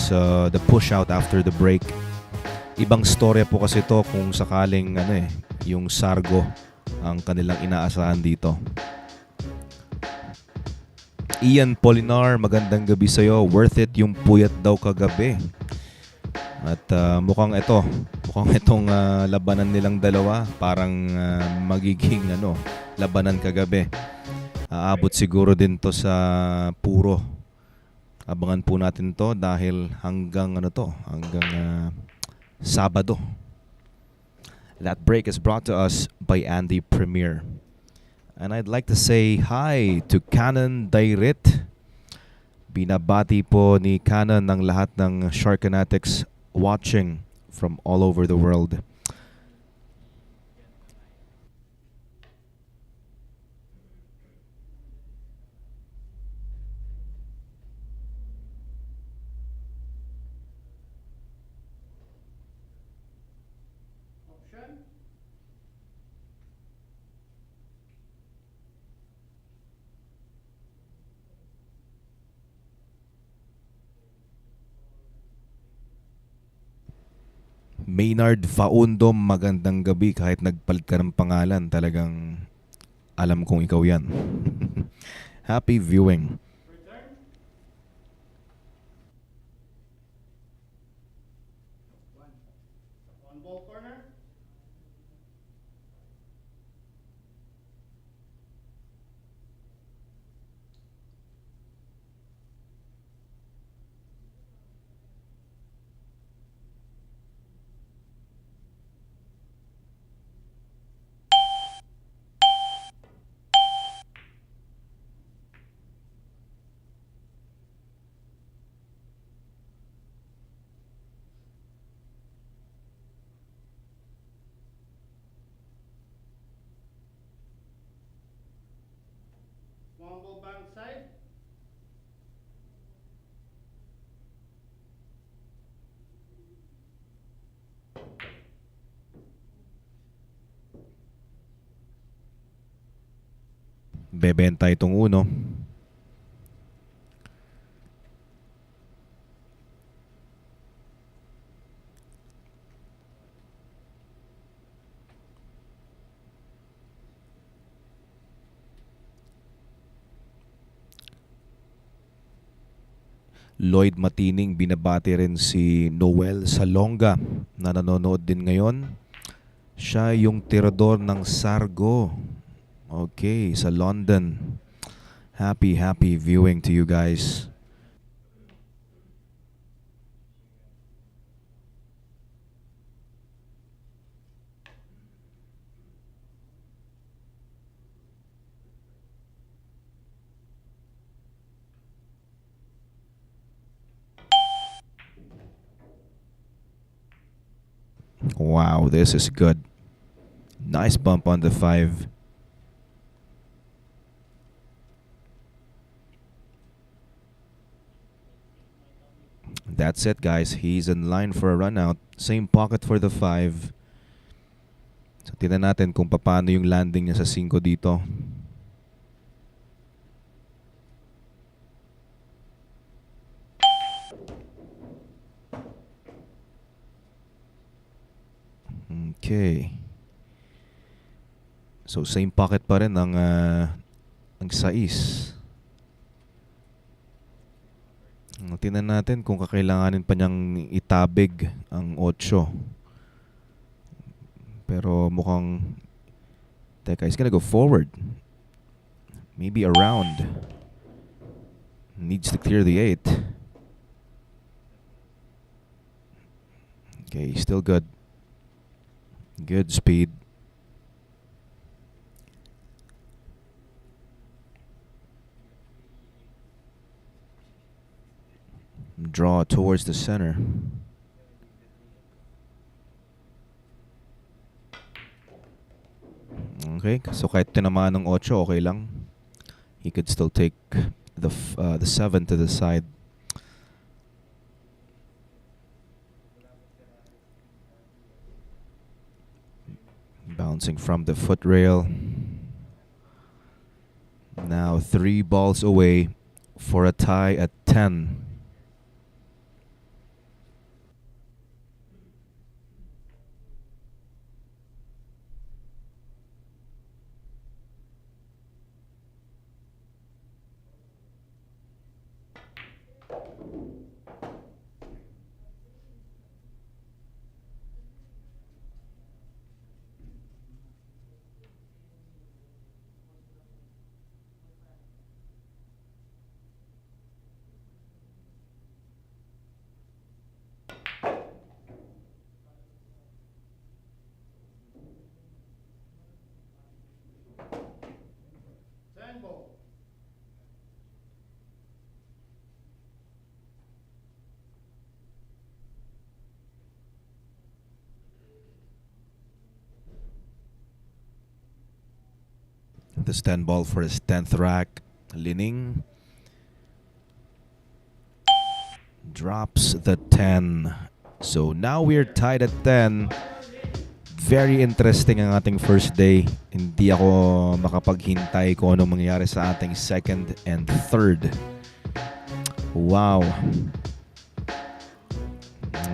the push out after the break. Ibang storya po kasi to kung sakaling yung Sargo ang kanilang inaasahan dito. Ian Polinar, magandang gabi sa'yo. Worth it yung puyat daw kagabi. At mukhang itong labanan nilang dalawa parang magiging labanan kagabi. Aabot siguro din to sa puro. Abangan po natin to dahil hanggang Sabado. That break is brought to us by Andy Premier. And I'd like to say hi to Canon Dairit. Binabati po ni Canon ng lahat ng Sharkanatics watching from all over the world. Maynard Faundo, magandang gabi. Kahit nagpalit ka ng pangalan, talagang alam kong ikaw yan. Happy viewing. One ball corner. bebenta itong uno. Lloyd Matining, binabati rin si Noel Salonga na nanonood din ngayon. Siya yung tirador ng Sargo. Okay, sa London. Happy viewing to you guys. Wow, this is good. Nice bump on the 5. That's it, guys. He's in line for a run out. Same pocket for the 5. So, tingnan natin kung paano yung landing niya sa 5 dito. Okay. So, same pocket pa rin ang 6. Tingnan natin kung kakailanganin pa niyang itabig ang 8. Pero mukhang... Teka, he's gonna go forward. Maybe around. Needs to clear the 8. Okay, still good. Good speed. Draw towards the center. Okay, so kahit tinamaan ng 8, okay lang. He could still take the 7 to the side. Bouncing from the foot rail. Now 3 balls away for a tie at 10. The stand ball for his 10th rack. Lining drops the 10. So now we're tied at 10. Very interesting ang ating first day. Hindi ako makapaghintay kung anong mangyayari sa ating second and third. Wow.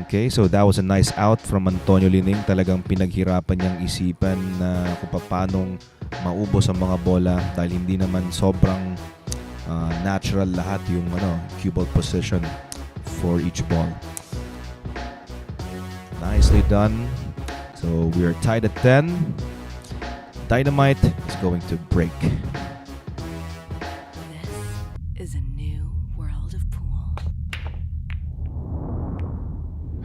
Okay, so that was a nice out from Antonio Lining. Talagang pinaghirapan niyang isipan na kung paanong maubos ang mga bola dahil hindi naman sobrang natural lahat yung cue ball position for each ball. Nicely done. So we are tied at 10. Dynamite is going to break. This is a new world of pool.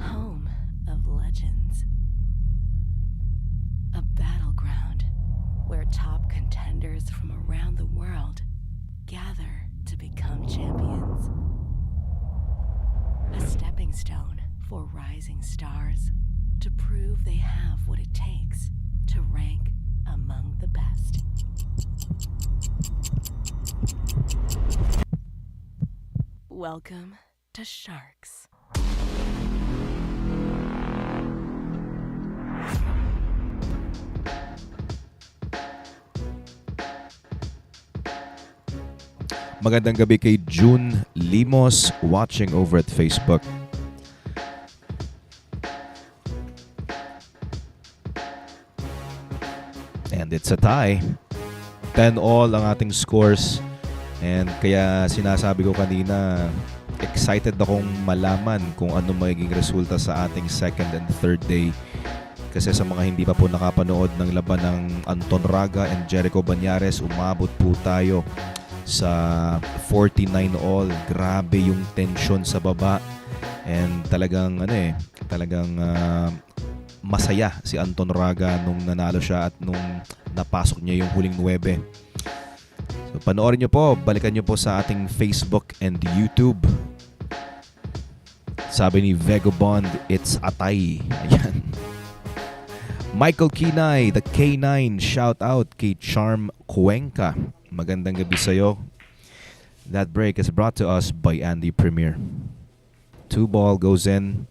Home of legends. A battleground where top contenders from around the world gather to become champions. A stepping stone for rising stars to prove they have what it takes to rank among the best. Welcome to Sharks. Magandang gabi kay June Limos watching over at Facebook. And it's a tie. 10-all ang ating scores. And kaya sinasabi ko kanina, excited akong malaman kung ano magiging resulta sa ating second and third day. Kasi sa mga hindi pa po nakapanood ng laban ng Anton Raga and Jericho Banyares, umabot po tayo sa 49-all. Grabe yung tension sa baba. And talagang masaya si Anton Raga nung nanalo siya at nung napasok niya yung huling 9. So panoorin nyo po, balikan nyo po sa ating Facebook and YouTube. Sabi ni Vagabond, it's atay. Ayan. Michael Kinay, the K9, shout out kay Charm Cuenca. Magandang gabi sa'yo. That break is brought to us by Andy Premier. 2-ball goes in.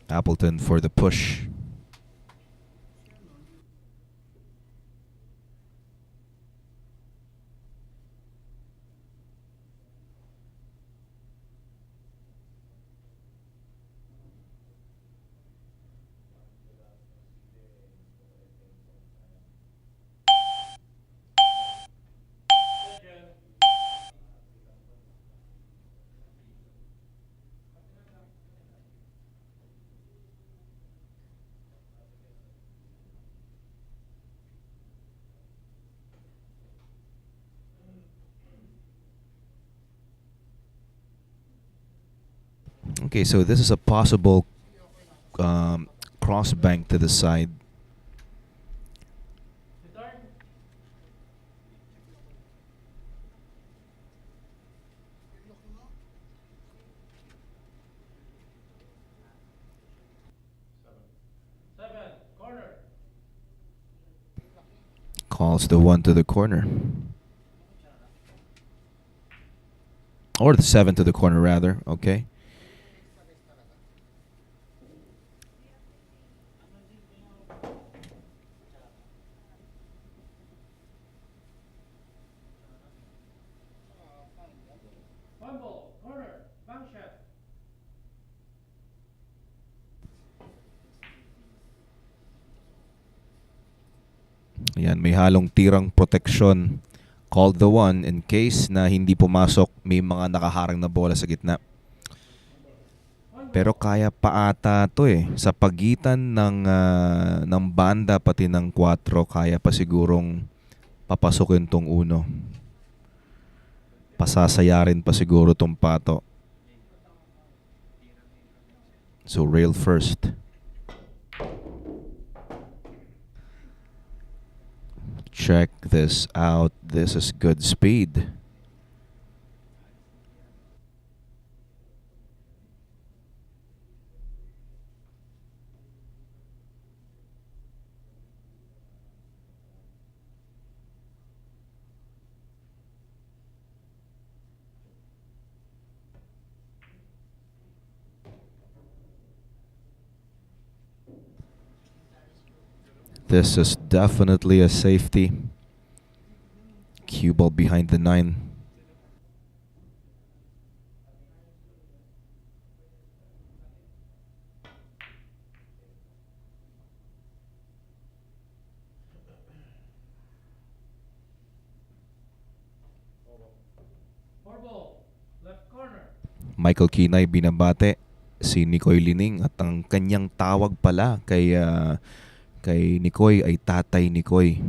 Appleton for the push. Okay, so this is a possible cross bank to the side. Calls the 1 to the corner. Or the 7 to the corner, rather. Okay. Ayan, may halong tirang proteksyon. Called the 1 in case na hindi pumasok, may mga nakaharang na bola sa gitna. Pero kaya pa ata to eh. Sa pagitan ng banda pati ng 4, kaya pa sigurong papasukin tong 1. Pasasayarin pa siguro tong pato. So rail first. Check this out. This is good speed. This is definitely a safety. Cue ball behind the 9. Michael Kinay binabate si Nicoy Lining at ang kanyang tawag pala kay Nicoy ay Tatay Nicoy.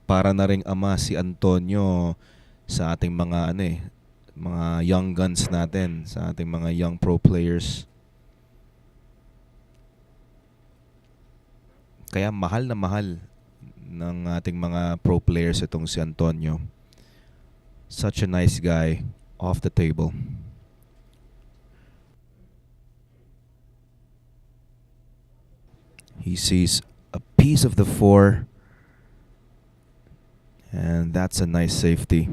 Para na ring ama si Antonio sa ating mga mga young guns natin, sa ating mga young pro players. Kaya mahal na mahal ng ating mga pro players itong si Antonio. Such a nice guy off the table. He sees a piece of the 4. And that's a nice safety.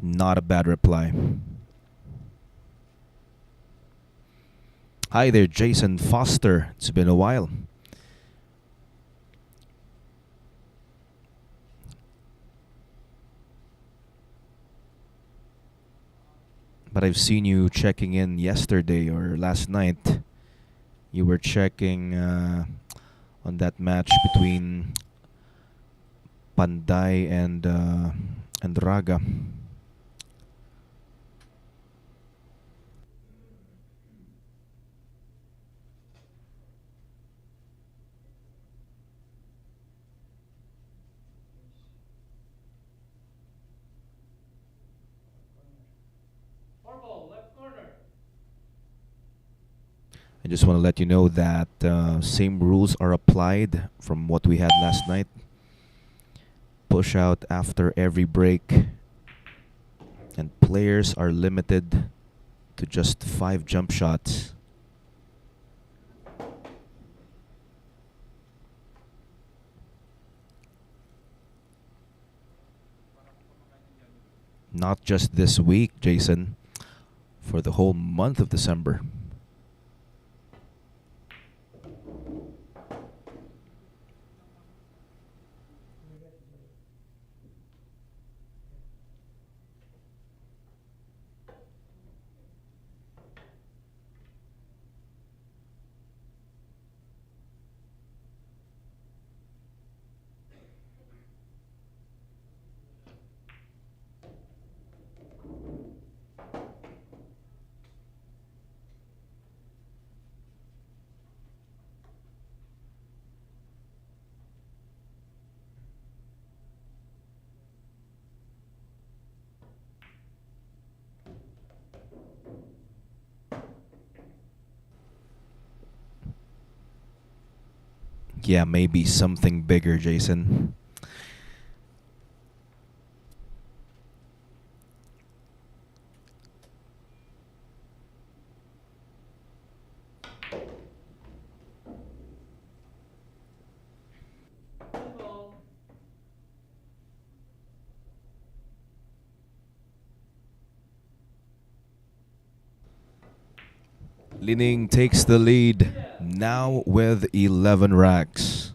Not a bad reply. Hi there, Jason Foster. It's been a while. But I've seen you checking in yesterday or last night. You were checking on that match between Panday and Raga. I just want to let you know that same rules are applied from what we had last night. Push out after every break. And players are limited to just 5 jump shots. Not just this week, Jason. For the whole month of December. Yeah, maybe something bigger, Jason. Lining takes the lead now with 11 racks.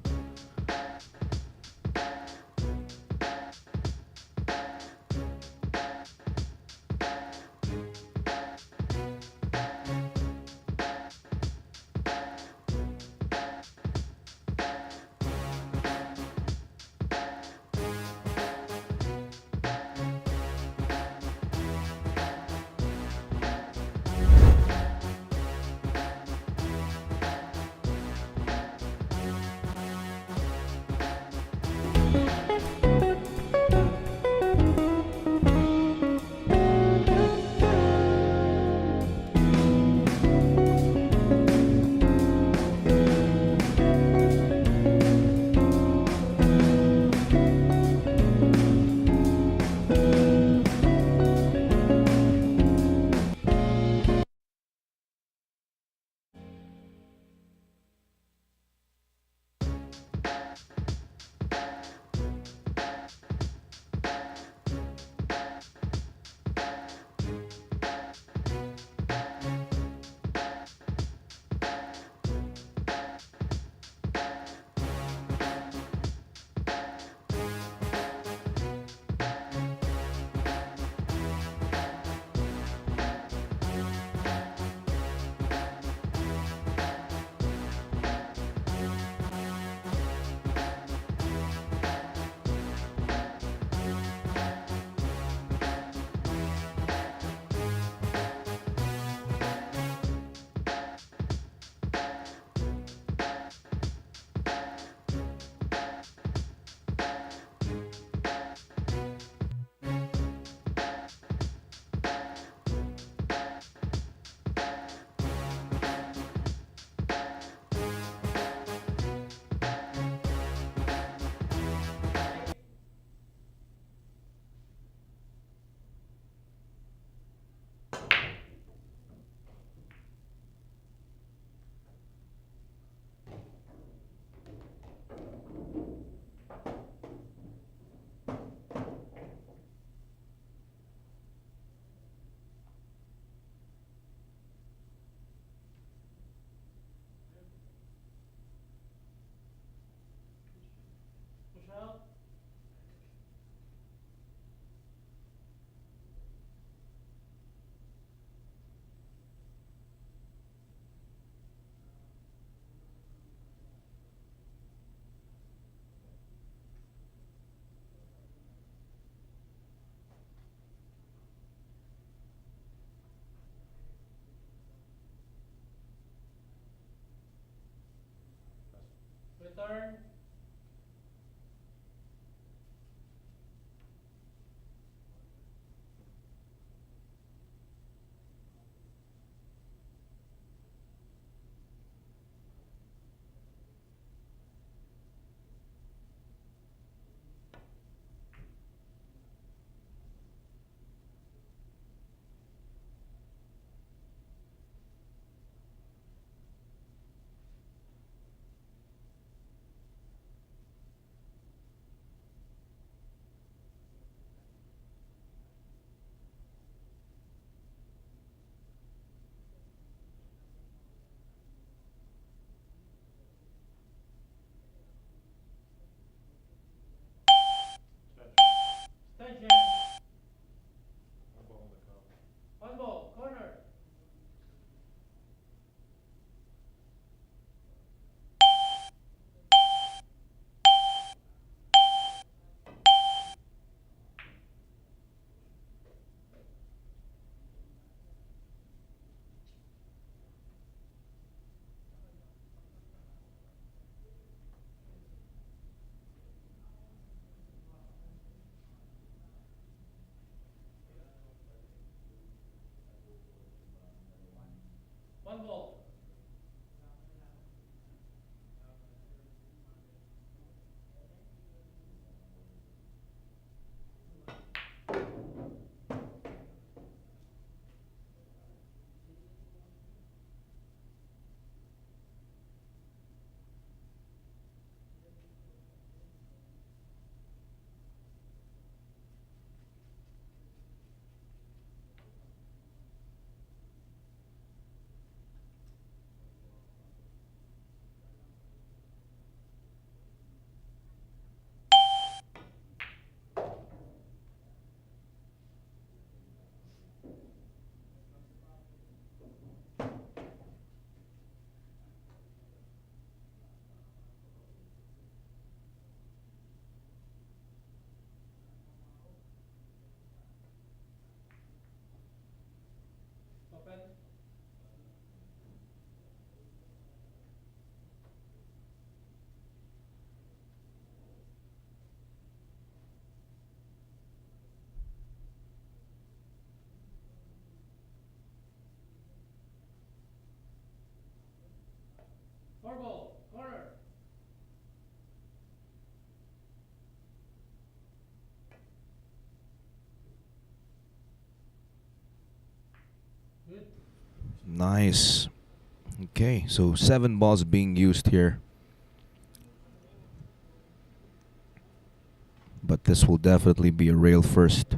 Nice. Okay, so 7 balls being used here. But this will definitely be a rail first.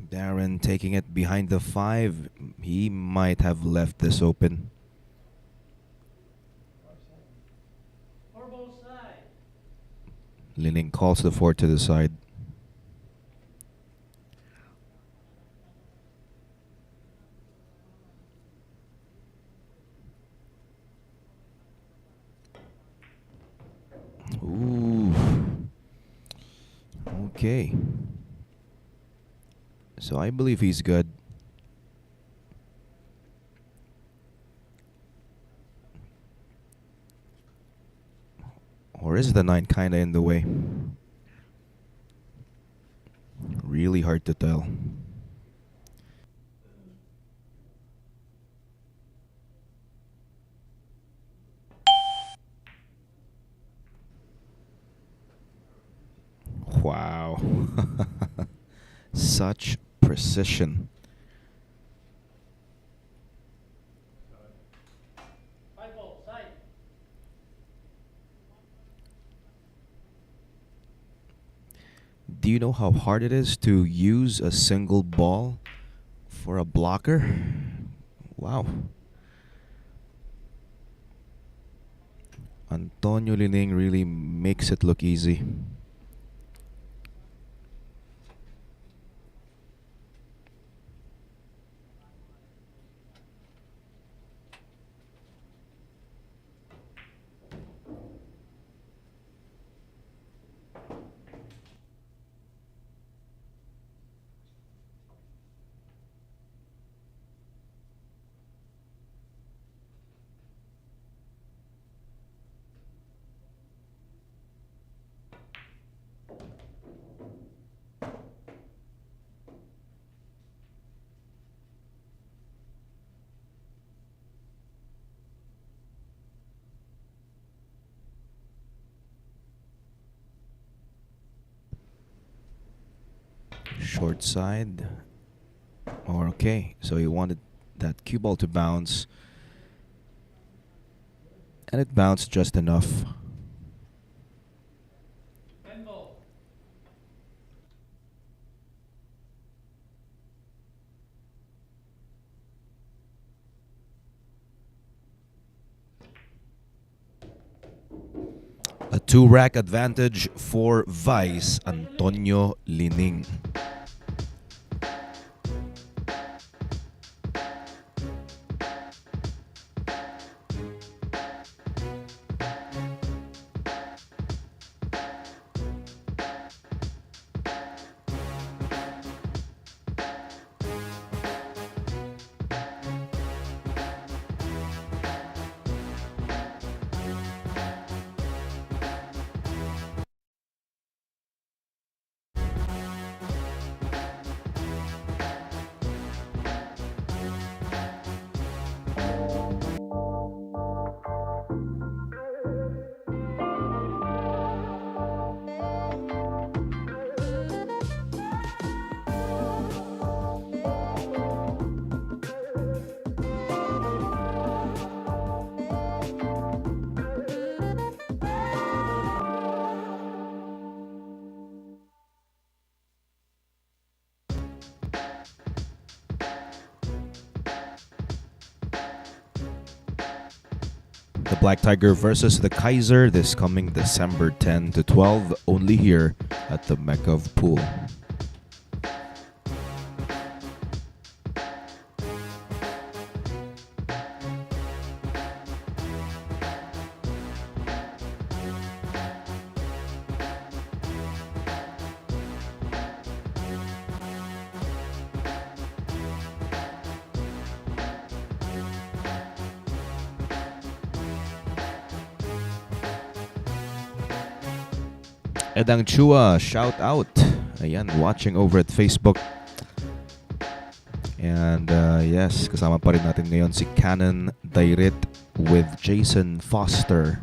Darren taking it behind the 5. He might have left this open. Lining calls the 4 to the side. Ooh. Okay. So I believe he's good. Or is the 9 kinda in the way? Really hard to tell. Wow. Such precision. Do you know how hard it is to use a single ball for a blocker? Wow. Antonio Lining really makes it look easy. Short side. Okay, so he wanted that cue ball to bounce. And it bounced just enough. A two-rack advantage for Vice Antonio Lining. The Black Tiger versus the Kaiser this coming December 10 to 12, only here at the Mekov Pool. Edang Chua, shout out. Ayan, watching over at Facebook. And yes, kasama pa rin natin ngayon si Canon Dairit with Jason Foster.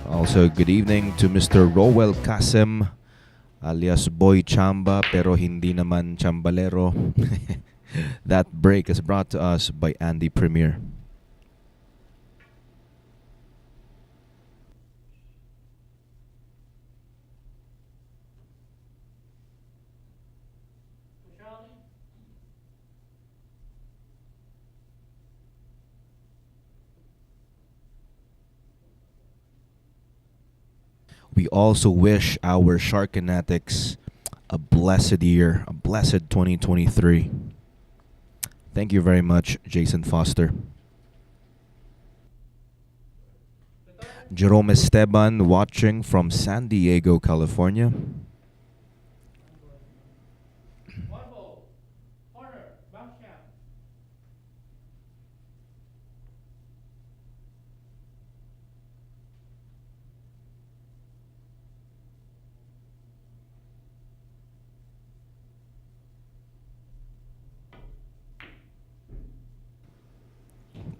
Also, good evening to Mr. Rowell Kasem, alias Boy Chamba, pero hindi naman chambalero. That break is brought to us by Andy Premier. We also wish our Sharkanatics a blessed year, a blessed 2023. Thank you very much, Jason Foster. Jerome Esteban watching from San Diego, California.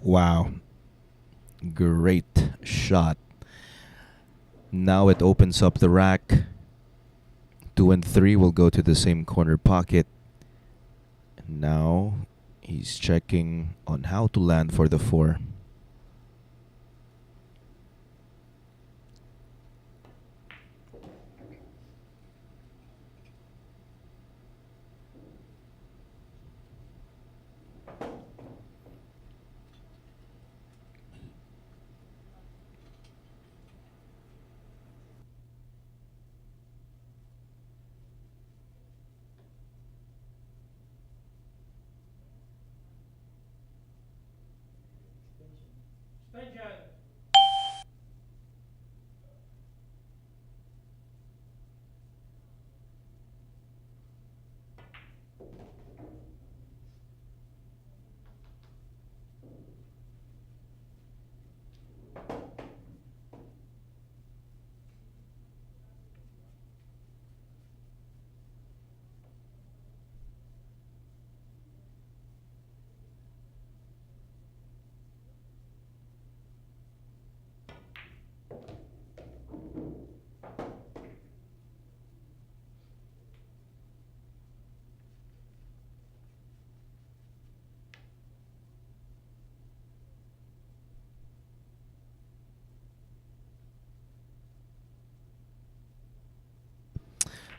Wow. Great shot. Now it opens up the rack. 2 and 3 will go to the same corner pocket. Now he's checking on how to land for the 4.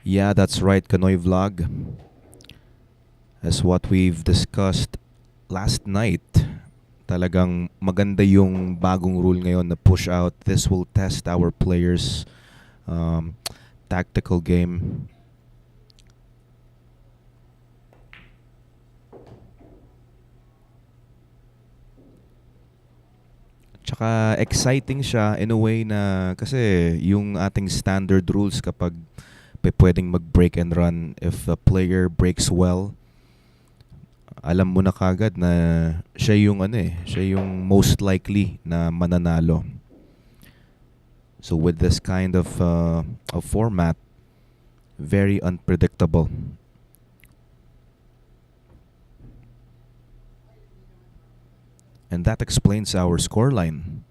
Yeah, that's right, Kanoy Vlog. As what we've discussed last night, talagang maganda yung bagong rule ngayon na push out. This will test our players' um, tactical game. Tsaka exciting siya in a way na kasi yung ating standard rules kapag pwedeng mag-break and run, if a player breaks well, alam mo na kagad na siya yung siya yung most likely na mananalo. So with this kind of format, very unpredictable. And that explains our scoreline.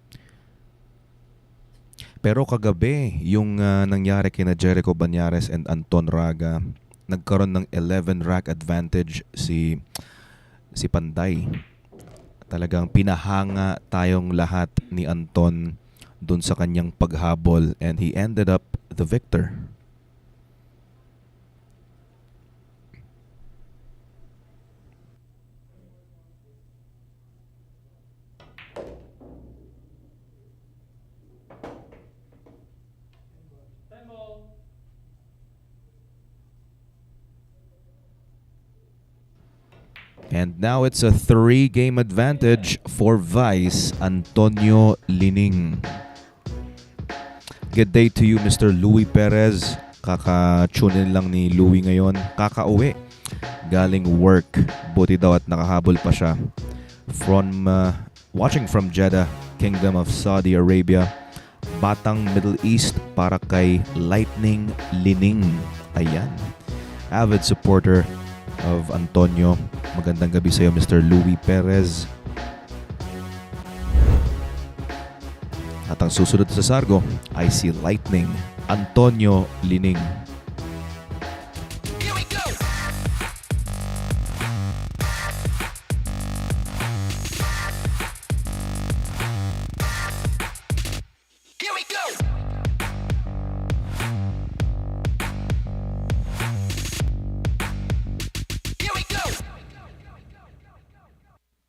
Pero kagabi, yung nangyari kina Jericho Banyares and Anton Raga, nagkaroon ng 11 rack advantage si Panday. Talagang pinahanga tayong lahat ni Anton dun sa kanyang paghabol and he ended up the victor. And now it's a 3-game advantage for Vice Antonio Lining. Good day to you, Mr. Louis Perez. Kaka-tune in lang ni Louis ngayon. Kakauwi. Galing work. Buti daw at nakahabol pa siya. From watching from Jeddah, Kingdom of Saudi Arabia. Batang Middle East para kay Lightning Lining. Ayan. Avid supporter of Antonio. Magandang gabi sa iyo, Mr. Louis Perez. At ang susunod sa Sargo ay si Lightning Antonio Lining. Here we go. Here we go. Here we go.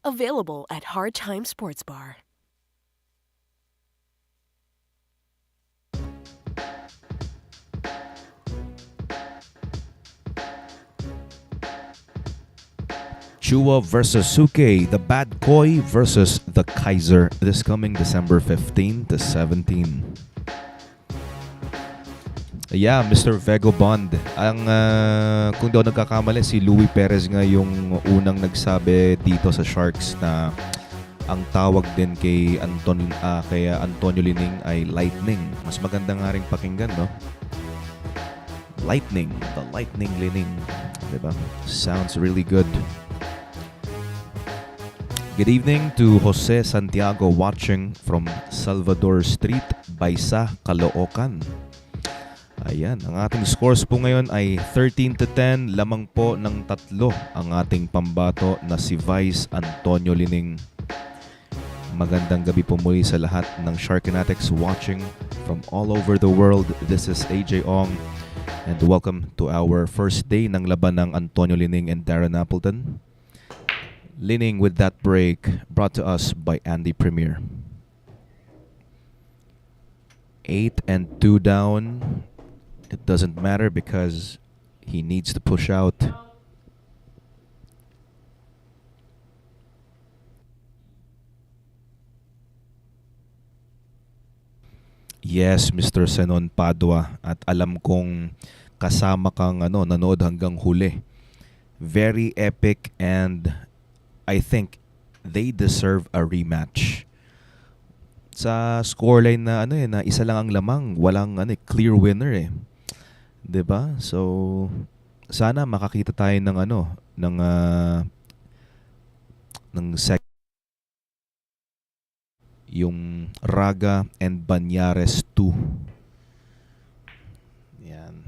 Available at Hard Time Sports Bar. Chua versus Suke, the Bad Koi versus the Kaiser this coming December 15 to 17. Yeah, Mr. Vego Bond. Ang kung daw nagkakamali, si Louis Perez nga yung unang nagsabi dito sa Sharks na ang tawag din kay Antonio Lining ay Lightning. Mas maganda nga ring pakinggan, no? Lightning, the Lightning Lining. Diba? Sounds really good. Good evening to Jose Santiago watching from Salvador Street, Baisa, Caloocan. Ayan, ang ating scores po ngayon ay 13-10, lamang po ng 3 ang ating pambato na si Vice Antonio Lining. Magandang gabi po muli sa lahat ng Sharkinatics watching from all over the world. This is AJ Ong and welcome to our first day ng laban ng Antonio Lining and Darren Appleton. Lining with that break brought to us by Andy Premier. 8-2 down. It doesn't matter because he needs to push out. Yes, Mr. Senon Padua. At alam kong kasama kang nanood hanggang huli. Very epic and I think they deserve a rematch. Sa scoreline na na isa lang ang lamang, walang clear winner eh. 'Di ba? So sana makakita tayo ng ng yung Raga and Banyares 2. Yan.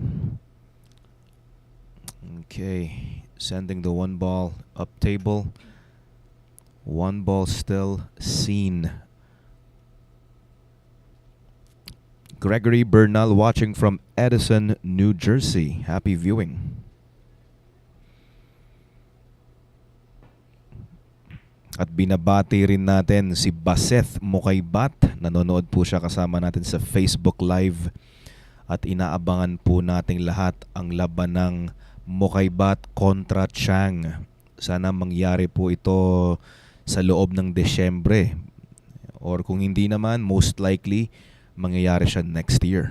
Okay. Sending the one ball up table. One ball still seen. Gregory Bernal watching from Edison, New Jersey. Happy viewing. At binabati rin natin si Baseth Mukaybat. Nanonood po siya kasama natin sa Facebook Live. At inaabangan po nating lahat ang laban ng Mukaybat kontra Chang. Sana mangyari po ito sa loob ng Desyembre. Or kung hindi naman, most likely, mangyayari siya next year.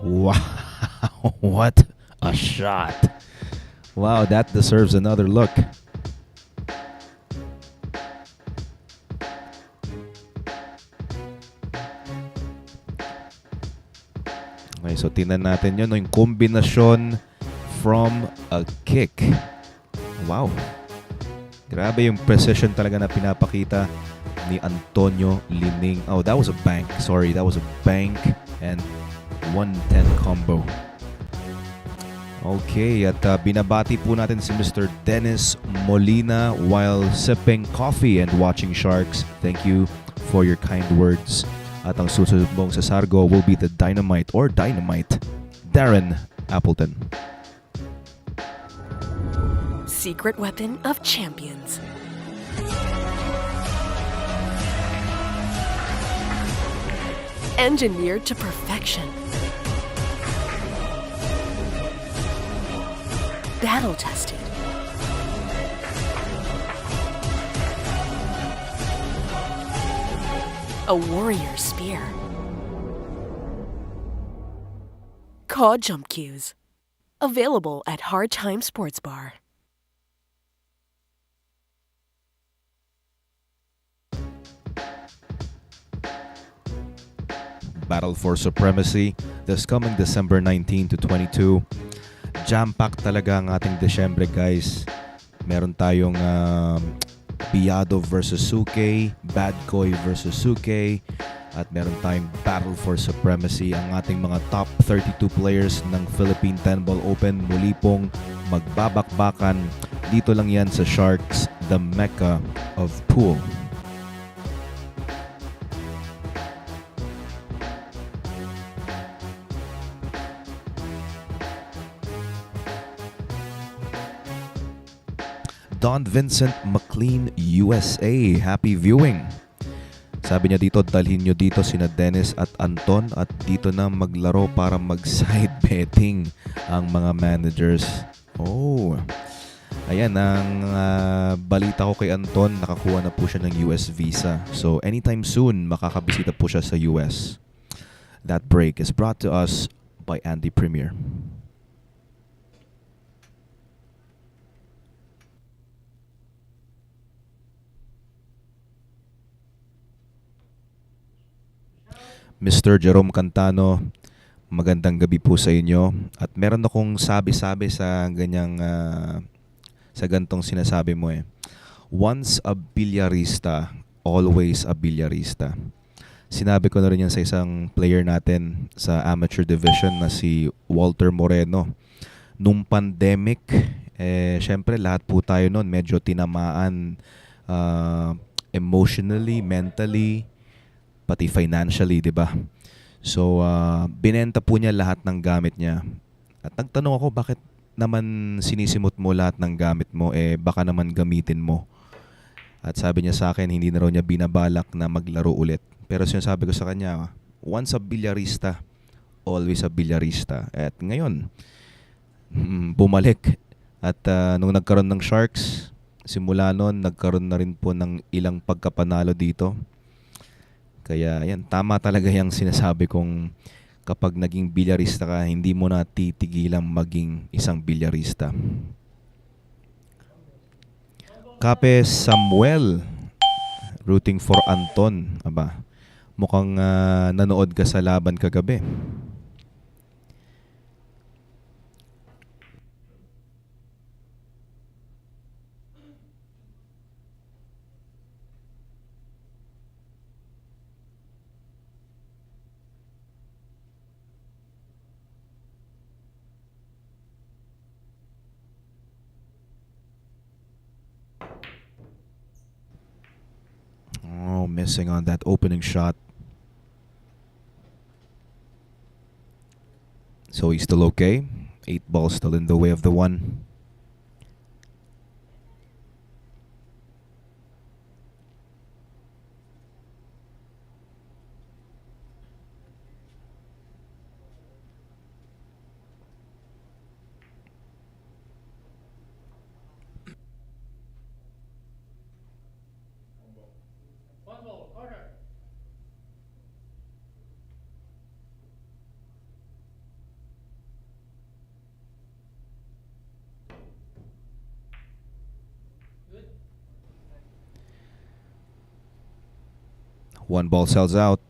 Wow, what a shot. Wow, that deserves another look. Okay, so tingnan natin yun, yung kombinasyon from a kick. Wow. Grabe yung precision talaga na pinapakita ni Antonio Lining. Oh, that was a bank. Sorry, that was a bank and 110 combo. Okay, at binabati po natin si Mr. Dennis Molina while sipping coffee and watching Sharks. Thank you for your kind words. At ang susunod mong sasargo will be the Dynamite or Dynamite, Darren Appleton. Secret weapon of champions. Engineered to perfection. Battle tested. A warrior spear. Caw jump cues. Available at Hard Time Sports Bar. Battle for Supremacy this coming December 19 to 22. Jam-packed talaga ang ating Desyembre, guys. Meron tayong Biado versus Suke, Bad Koy versus Suke, at meron tayong Battle for Supremacy. Ang ating mga top 32 players ng Philippine 10-Ball Open muli pong magbabakbakan. Dito lang yan sa Sharks, the Mecca of Pool. Don Vincent McLean, USA. Happy viewing. Sabi niya dito, dalhin nyo dito sina Dennis at Anton at dito na maglaro para mag-side betting ang mga managers. Oh. Ayan, ang balita ko kay Anton, nakakuha na po siya ng US visa. So, anytime soon, makakabisita po siya sa US. That break is brought to us by Andy Premier. Mr. Jerome Cantano, magandang gabi po sa inyo. At meron akong sabi-sabi sa ganyang sa gantong sinasabi mo eh. Once a bilyarista, always a bilyarista. Sinabi ko na rin yan sa isang player natin sa amateur division na si Walter Moreno. Nung pandemic, syempre lahat po tayo noon medyo tinamaan emotionally, mentally, pati financially, di ba? So, binenta po niya lahat ng gamit niya. At nagtanong ako, bakit naman sinisimot mo lahat ng gamit mo? Baka naman gamitin mo. At sabi niya sa akin, hindi na raw niya binabalak na maglaro ulit. Pero sinasabi ko sa kanya, once a bilyarista, always a bilyarista. At ngayon, bumalik. At nung nagkaroon ng Sharks, simula noon, nagkaroon na rin po ng ilang pagkapanalo dito. Kaya yan, tama talaga yung sinasabi kong kapag naging bilyarista ka, hindi mo na titigilang maging isang bilyarista. Kape Samuel, rooting for Anton. Aba, mukhang nanood ka sa laban kagabi. Oh, missing on that opening shot. So he's still okay. 8 balls still in the way of the one. One ball sells out.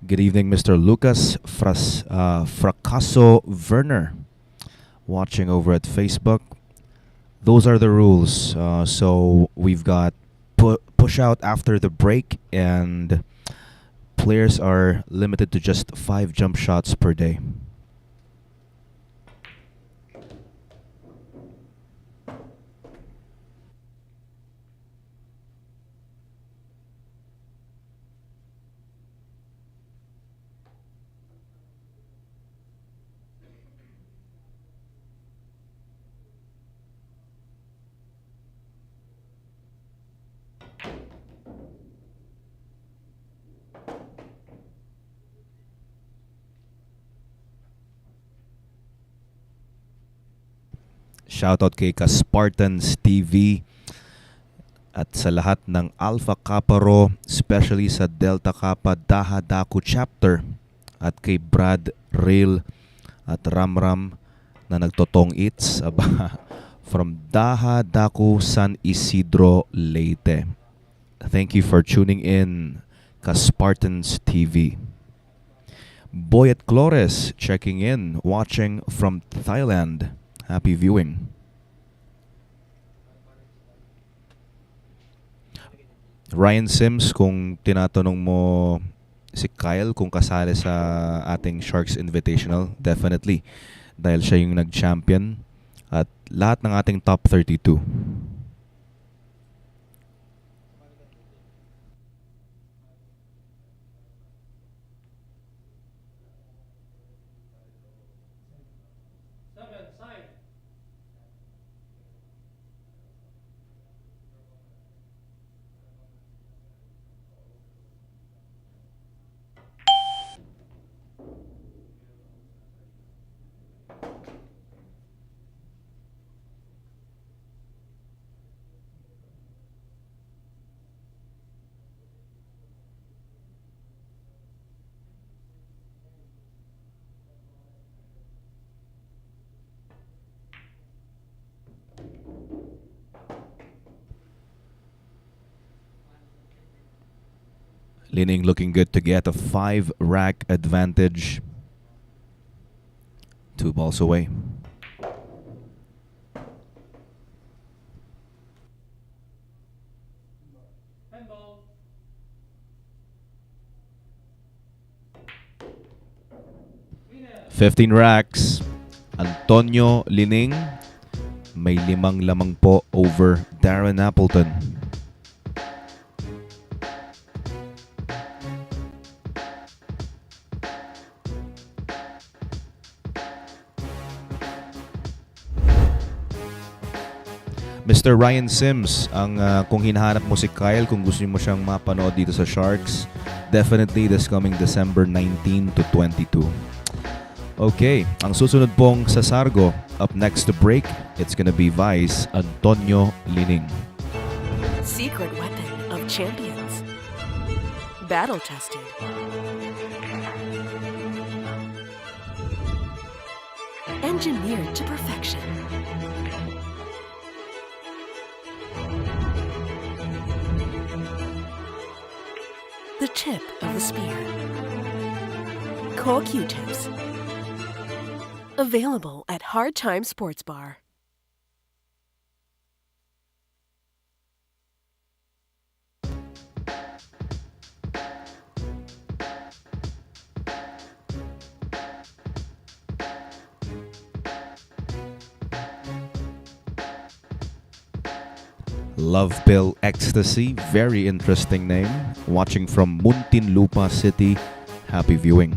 Good evening, Mr. Lucas Fracasso Werner, watching over at Facebook. Those are the rules. So we've got push out after the break, and players are limited to just 5 jump shots per day. Shoutout kay Spartans TV at sa lahat ng Alpha Kappa Rho, especially sa Delta Kappa Daha Daku chapter, at kay Brad Rail at Ramram na nagtotong eats from Daha Daku San Isidro, Leyte. Thank you for tuning in, Spartans TV. Boyet Clores checking in, watching from Thailand. Happy viewing. Ryan Sims, kung tinatanong mo si Kyle kung kasali sa ating Sharks Invitational, definitely. Dahil siya yung nag-champion at lahat ng ating top 32. Lining looking good to get a 5-rack advantage. 2 balls away. Fifteen racks. Antonio Lining may 5 lamang po over Darren Appleton. Mr. Ryan Sims, kung hinahanap mo si Kyle, kung gusto mo siyang mapanood dito sa Sharks, definitely this coming December 19 to 22. Okay, ang susunod pong sa Sargo, up next to break, it's gonna be Vice Antonio Lining. Secret weapon of champions. Battle tested. Engineered to perfection. The tip of the spear. Cool Q-tips. Available at Hard Time Sports Bar. Love Pill Ecstasy, very interesting name. Watching from Muntinlupa City. Happy viewing.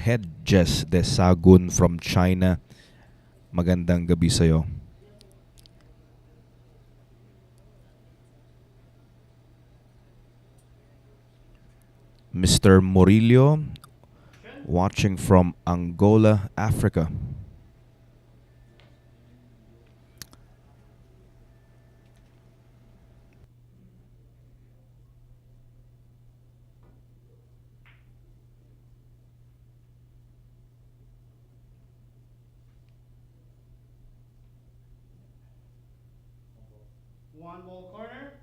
Hedges de Sagun from China. Magandang gabi sa'yo. Mr. Murillo, watching from Angola, Africa. One ball corner.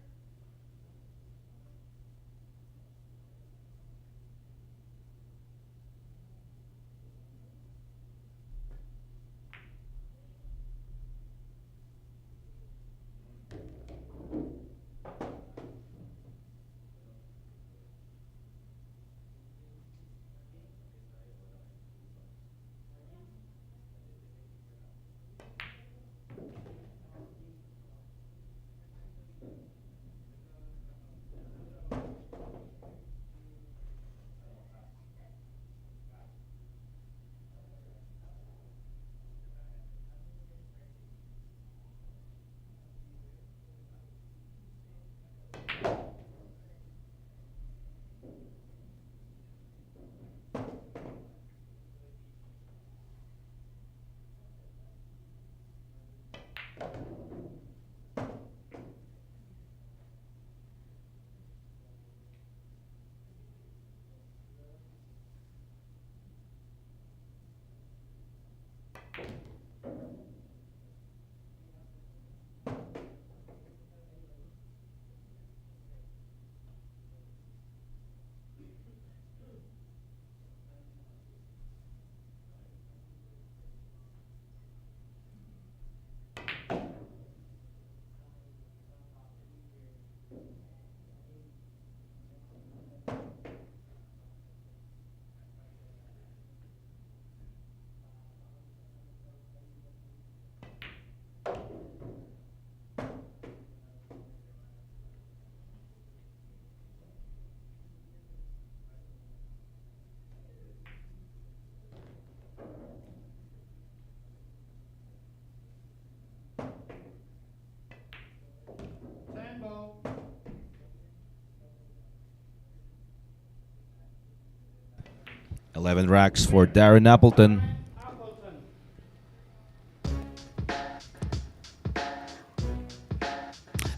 11 racks for Darren Appleton.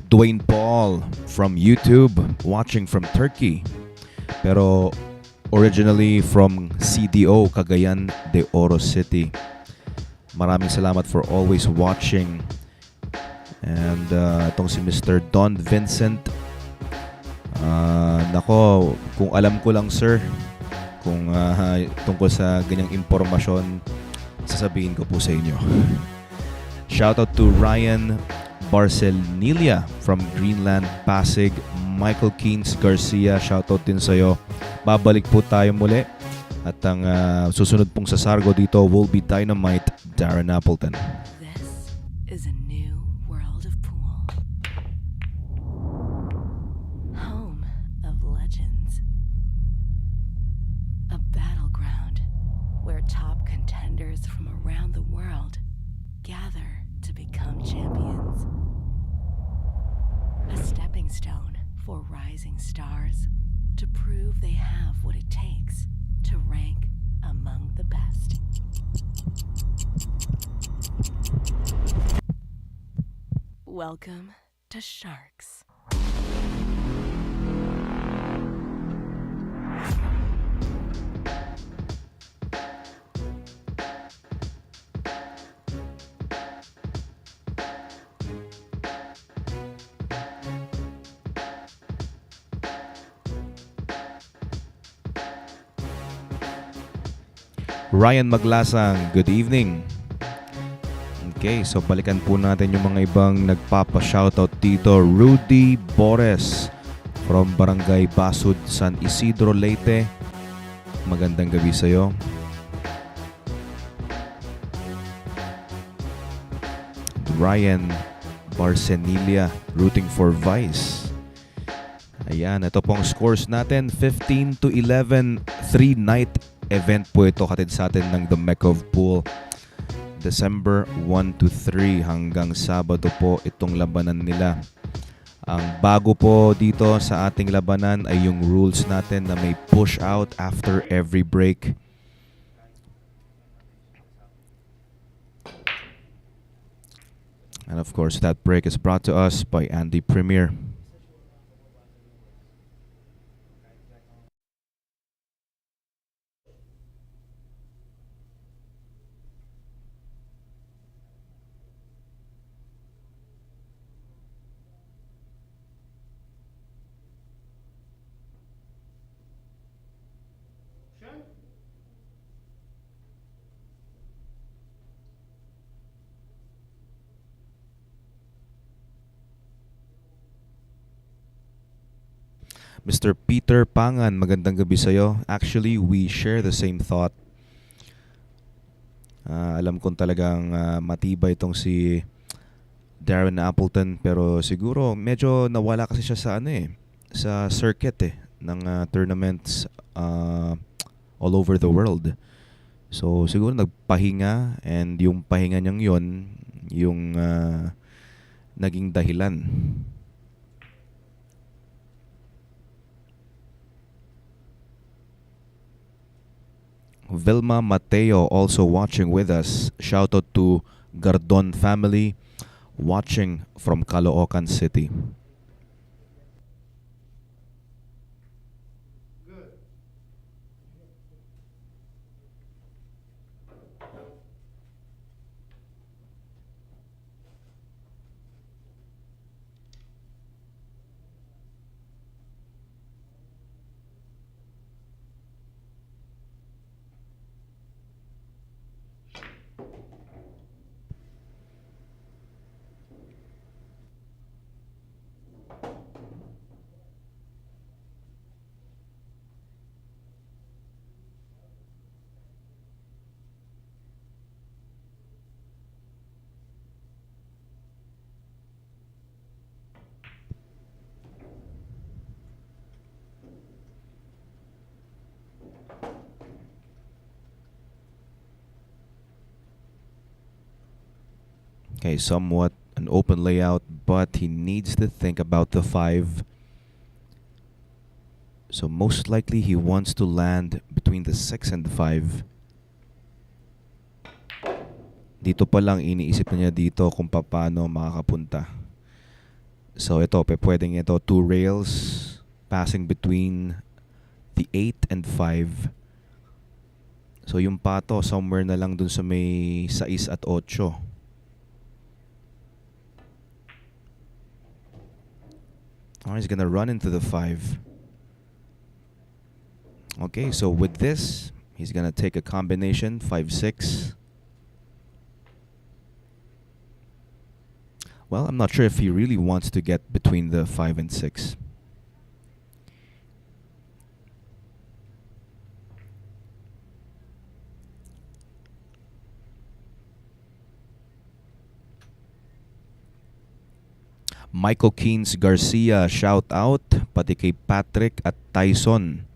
Dwayne Paul from YouTube, watching from Turkey. Pero originally from CDO, Cagayan de Oro City. Maraming salamat for always watching. And itong si Mr. Don Vincent. Nako, kung alam ko lang sir, kung tungkol sa ganyang impormasyon, sasabihin ko po sa inyo. Shoutout to Ryan Barcelnilia from Greenland, Pasig. Michael Keynes Garcia, shoutout din sa'yo. Babalik po tayo muli. At ang susunod pong sa Sargo dito will be Dynamite, Darren Appleton. This is a new world of pool. Home of legends. A battleground where top contenders from around the world gather to become champions. A stepping stone for rising stars to prove they have what it takes to rank among the best. Welcome to Sharks. Ryan Maglasang, good evening. Okay, so balikan po natin yung mga ibang nagpapa-shoutout dito. Rudy Bores from Barangay Basud, San Isidro, Leyte. Magandang gabi sa'yo. Ryan Barcenilia, rooting for Vice. Ayan, ito pong scores natin. 15-11, 3-night event po ito, katid sa atin ng The Mekov Pool. December 1-3 hanggang Sabado po itong labanan nila. Ang bago po dito sa ating labanan ay yung rules natin na may push out after every break. And of course, that break is brought to us by Andy Premier. Mr. Peter Pangan, magandang gabi sa'yo. Actually, we share the same thought. Alam kong talagang matibay itong si Darren Appleton, pero siguro medyo nawala kasi siya sa sa circuit ng tournaments all over the world. So siguro nagpahinga, and yung pahinga niyang yon yung naging dahilan. Vilma Mateo also watching with us. Shout out to Gardon family watching from Caloocan City. Okay, somewhat an open layout, but he needs to think about the 5. So most likely he wants to land between the 6 and 5. Dito pa lang iniisip na niya dito kung paano makakapunta. So ito, pwedeng ito 2 rails passing between the 8 and 5. So yung pato somewhere na lang dun sa may 6 at 8. Oh, he's gonna run into the 5. Okay, so with this, he's gonna take a combination 5-6. Well, I'm not sure if he really wants to get between the 5 and 6. Michael Keynes Garcia, shout out. Pati kay Patrick at Tyson.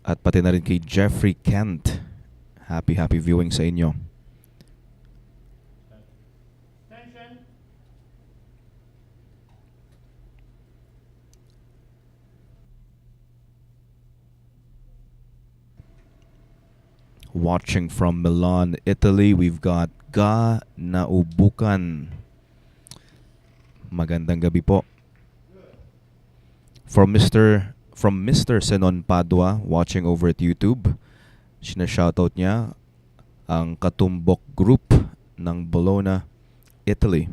At pati na rin kay Jeffrey Kent. Happy viewing sa inyo. Watching from Milan, Italy, we've got Ga Naubukan. Magandang gabi po. From Mr. Senon Padua, watching over at YouTube, sinashoutout niya ang Katumbok Group ng Bologna, Italy.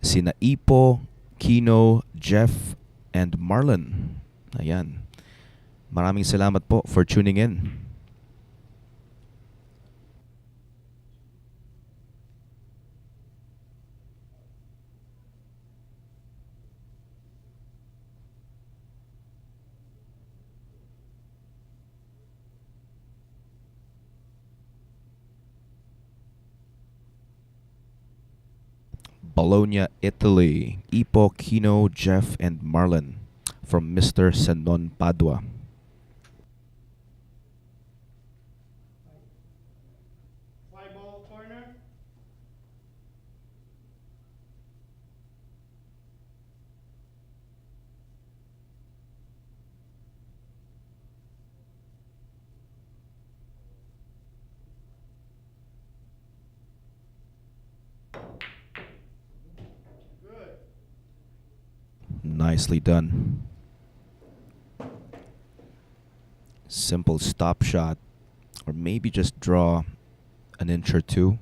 Sina Ipo, Kino, Jeff, and Marlon. Ayan. Maraming salamat po for tuning in. Bologna, Italy. Ipo, Kino, Jeff, and Marlon from Mr. Senon Padua. Nicely done. Simple stop shot, or maybe just draw an inch or two.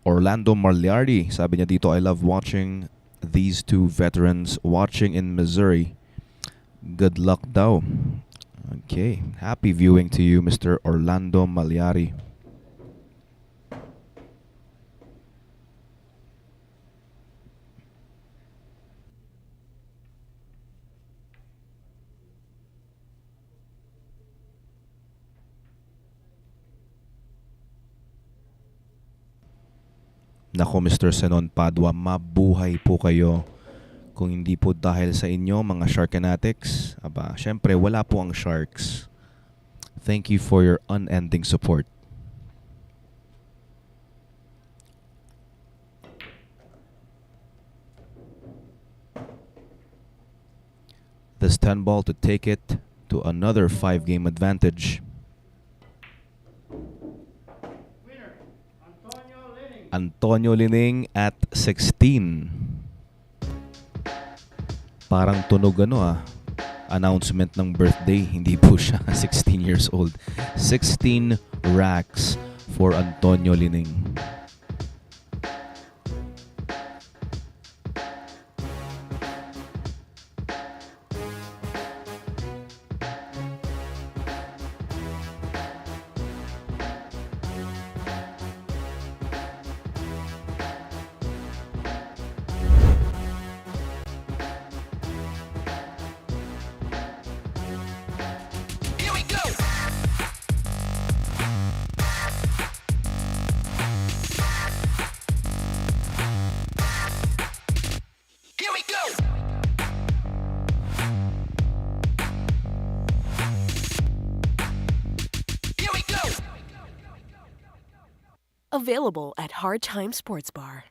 Orlando Marliardi, sabi niya dito, I love watching these two veterans watching in Missouri. Good luck daw. Okay, happy viewing to you, Mr. Orlando Marliardi. Nako, Mr. Senon Padua, mabuhay po kayo. Kung hindi po dahil sa inyo, mga Shark Fanatics, aba, syempre wala po ang Sharks. Thank you for your unending support. This 10 ball to take it to another 5-game advantage. Antonio Lining at 16. Parang tunog announcement ng birthday. Hindi po siya 16 years old. 16 racks for Antonio Lining. Here we go. Available at Hard Time Sports Bar.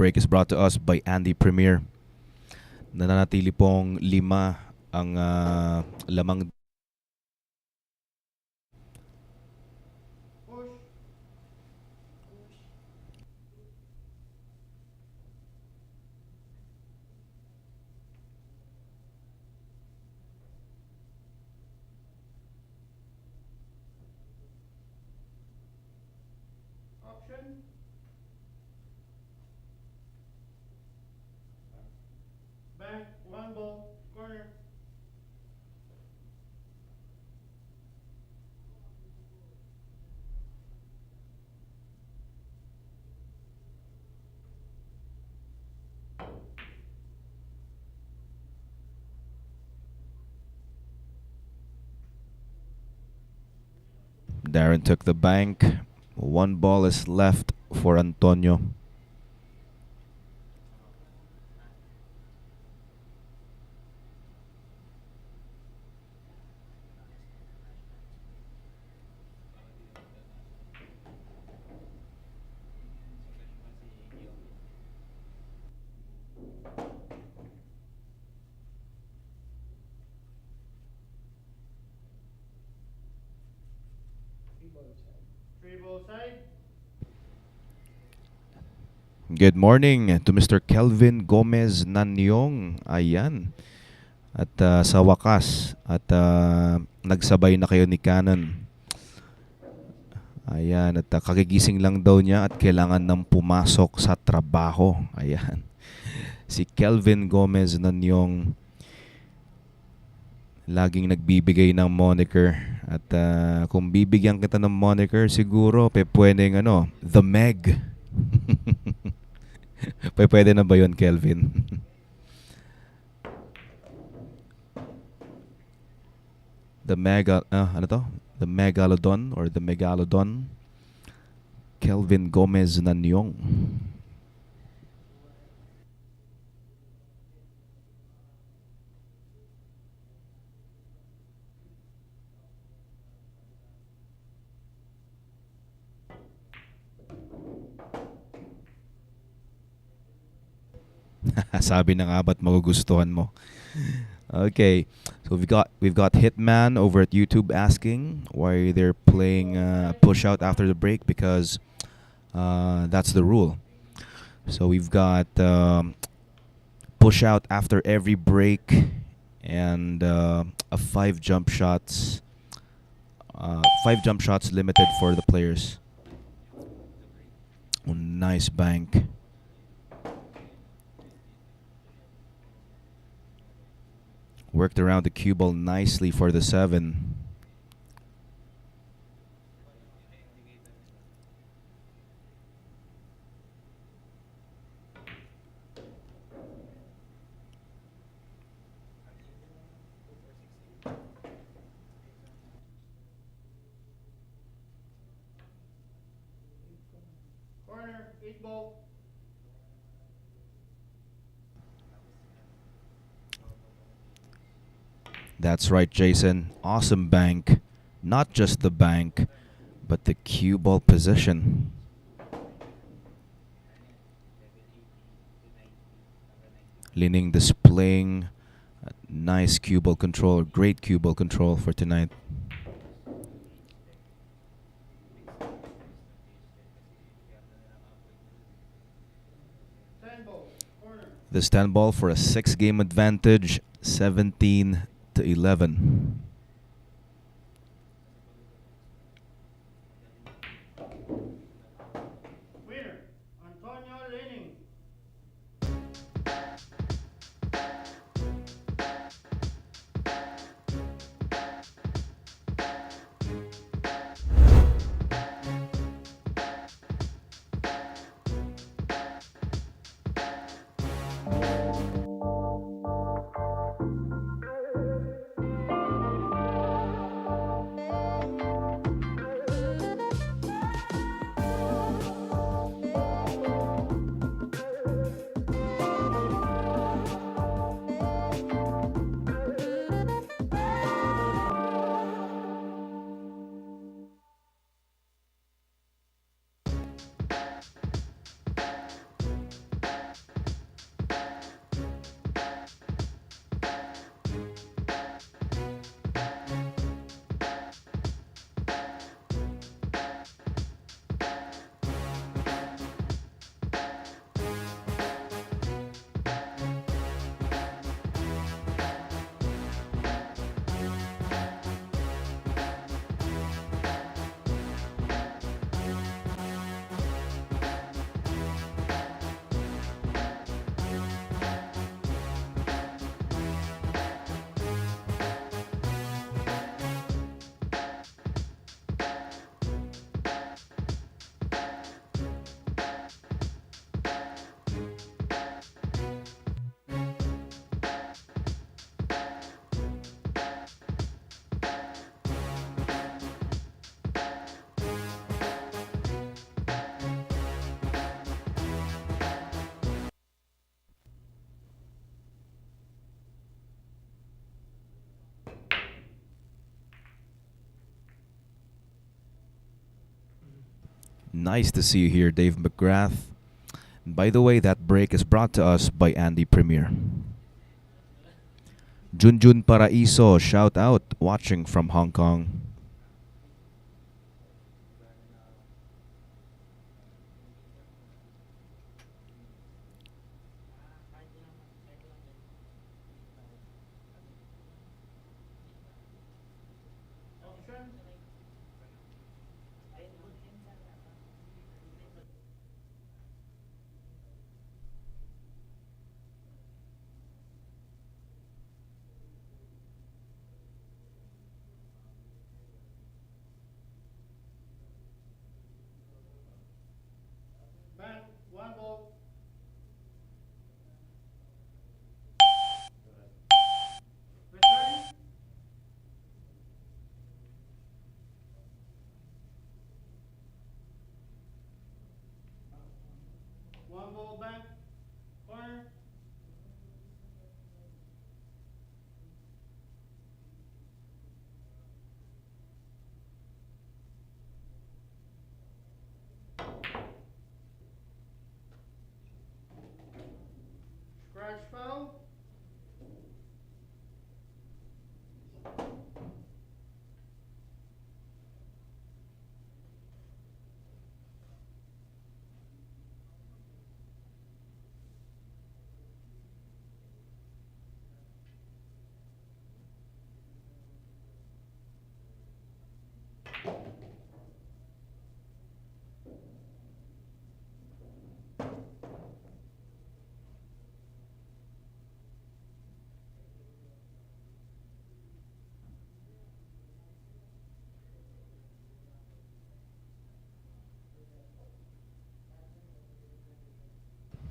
Break is brought to us by Andy Premier. Nananatili pong 5 ang lamang. Darren took the bank. 1 ball is left for Antonio. Good morning to Mr. Kelvin Gomez Nanyong. Ayan. At sa wakas, at nagsabay na kayo ni Canon. Ayan, at kagigising lang daw niya at kailangan nang pumasok sa trabaho. Ayan. Si Kelvin Gomez Nanyong, laging nagbibigay ng moniker. At kung bibigyan kita ng moniker, siguro pwedeng The Meg. Pwede na ba yun, Kelvin? The The Megalodon or the Megalodon. Kelvin Gomez Nanyong. Sabi na nga ba't magugustuhan mo? Okay, so we've got Hitman over at YouTube asking why they're playing push out after the break, because that's the rule. So we've got push out after every break, and a 5 jump shots limited for the players. Oh, nice bank. Worked around the cue ball nicely for the 7. Corner, 8 ball. That's right, Jason. Awesome bank. Not just the bank, but the cue ball position. Lining displaying nice cue ball control, great cue ball control for tonight. Ten ball. Corner. The stand ball for a 6-game advantage, 17-11. Winner. Antonio Leaning. Nice to see you here, Dave McGrath. By the way, that break is brought to us by Andy Premier. Junjun Paraiso, shout out, watching from Hong Kong. Option. Back. One ball. Return. One ball back. Corner. Scratch foul.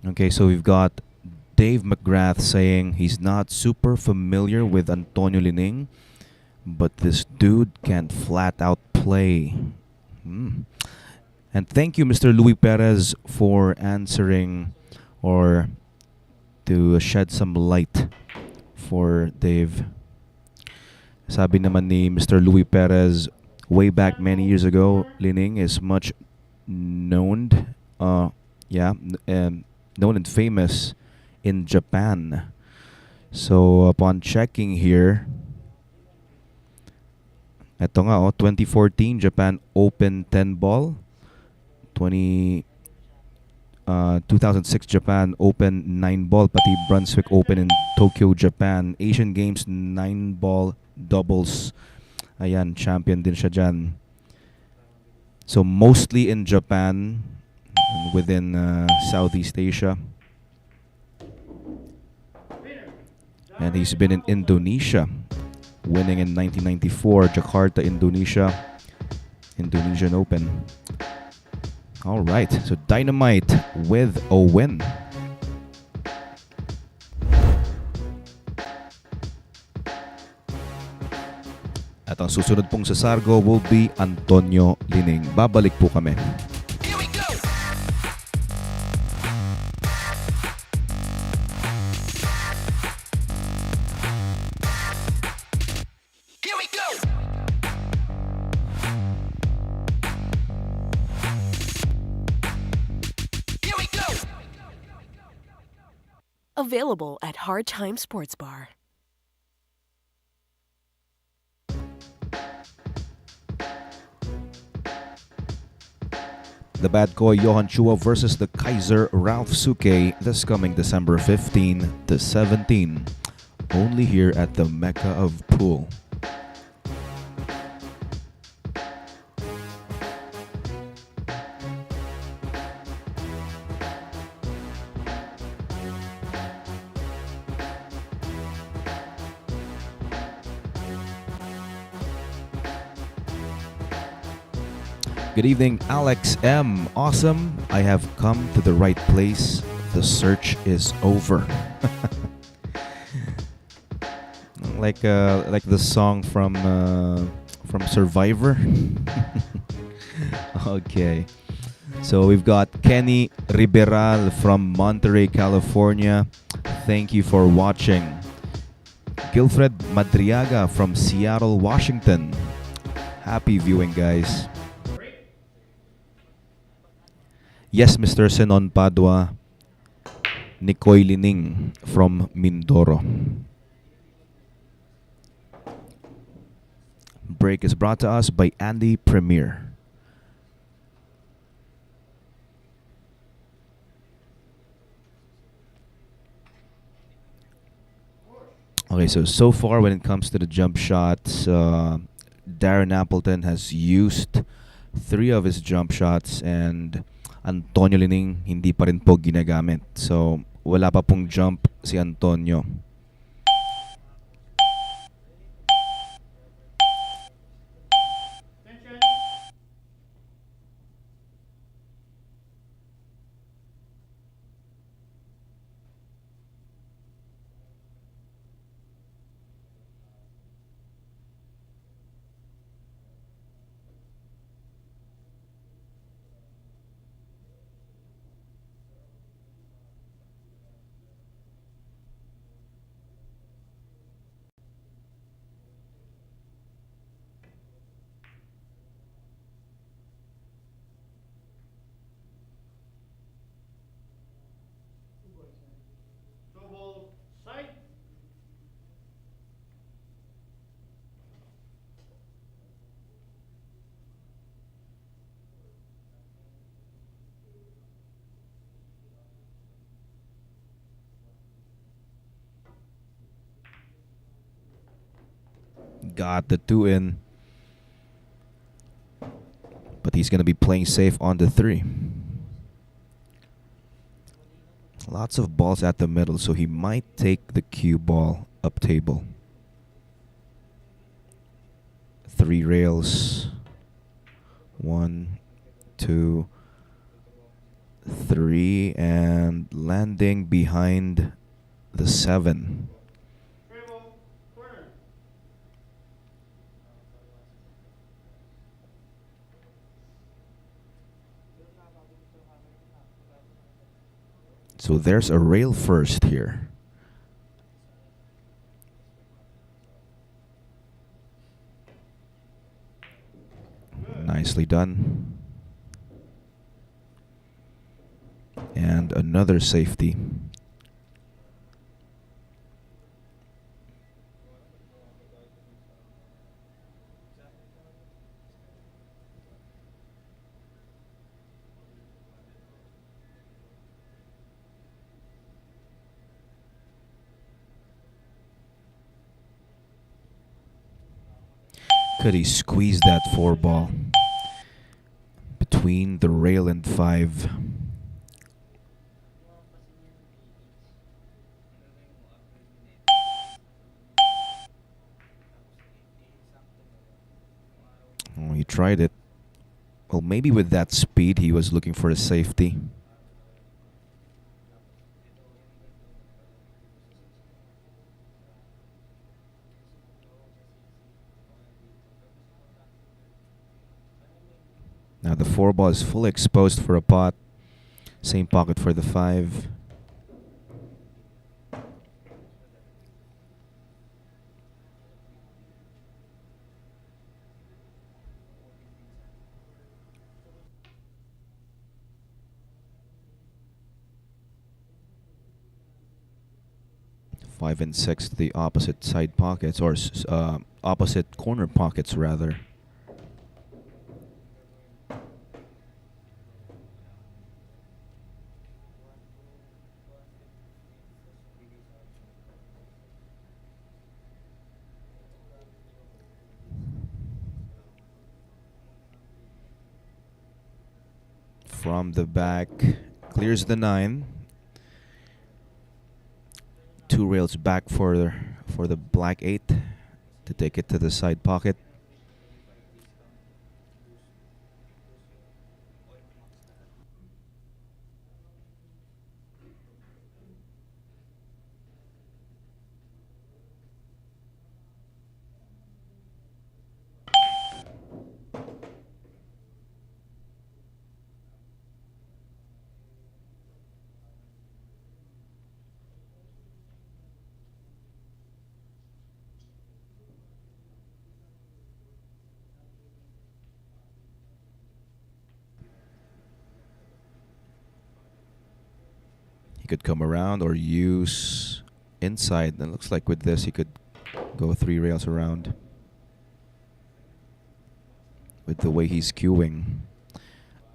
Okay, so we've got Dave McGrath saying he's not super familiar with Antonio Lining, but this dude can flat out play. And thank you, Mr. Louis Perez, for answering or to shed some light for Dave. Sabi naman ni Mr. Louis Perez way back many years ago, Lining is much known, known and famous in Japan. So upon checking here, eto nga 2014 Japan Open 10 ball, 2006 Japan Open 9 ball, pati Brunswick Open in Tokyo, Japan. Asian Games 9 ball doubles. Ayan, champion din siya dyan. So mostly in Japan and within Southeast Asia. And he's been in Indonesia, winning in 1994, Jakarta, Indonesia, Indonesian Open. All right, so Dynamite with a win. At ang susunod pong sa Sargo will be Antonio Lining. Babalik po kami. Here we go. Here we go. Here we go. Available at Hard Time Sports Bar. The Bad Boy Johan Chua versus the Kaiser Ralph Suke this coming December 15 to 17. Only here at the Mecca of Pool. Good evening, Alex M. Awesome. I have come to the right place. The search is over. like the song from Survivor. Okay. So we've got Kenny Riberal from Monterey, California. Thank you for watching. Gilfred Madriaga from Seattle, Washington. Happy viewing, guys. Yes, Mr. Senon Padua. Nicoy Lining from Mindoro. Break is brought to us by Andy Premier. Okay, so far when it comes to the jump shots, Darren Appleton has used 3 of his jump shots and Antonio Lining hindi pa rin po ginagamit. So, wala pa pong jump si Antonio. Double side. Got the 2 in. But he's going to be playing safe on the 3. Lots of balls at the middle, so he might take the cue ball up table. 3 rails. 1, 2, 3, and landing behind the 7. Dribble. Corner. So there's a rail first here. Nicely done. And another safety. Could he squeeze that 4 ball between the rail and 5? Oh, he tried it. Well, maybe with that speed, he was looking for a safety. Now the 4 ball is fully exposed for a pot. Same pocket for the 5. Five and 6 to the opposite side pockets, or opposite corner pockets rather. From the back, clears the 9. 2 rails back for the black 8 to take it to the side pocket. Could come around or use inside. And it looks like with this he could go 3 rails around. With the way he's queuing.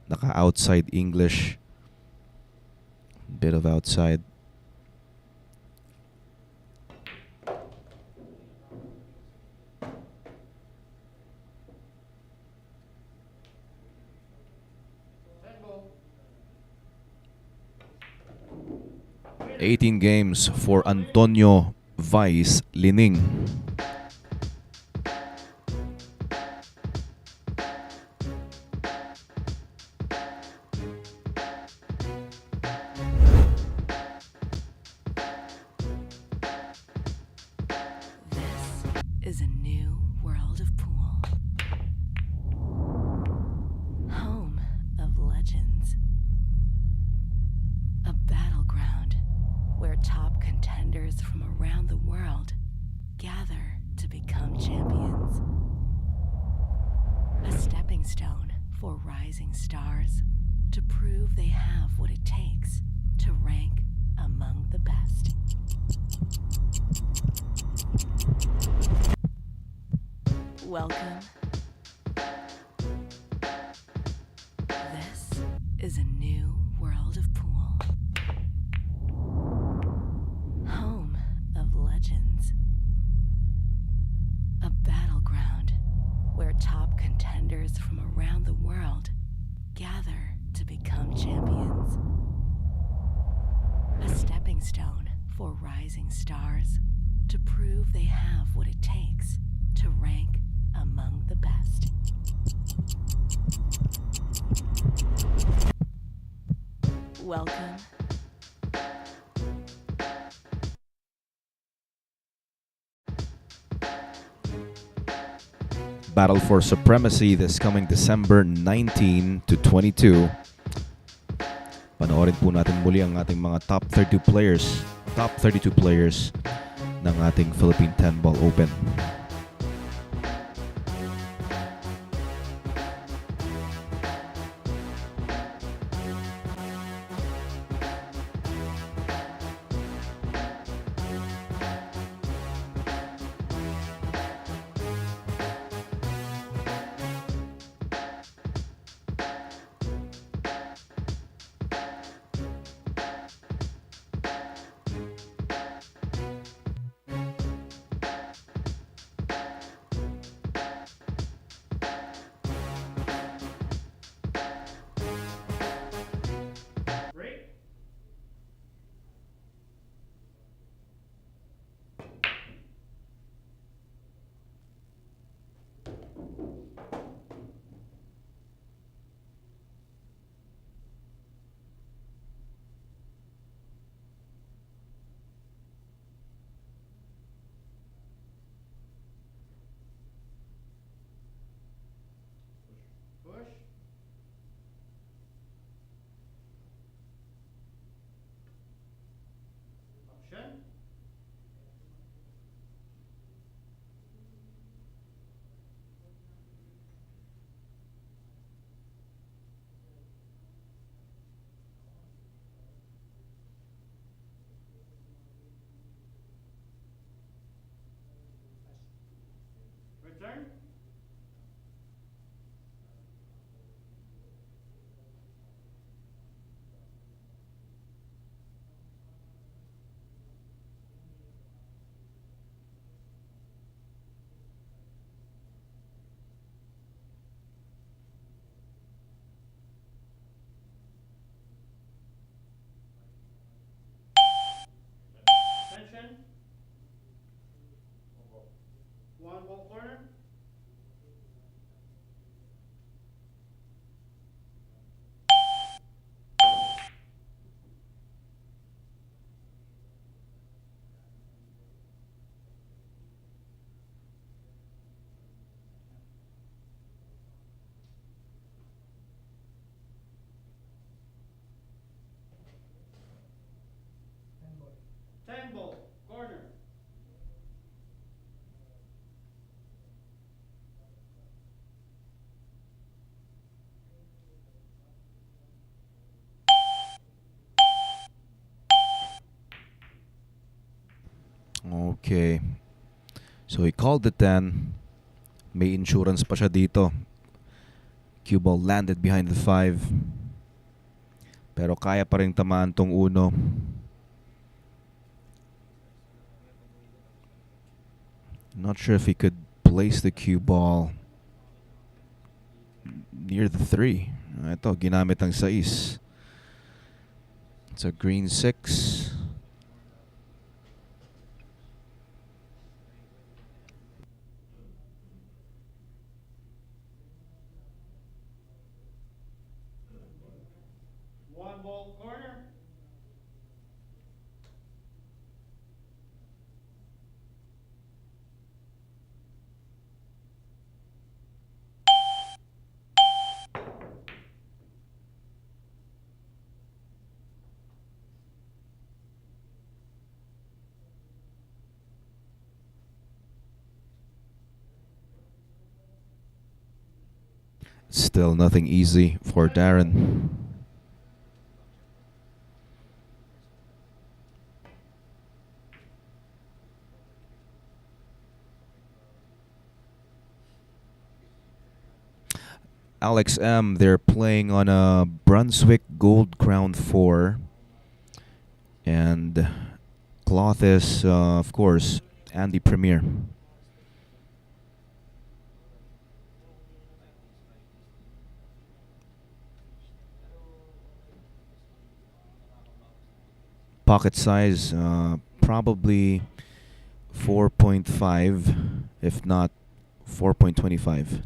Naka outside English. Bit of outside. Handball. 18 games for Antonio Vice Lining. This is a new world of pool. Home of legends. A battleground where top contenders from around the world gather to become champions. A stepping stone for rising stars to prove they have what it takes to rank among the best. Welcome. This is a new world of pool. Home of legends. A battleground where top contenders from around the world gather to become champions. A stepping stone for rising stars to prove they have what it takes to rank among the best. Welcome. Battle for Supremacy this coming December 19 to 22. Panoorin po natin muli ang ating mga top 32 players ng ating Philippine 10-ball Open. Turn. Attention. One ball corner. Ten ball corner. Okay. So he called the 10. May insurance pa siya dito. Cue ball landed behind the 5. Pero kaya pa rin tamaan tong uno. Not sure if he could place the cue ball near the 3. Ito, ginamit ang 6. It's a green 6. One ball corner. Still nothing easy for Darren. Alex M, they're playing on a Brunswick Gold Crown 4. And cloth is, of course, Andy Premier. Pocket size, probably 4.5, if not 4.25.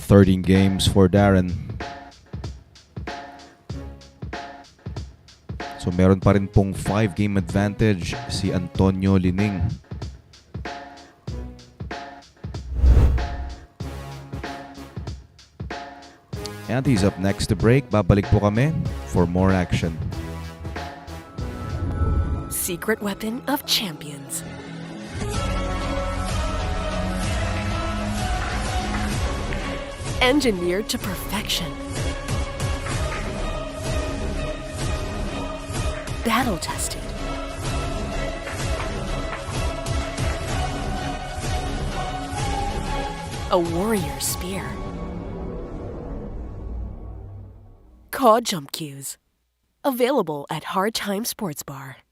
13 games for Darren. So meron pa rin pong 5-game advantage si Antonio Lining. And he's up next to break. Babalik po kami for more action. Secret weapon of champions. Engineered to perfection. Battle tested. A warrior spear. Caw jump cues. Available at Hard Time Sports Bar.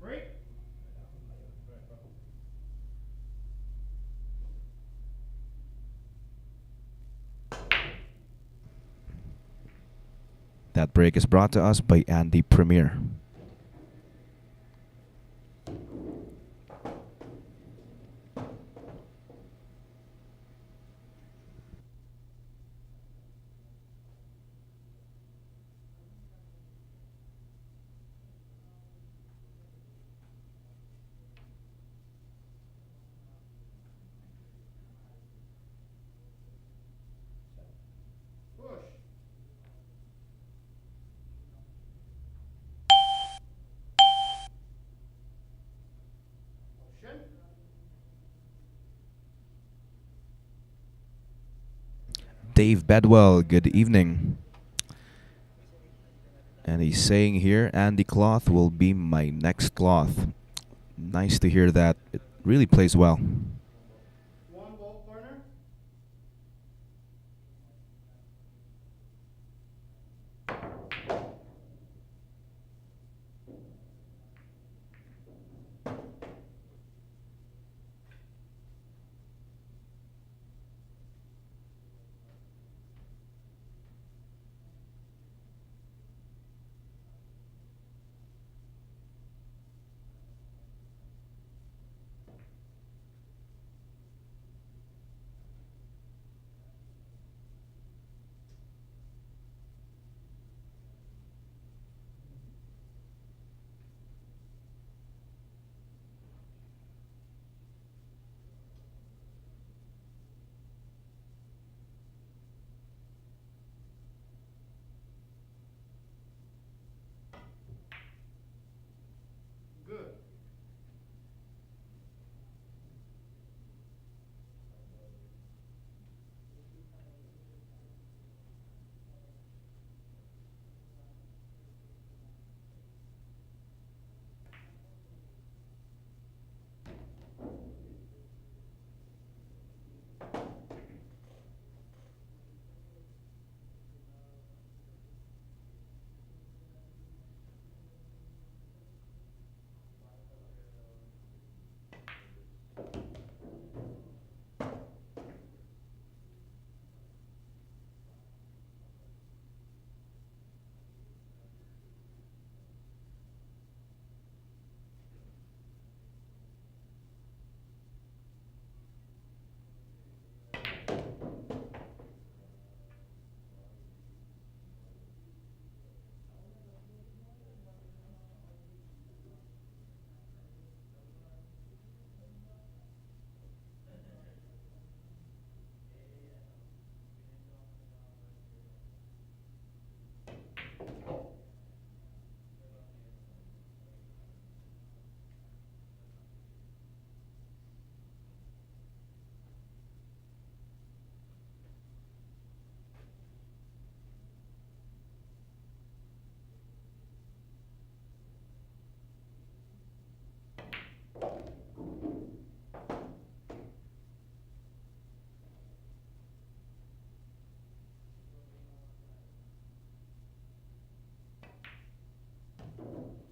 Break. That break is brought to us by Andy Premier. Push. Motion. Dave Bedwell, good evening. And he's saying here, Andy Cloth will be my next cloth. Nice to hear that. It really plays well. 1 ball corner.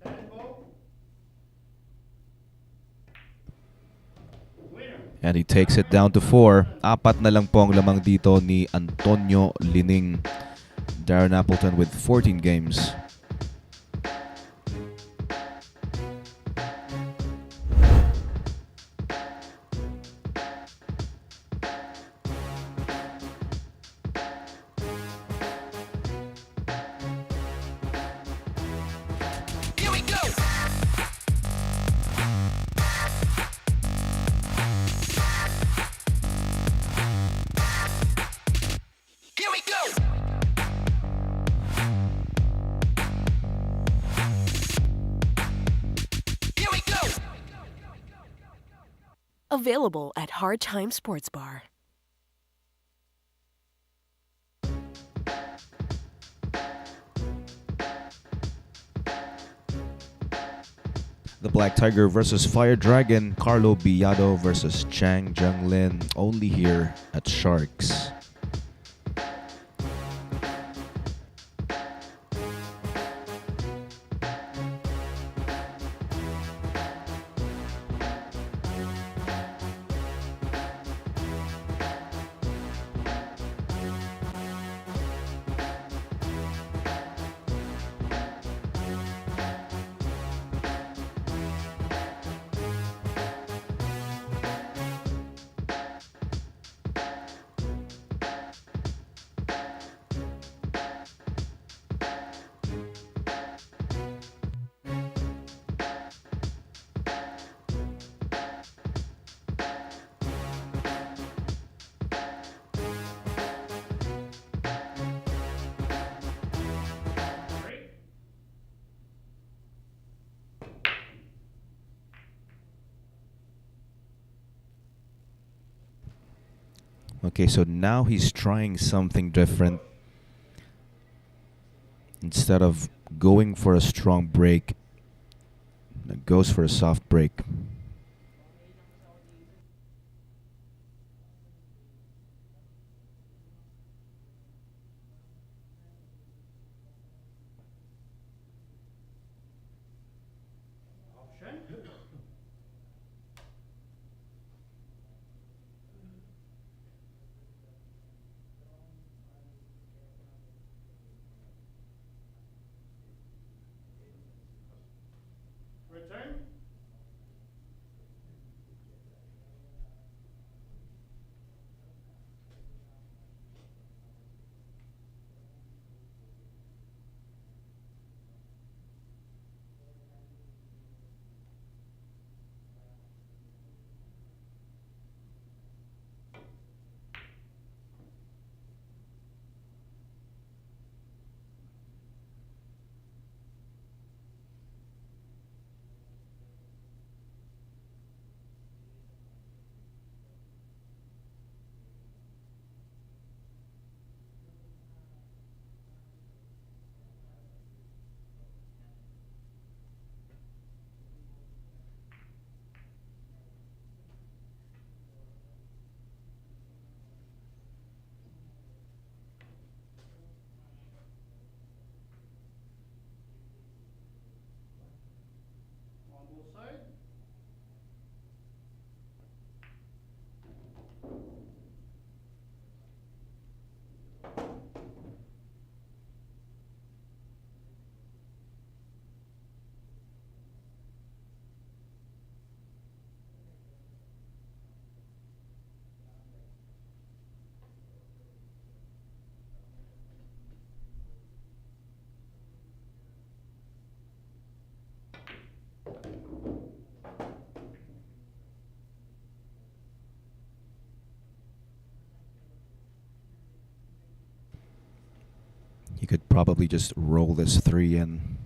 Ten ball. Winner. And he takes it down to 4. Apat na lang po ang lamang dito ni Antonio Lining. Darren Appleton with 14 games. Here we go. Here we go. Here we go. Available at Hard Time Sports Bar. The Black Tiger versus Fire Dragon. Carlo Villado versus Chang Junglin. Only here at Sharks. Break. Okay, so now he's trying something different. Instead of going for a strong break, goes for a soft break. Option. Return. You could probably just roll this 3 in.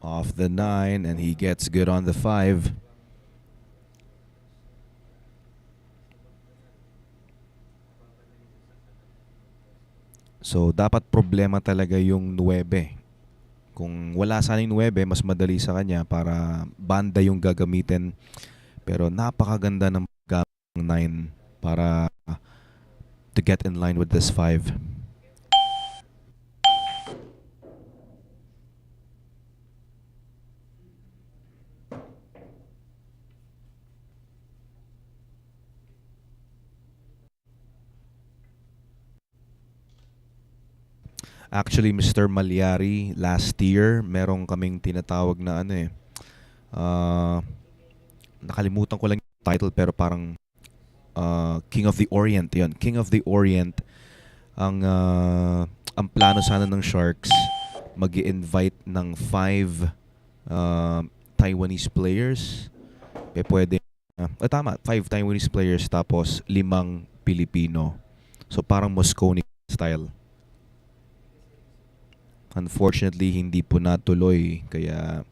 Off the 9, and he gets good on the 5. So, dapat problema talaga yung 9. Kung wala sana yung 9, mas madali sa kanya para banda yung gagamitin. Pero napakaganda ng gamit ng 9 para to get in line with this 5. Actually, Mr. Malyari, last year, merong kaming tinatawag na nakalimutan ko lang yung title pero parang King of the Orient. Yun, King of the Orient. Ang plano sana ng Sharks, mag-i-invite ng 5 Taiwanese players. Pwede, tama, 5 Taiwanese players tapos 5 Pilipino. So parang Moscone style. Unfortunately, hindi po natuloy. Kaya,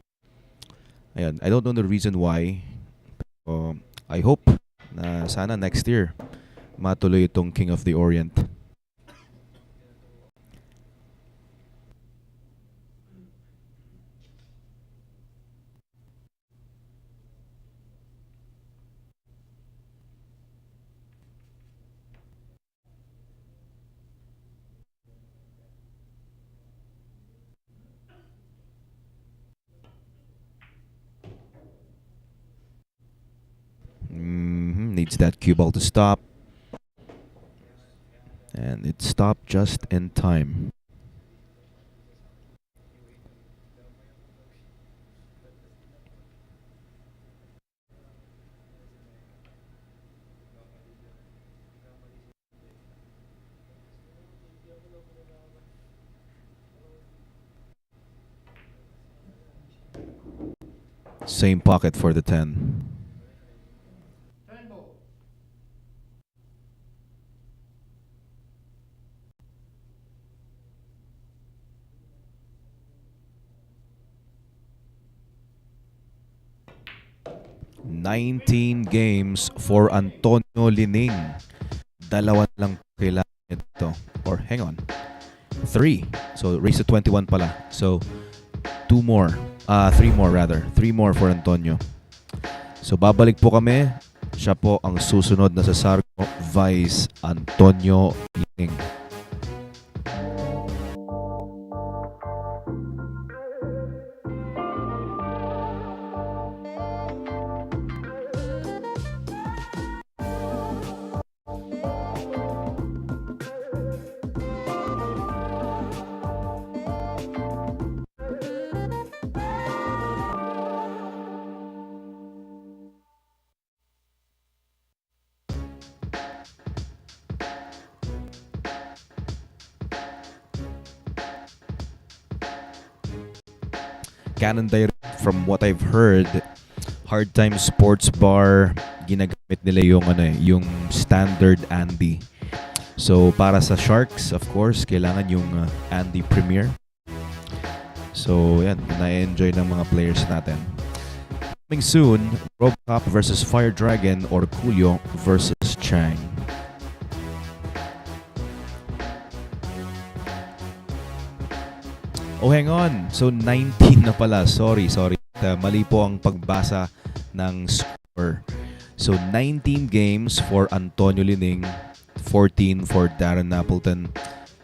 ayan, I don't know the reason why. I hope na sana next year matuloy itong King of the Orient. Needs that cue ball to stop. And it stopped just in time. Same pocket for the 10. 10 ball. "19 games for Antonio Lining." 2 lang kailangan ito. Or hang on. 3. So raise to 21 pala. So 3 more rather. 3 more for Antonio. So babalik po kami. Siya po ang susunod na sa Sargo, Vice Antonio Lining. Canon Direct, from what I've heard, Hard Time Sports Bar, ginagamit nila yung standard Andy. So para sa Sharks, of course, kailangan yung Andy Premier. So yan, na-enjoy ng mga players natin. Coming soon, Robocop versus Fire Dragon or Julio versus Chang. Oh, hang on. So, 19 na pala. Sorry. Mali po ang pagbasa ng score. So, 19 games for Antonio Lining, 14 for Darren Appleton.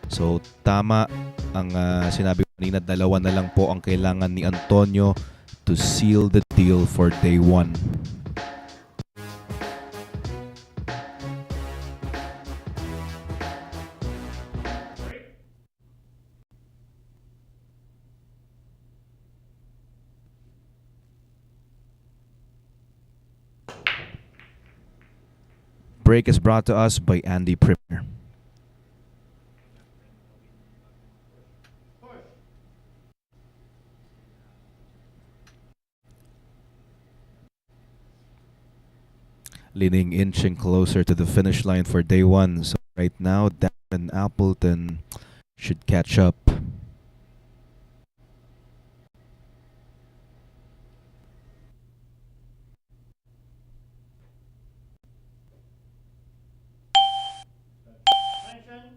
So, tama ang sinabi ko kanina. 2 na lang po ang kailangan ni Antonio to seal the deal for day 1. break is brought to us by Andy Primer. Push. Leaning inching closer to the finish line for day one. So right now, Darren Appleton should catch up. Attention.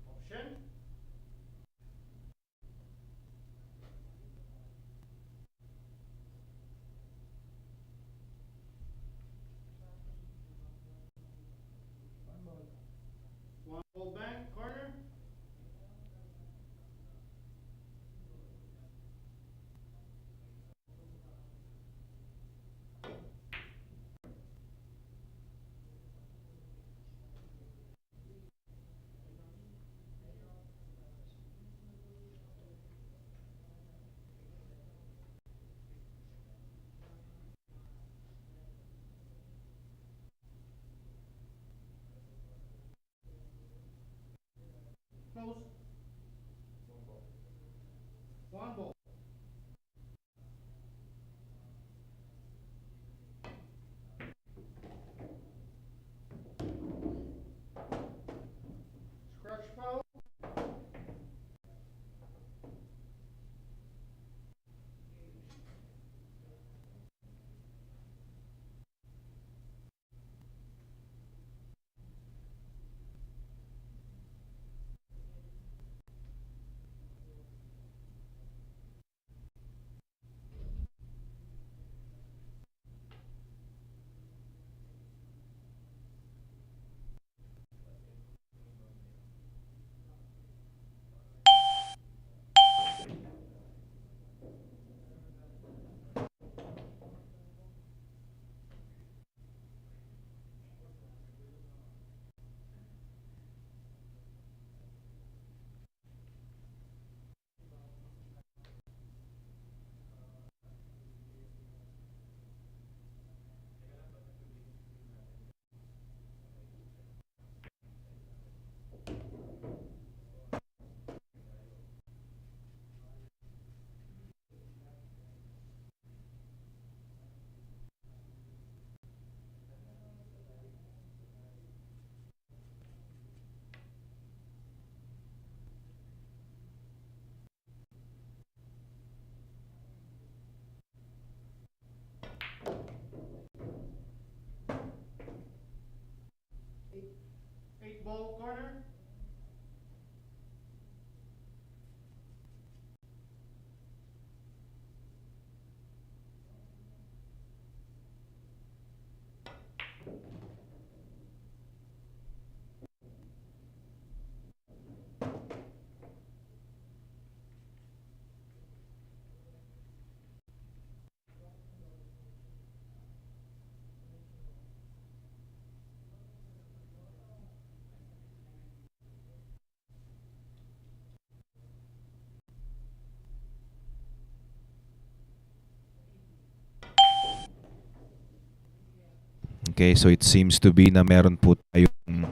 Option. One ball back, corner. Close. One ball. Scratch foul. Eight ball, corner. Okay, so it seems to be na meron po tayong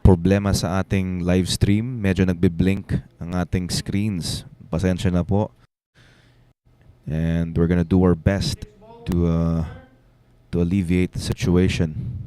problema sa ating live stream. Medyo nagbe-blink ang ating screens. Pasensya na po. And we're gonna do our best to alleviate the situation.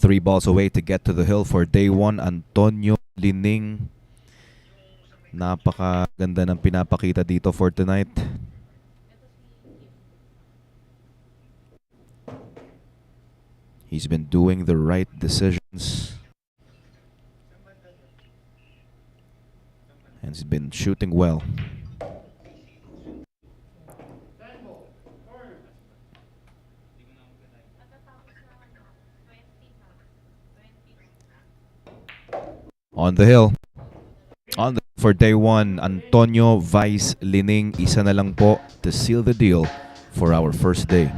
Three balls away to get to the hill for day one. Antonio Lining. Napakaganda ng pinapakita dito for tonight. He's been doing the right decisions. And he's been shooting well. On the hill. On the for day 1, Antonio Vice Lining. Isa na lang po to seal the deal for our first day.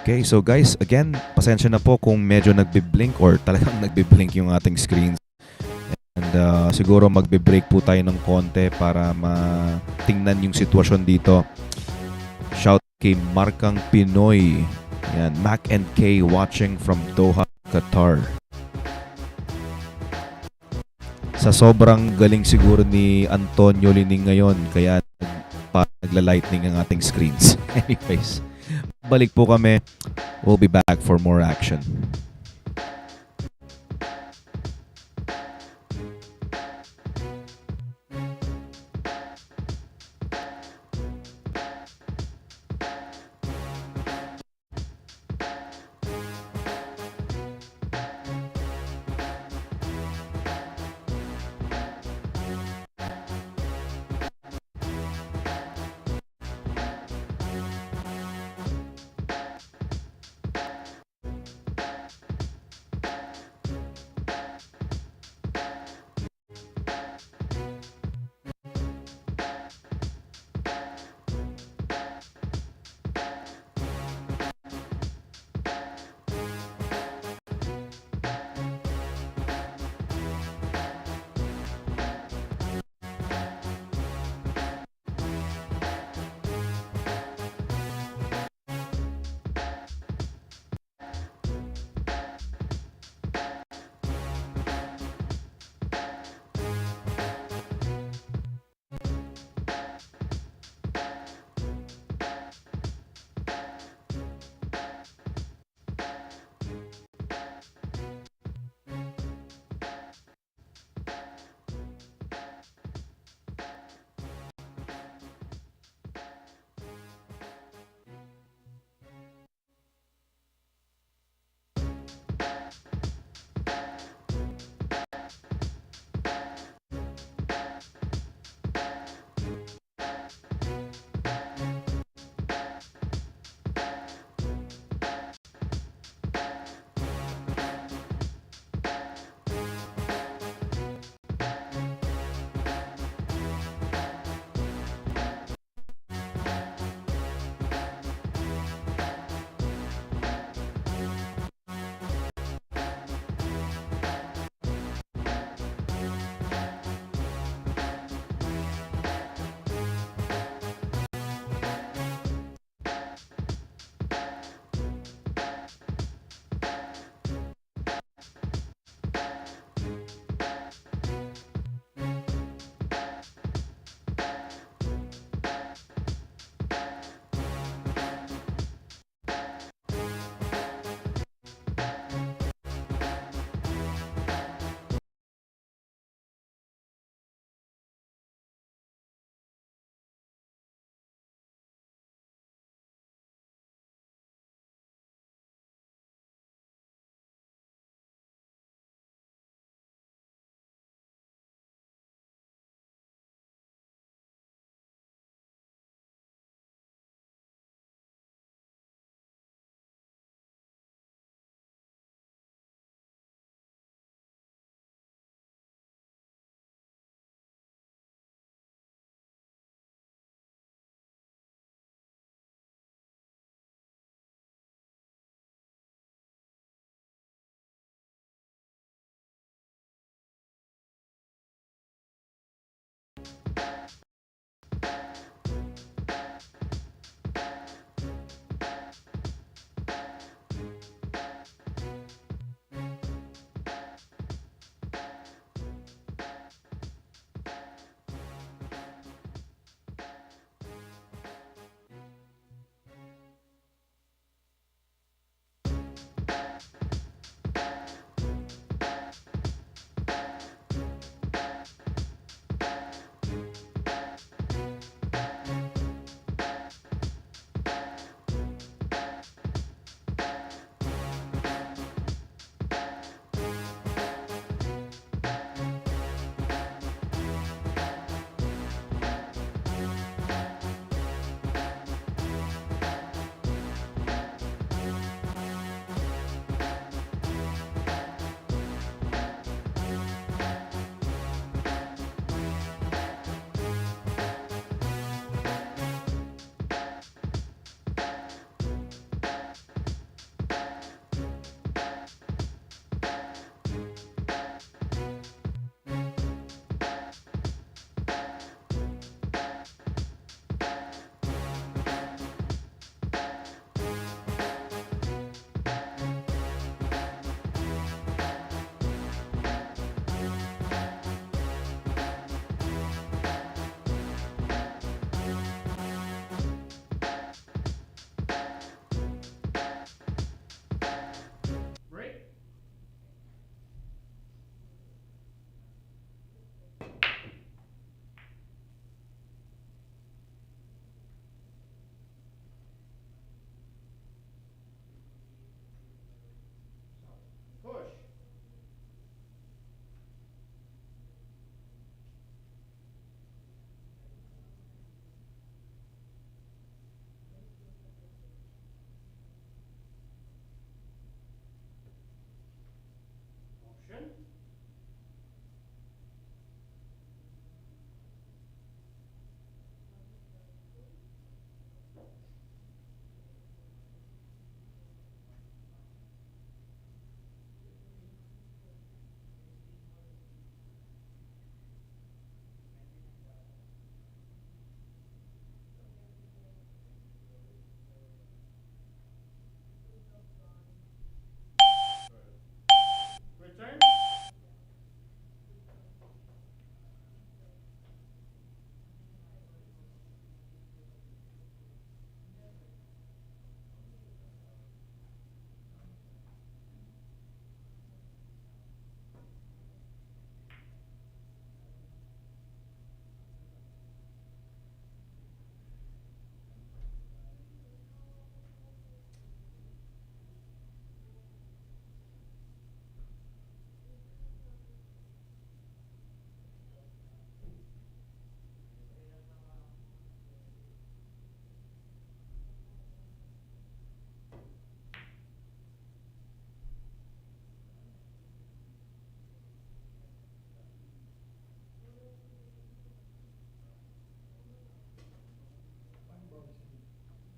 Okay, so guys, again, pasensya na po kung medyo nagbi-blink or talagang nagbi-blink yung ating screens. And siguro magbe-break po tayo ng konti para matingnan yung sitwasyon dito. Shout kay Markang Pinoy. Yan, Mac and K watching from Doha, Qatar. Sa sobrang galing siguro ni Antonio Lining ngayon, kaya nagla-lightning ang ating screens. Anyways, balik po kami. We'll be back for more action.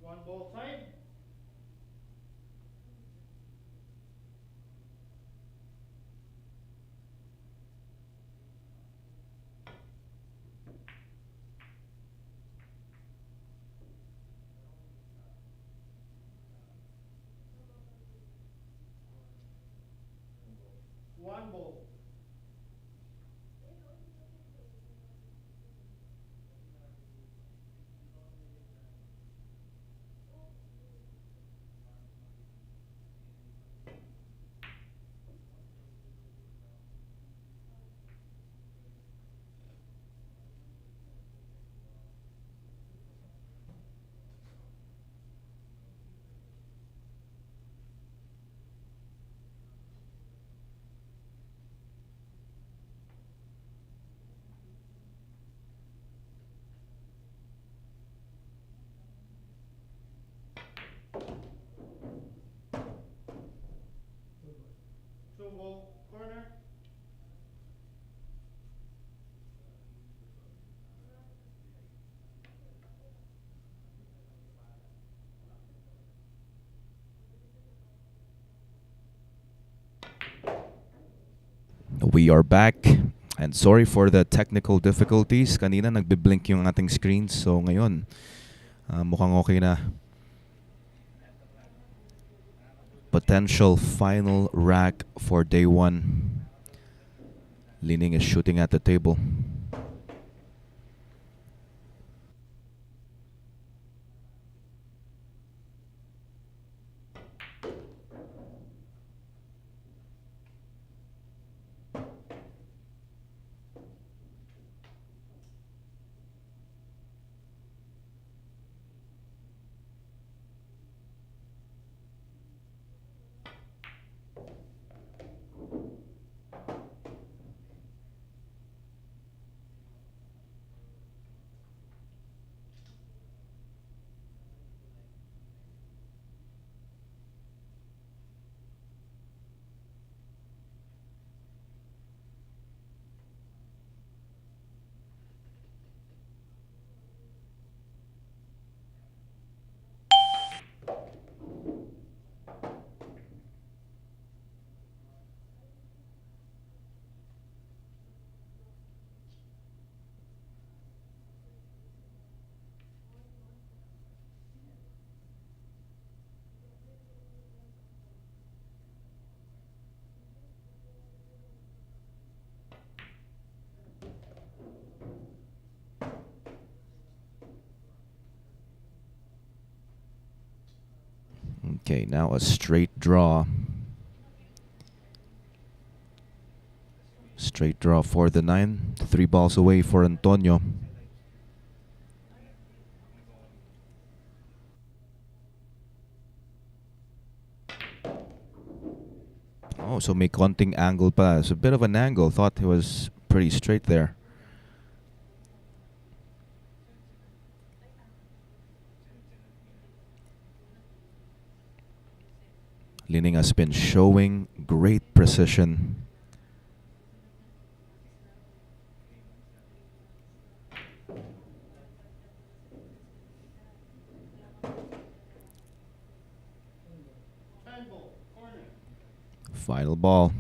One ball side. One ball. Two ball corner. We are back. And sorry for the technical difficulties. Kanina nagbe-blink yung ating screens. So ngayon, mukhang okay na. Potential final rack for day 1. Lining is shooting at the table. Okay, now a straight draw. Straight draw for the 9. 3 balls away for Antonio. Oh, so may konting angle pa. It's a bit of an angle. Thought it was pretty straight there. Lining has been showing great precision. Ball corner. Final ball.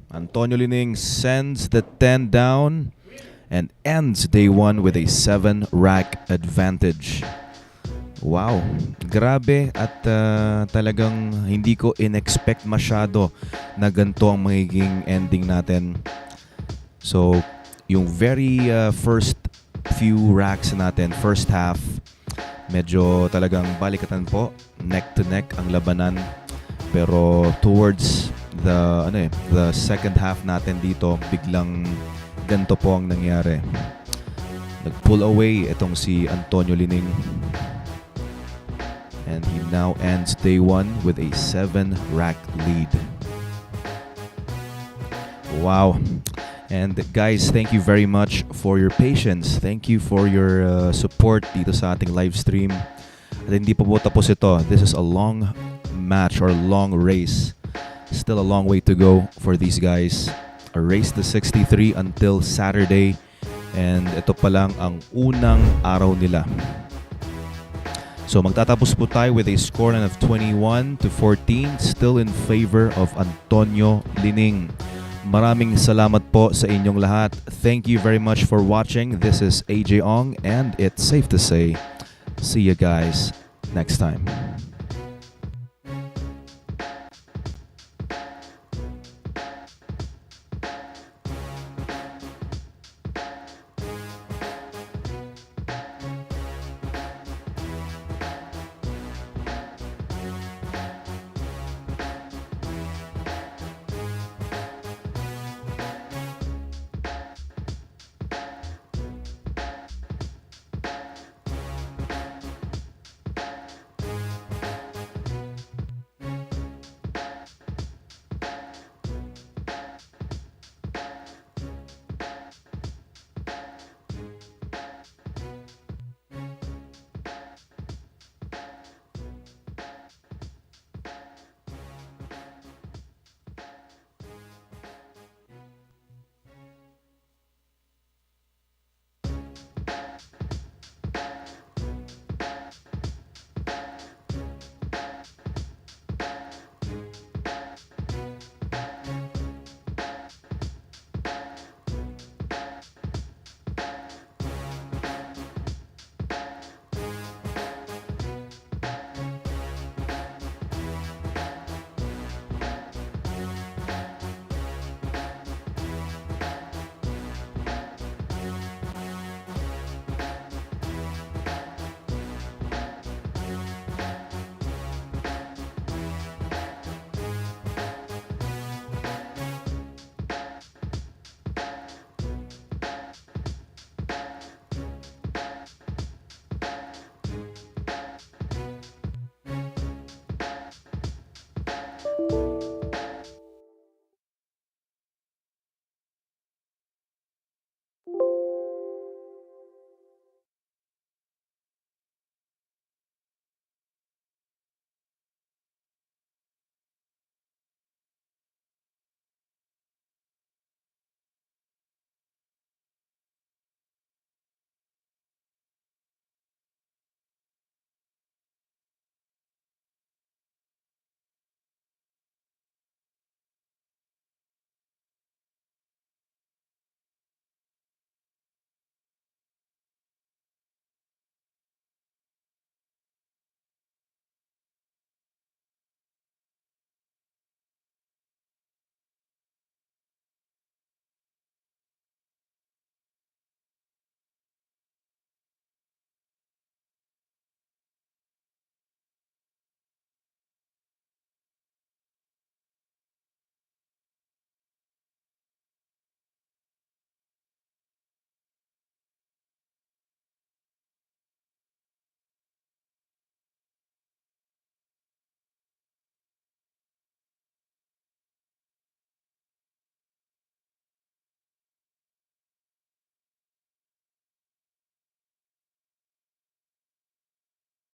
Antonio Lining sends the 10 down and ends day 1 with a 7-rack advantage. Wow, grabe at talagang hindi ko in-expect masyado na ganito ang magiging ending natin. So, yung very first few racks natin, first half, medyo talagang balikatan po, neck to neck ang labanan. Pero towards the second half natin dito, biglang ganito po ang nangyari. Nag-pull away itong si Antonio Lining. And he now ends day 1 with a 7-rack lead. Wow. And guys, thank you very much for your patience. Thank you for your support dito sa ating live stream. At hindi pa po tapos ito. This is a long match or long race. Still a long way to go for these guys. A race to 63 until Saturday. And ito pa lang ang unang araw nila. So magtatapos po tayo with a scoreline of 21-14, still in favor of Antonio Lining. Maraming salamat po sa inyong lahat. Thank you very much for watching. This is AJ Ong, and it's safe to say, see you guys next time.